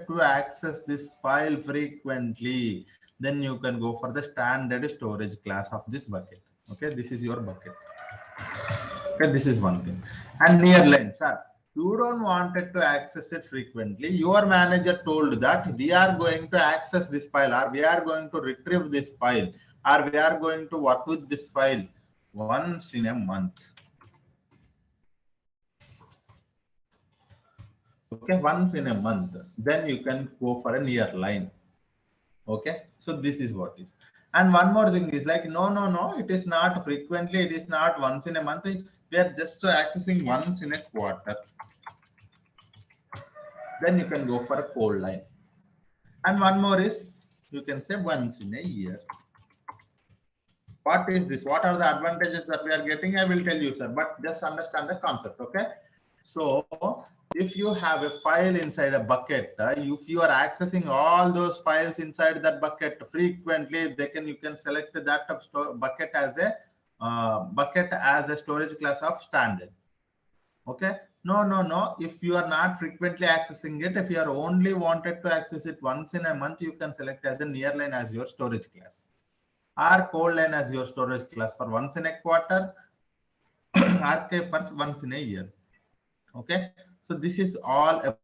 to access this file frequently, then you can go for the standard storage class of this bucket. Okay, this is your bucket. Okay, this is one thing. And nearline, sir, you don't want it to access it frequently. Your manager told that we are going to access this file, or we are going to retrieve this file, or we are going to work with this file once in a month. Okay, once in a month, then you can go for a nearline. Okay, so this is what is. And one more thing is like, no, it is not frequently, it is not once in a month. We are just accessing once in a quarter. Then you can go for a cold line. And one more is, you can say once in a year. What is this? What are the advantages that we are getting? I will tell you, sir, but just understand the concept. Okay, so if you have a file inside a bucket, if you are accessing all those files inside that bucket frequently, you can select that bucket as a storage class of standard. Okay, no, if you are not frequently accessing it, if you are only wanted to access it once in a month, you can select as a nearline as your storage class, or cold line as your storage class for once in a quarter, archive for once in a year. Okay, so this is all about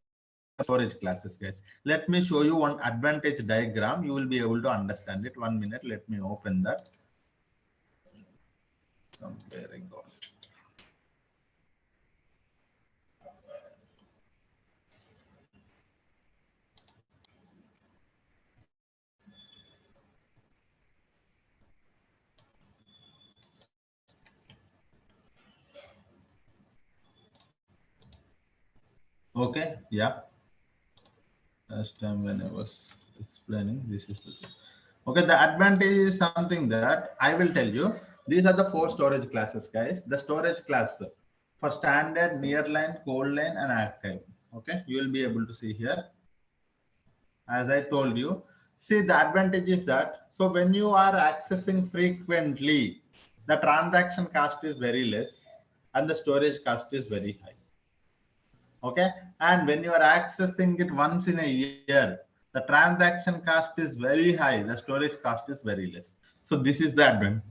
storage classes, guys. Let me show you one advantage diagram. You will be able to understand it. 1 minute, let me open that. Somewhere I got it. Okay, yeah. Last time when I was explaining, this is the thing. Okay, the advantage is something that I will tell you. These are the 4 storage classes, guys. The storage class for standard, nearline, cold line, and archive. Okay, you will be able to see here. As I told you, see, the advantage is that, so when you are accessing frequently, the transaction cost is very less and the storage cost is very high. Okay, and when you are accessing it once in a year, the transaction cost is very high, the storage cost is very less. So this is the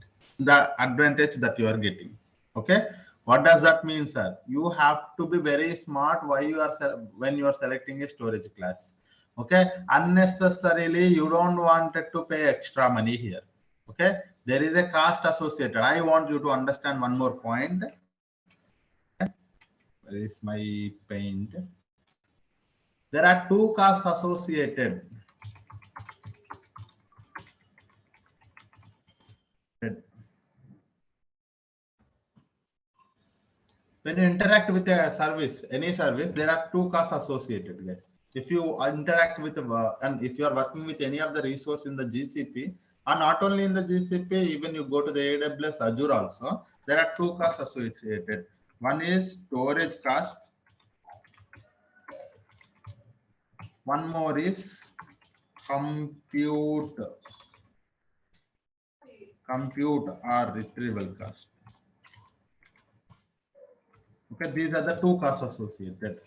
advantage that you are getting. Okay, what does that mean, sir? You have to be very smart when you are selecting a storage class. Okay, unnecessarily you don't want it to pay extra money here. Okay, there is a cost associated. I want you to understand one more point. Where is my paint? There are 2 costs associated. When you interact with a service, any service, there are two costs associated, guys. If you interact with and if you are working with any of the resource in the GCP, or not only in the GCP, even you go to the AWS Azure also, there are two costs associated. One is storage cost. One more is compute or retrieval cost. Okay, these are the two costs associated.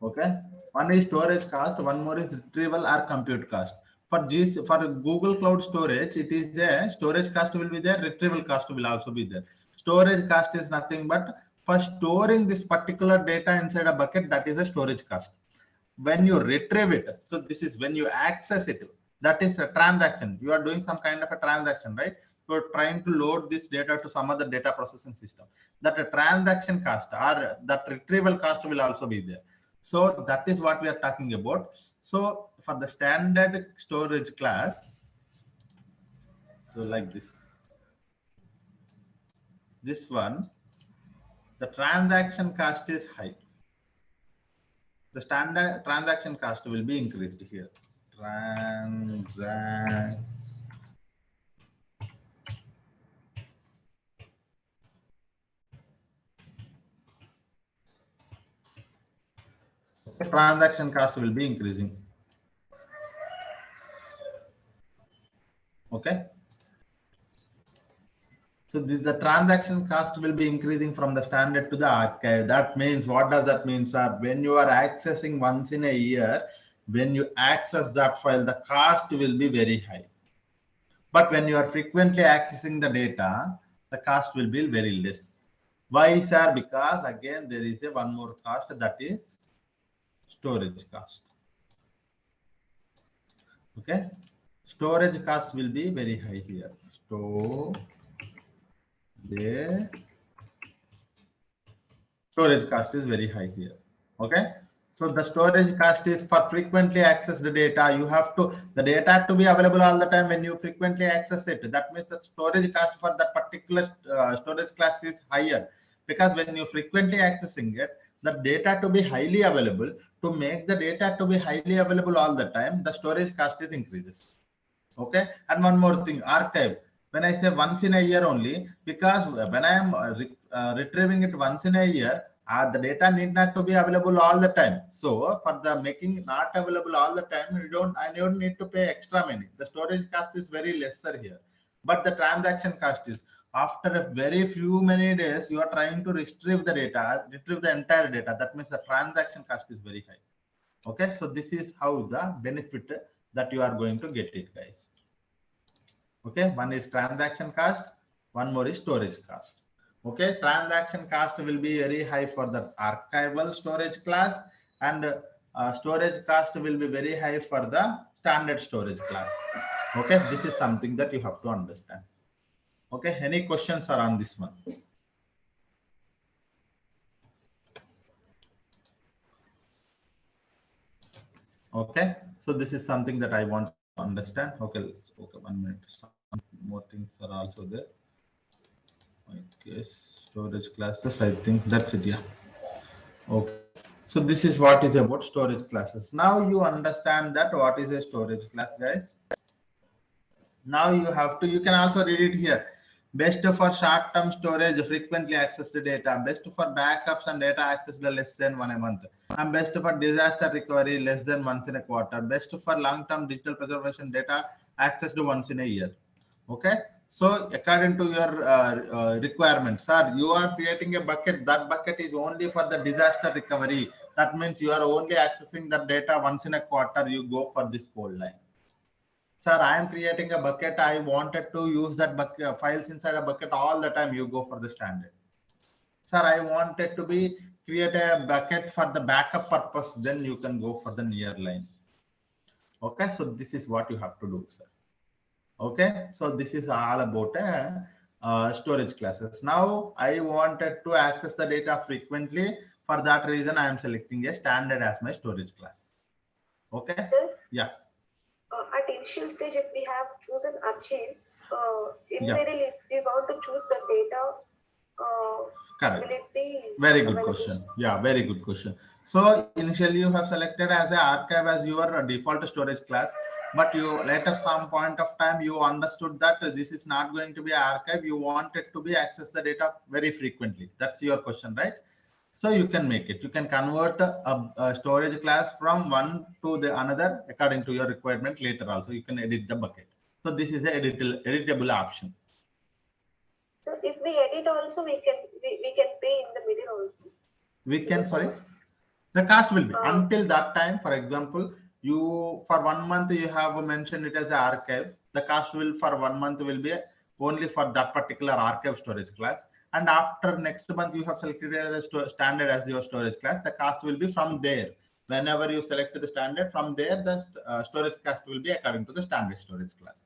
Okay, one is storage cost, one more is retrieval or compute cost. For Google Cloud Storage, it is a storage cost will be there, retrieval cost will also be there. Storage cost is nothing but for storing this particular data inside a bucket, that is a storage cost. When you retrieve it, so this is when you access it, that is a transaction. You are doing some kind of a transaction, right? You're trying to load this data to some other data processing system. That a transaction cost or that retrieval cost will also be there. So that is what we are talking about. So for the standard storage class, so like this one, the transaction cost is high. The standard transaction cost will be increased here. Transaction cost will be increasing. Okay. So the transaction cost will be increasing from the standard to the archive. That means, what does that mean, sir? When you are accessing once in a year, when you access that file, the cost will be very high. But when you are frequently accessing the data, the cost will be very less. Why, sir? Because again, there is one more cost, that is storage cost. Okay. Storage cost will be very high here. Storage cost is very high here. Okay. So the storage cost is for frequently accessed data. You have to, the data to be available all the time when you frequently access it. That means the storage cost for that particular storage class is higher, because when you frequently accessing it, the data to be highly available, to make the data to be highly available all the time, the storage cost is increases. Okay. And one more thing, archive. When I say once in a year only, because when I am retrieving it once in a year, the data need not to be available all the time. So for the making not available all the time, I don't need to pay extra money. The storage cost is very lesser here, but the transaction cost is, after a very few many days, you are trying to retrieve the data, retrieve the entire data. That means the transaction cost is very high. Okay, so this is how the benefit that you are going to get it, guys. Okay, one is transaction cost, one more is storage cost. Okay, transaction cost will be very high for the archival storage class, and storage cost will be very high for the standard storage class. Okay, this is something that you have to understand. Okay, any questions are on this one? Okay, so this is something that I want to understand. Okay, okay, 1 minute. Some more things are also there. Okay, storage classes, I think that's it. Yeah. Okay, so this is what is about storage classes. Now you understand that what is a storage class, guys. Now you have to, you can also read it here. Best for short-term storage, frequently accessed data. Best for backups and data accessed less than 1 a month. And best for disaster recovery, less than once in a quarter. Best for long-term digital preservation data accessed once in a year. Okay. So according to your requirements, sir, you are creating a bucket. That bucket is only for the disaster recovery. That means you are only accessing the data once in a quarter. You go for this code line. Sir, I am creating a bucket. I wanted to use that bucket files inside a bucket all the time. You go for the standard. Sir, I wanted to be create a bucket for the backup purpose. Then you can go for the nearline. Okay, so this is what you have to do, sir. Okay, so this is all about storage classes. Now I wanted to access the data frequently. For that reason, I am selecting a standard as my storage class. Okay. Sir? Yes. At initial stage, if we have chosen a chain, immediately we want to choose the data Correct. will it be Very good available? question. Yeah, very good question. So initially you have selected as an archive as your default storage class, but you later some point of time you understood that this is not going to be an archive. You want it to be access the data very frequently. That's your question, right? So you can make it. You can convert a storage class from one to the another according to your requirement later. Also, you can edit the bucket. So this is a editable option. So if we edit also, we can pay in the middle also. We can, sorry, the cost will be Oh. until that time. For example, you for 1 month you have mentioned it as an archive. The cost will for 1 month will be only for that particular archive storage class. And after next month you have selected as a standard as your storage class. The cost will be from there. Whenever you select the standard, from there the storage cost will be according to the standard storage class.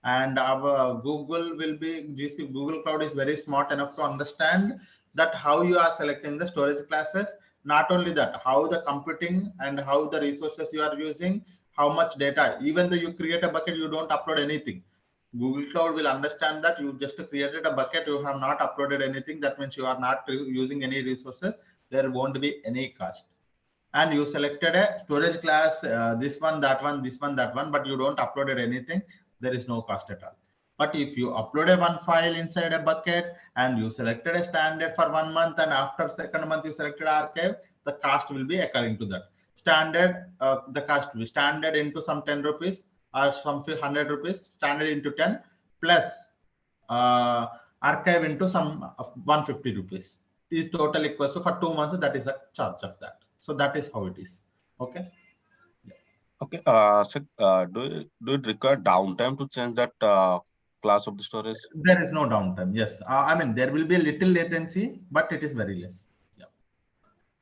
And our Google will be GCP. Google Cloud is very smart enough to understand that how you are selecting the storage classes. Not only that, how the computing and how the resources you are using, how much data. Even though you create a bucket, you don't upload anything. Google Cloud will understand that you just created a bucket, you have not uploaded anything. That means you are not using any resources. There won't be any cost. And you selected a storage class, this one, that one, this one, that one, but you don't uploaded anything, there is no cost at all. But if you uploaded one file inside a bucket and you selected a standard for 1 month and after second month you selected archive, the cost will be according to that. Standard, the cost will be standard into some 10 rupees or some 100 rupees, standard into 10 plus archive into some 150 rupees is total equals to for 2 months. That is a charge of that. So that is how it is. Okay. Okay. So do it require downtime to change that class of the storage? There is no downtime. Yes. I mean, there will be a little latency, but it is very less. Yeah.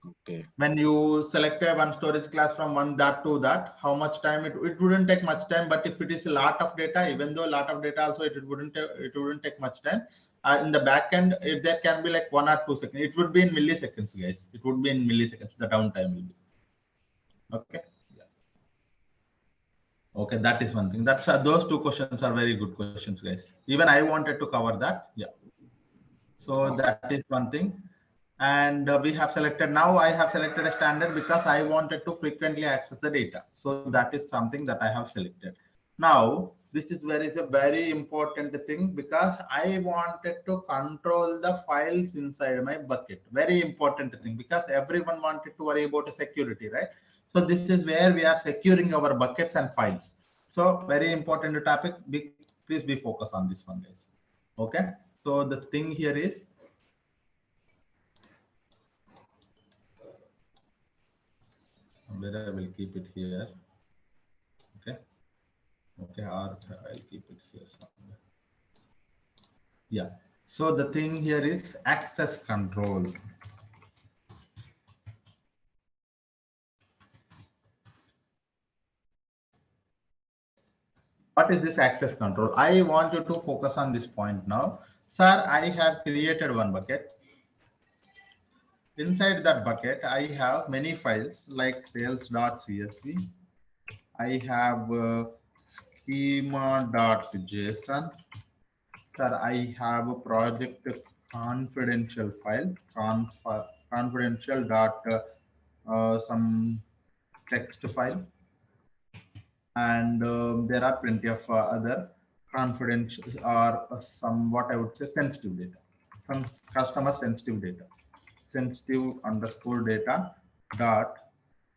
Okay. When you select a one storage class from one that to that, how much time it wouldn't take much time. But if it is a lot of data, even though a lot of data also it wouldn't take much time. In the back end, there can be like 1 or 2 seconds. It would be in milliseconds, guys. It would be in milliseconds. The downtime will be. Okay. Yeah. Okay, that is one thing. That's those two questions are very good questions, guys. Even I wanted to cover that. Yeah. So that is one thing. And we have selected, now I have selected a standard because I wanted to frequently access the data. So that is something that I have selected. Now, this is where is a very important thing because I wanted to control the files inside my bucket. Very important thing because everyone wanted to worry about the security, right? So this is where we are securing our buckets and files. So very important topic. Please be focused on this one, guys. Okay. So the thing here is, where I will keep it here. Okay. Okay, or I'll keep it here somewhere. Yeah. So the thing here is access control. What is this access control? I want you to focus on this point now. Sir, I have created one bucket. Inside that bucket, I have many files like sales.csv. I have schema.json. Sir, I have a project confidential file, confidential dot some text file, and there are plenty of other confidential or some what I would say sensitive data, some customer sensitive data, sensitive underscore data dot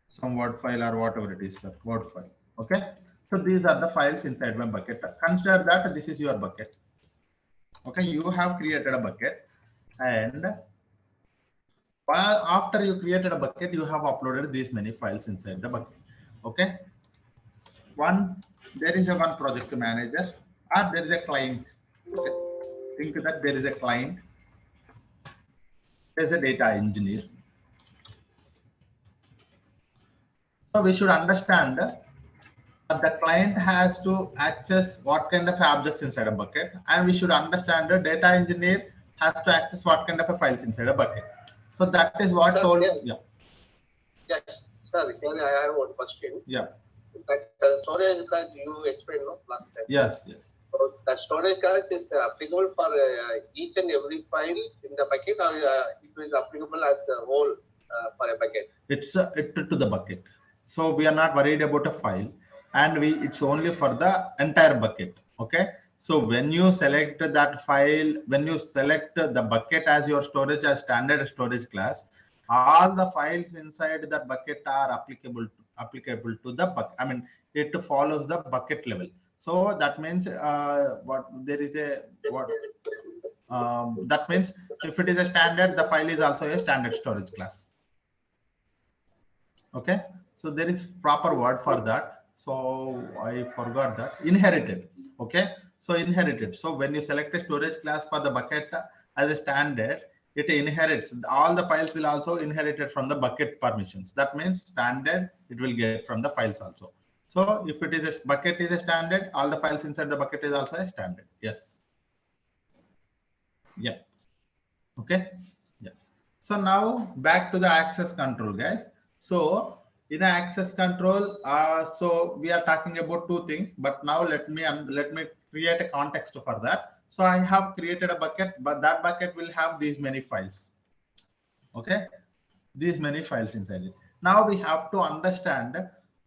some word file or whatever it is, sir, word file. Okay, so these are the files inside my bucket. Consider that this is your bucket. Okay, you have created a bucket, and while after you created a bucket, you have uploaded these many files inside the bucket. Okay, there is a one project manager or there is a client. Okay, think that there is a client, there's a data engineer. So we should understand that the client has to access what kind of objects inside a bucket, and we should understand the data engineer has to access what kind of files inside a bucket. So that is what Sir, told. yes. Yeah. Yes, sir. Here I have one question. Yeah. That storage that you explained no, last time. Yes. Yes. So the storage class is applicable for each and every file in the bucket, or it is applicable as a whole for a bucket? It's it to the bucket. So we are not worried about a file, and it's only for the entire bucket. Okay. So when you select that file, when you select the bucket as your storage as standard storage class, all the files inside that bucket are applicable to the bucket. I mean, it follows the bucket level. So that means what there is a what that means if it is a standard, the file is also a standard storage class. Okay, so there is proper word for that. So I forgot that. Inherited. Okay, so inherited. So when you select a storage class for the bucket as a standard, it inherits all the files will also inherited from the bucket permissions. That means standard it will get from the files also. So if it is a bucket is a standard, all the files inside the bucket is also a standard. Yes. Yeah. Okay. Yeah. So now back to the access control, guys. So in access control, so we are talking about two things, but now let me create a context for that. So I have created a bucket, but that bucket will have these many files. Okay, these many files inside it. Now we have to understand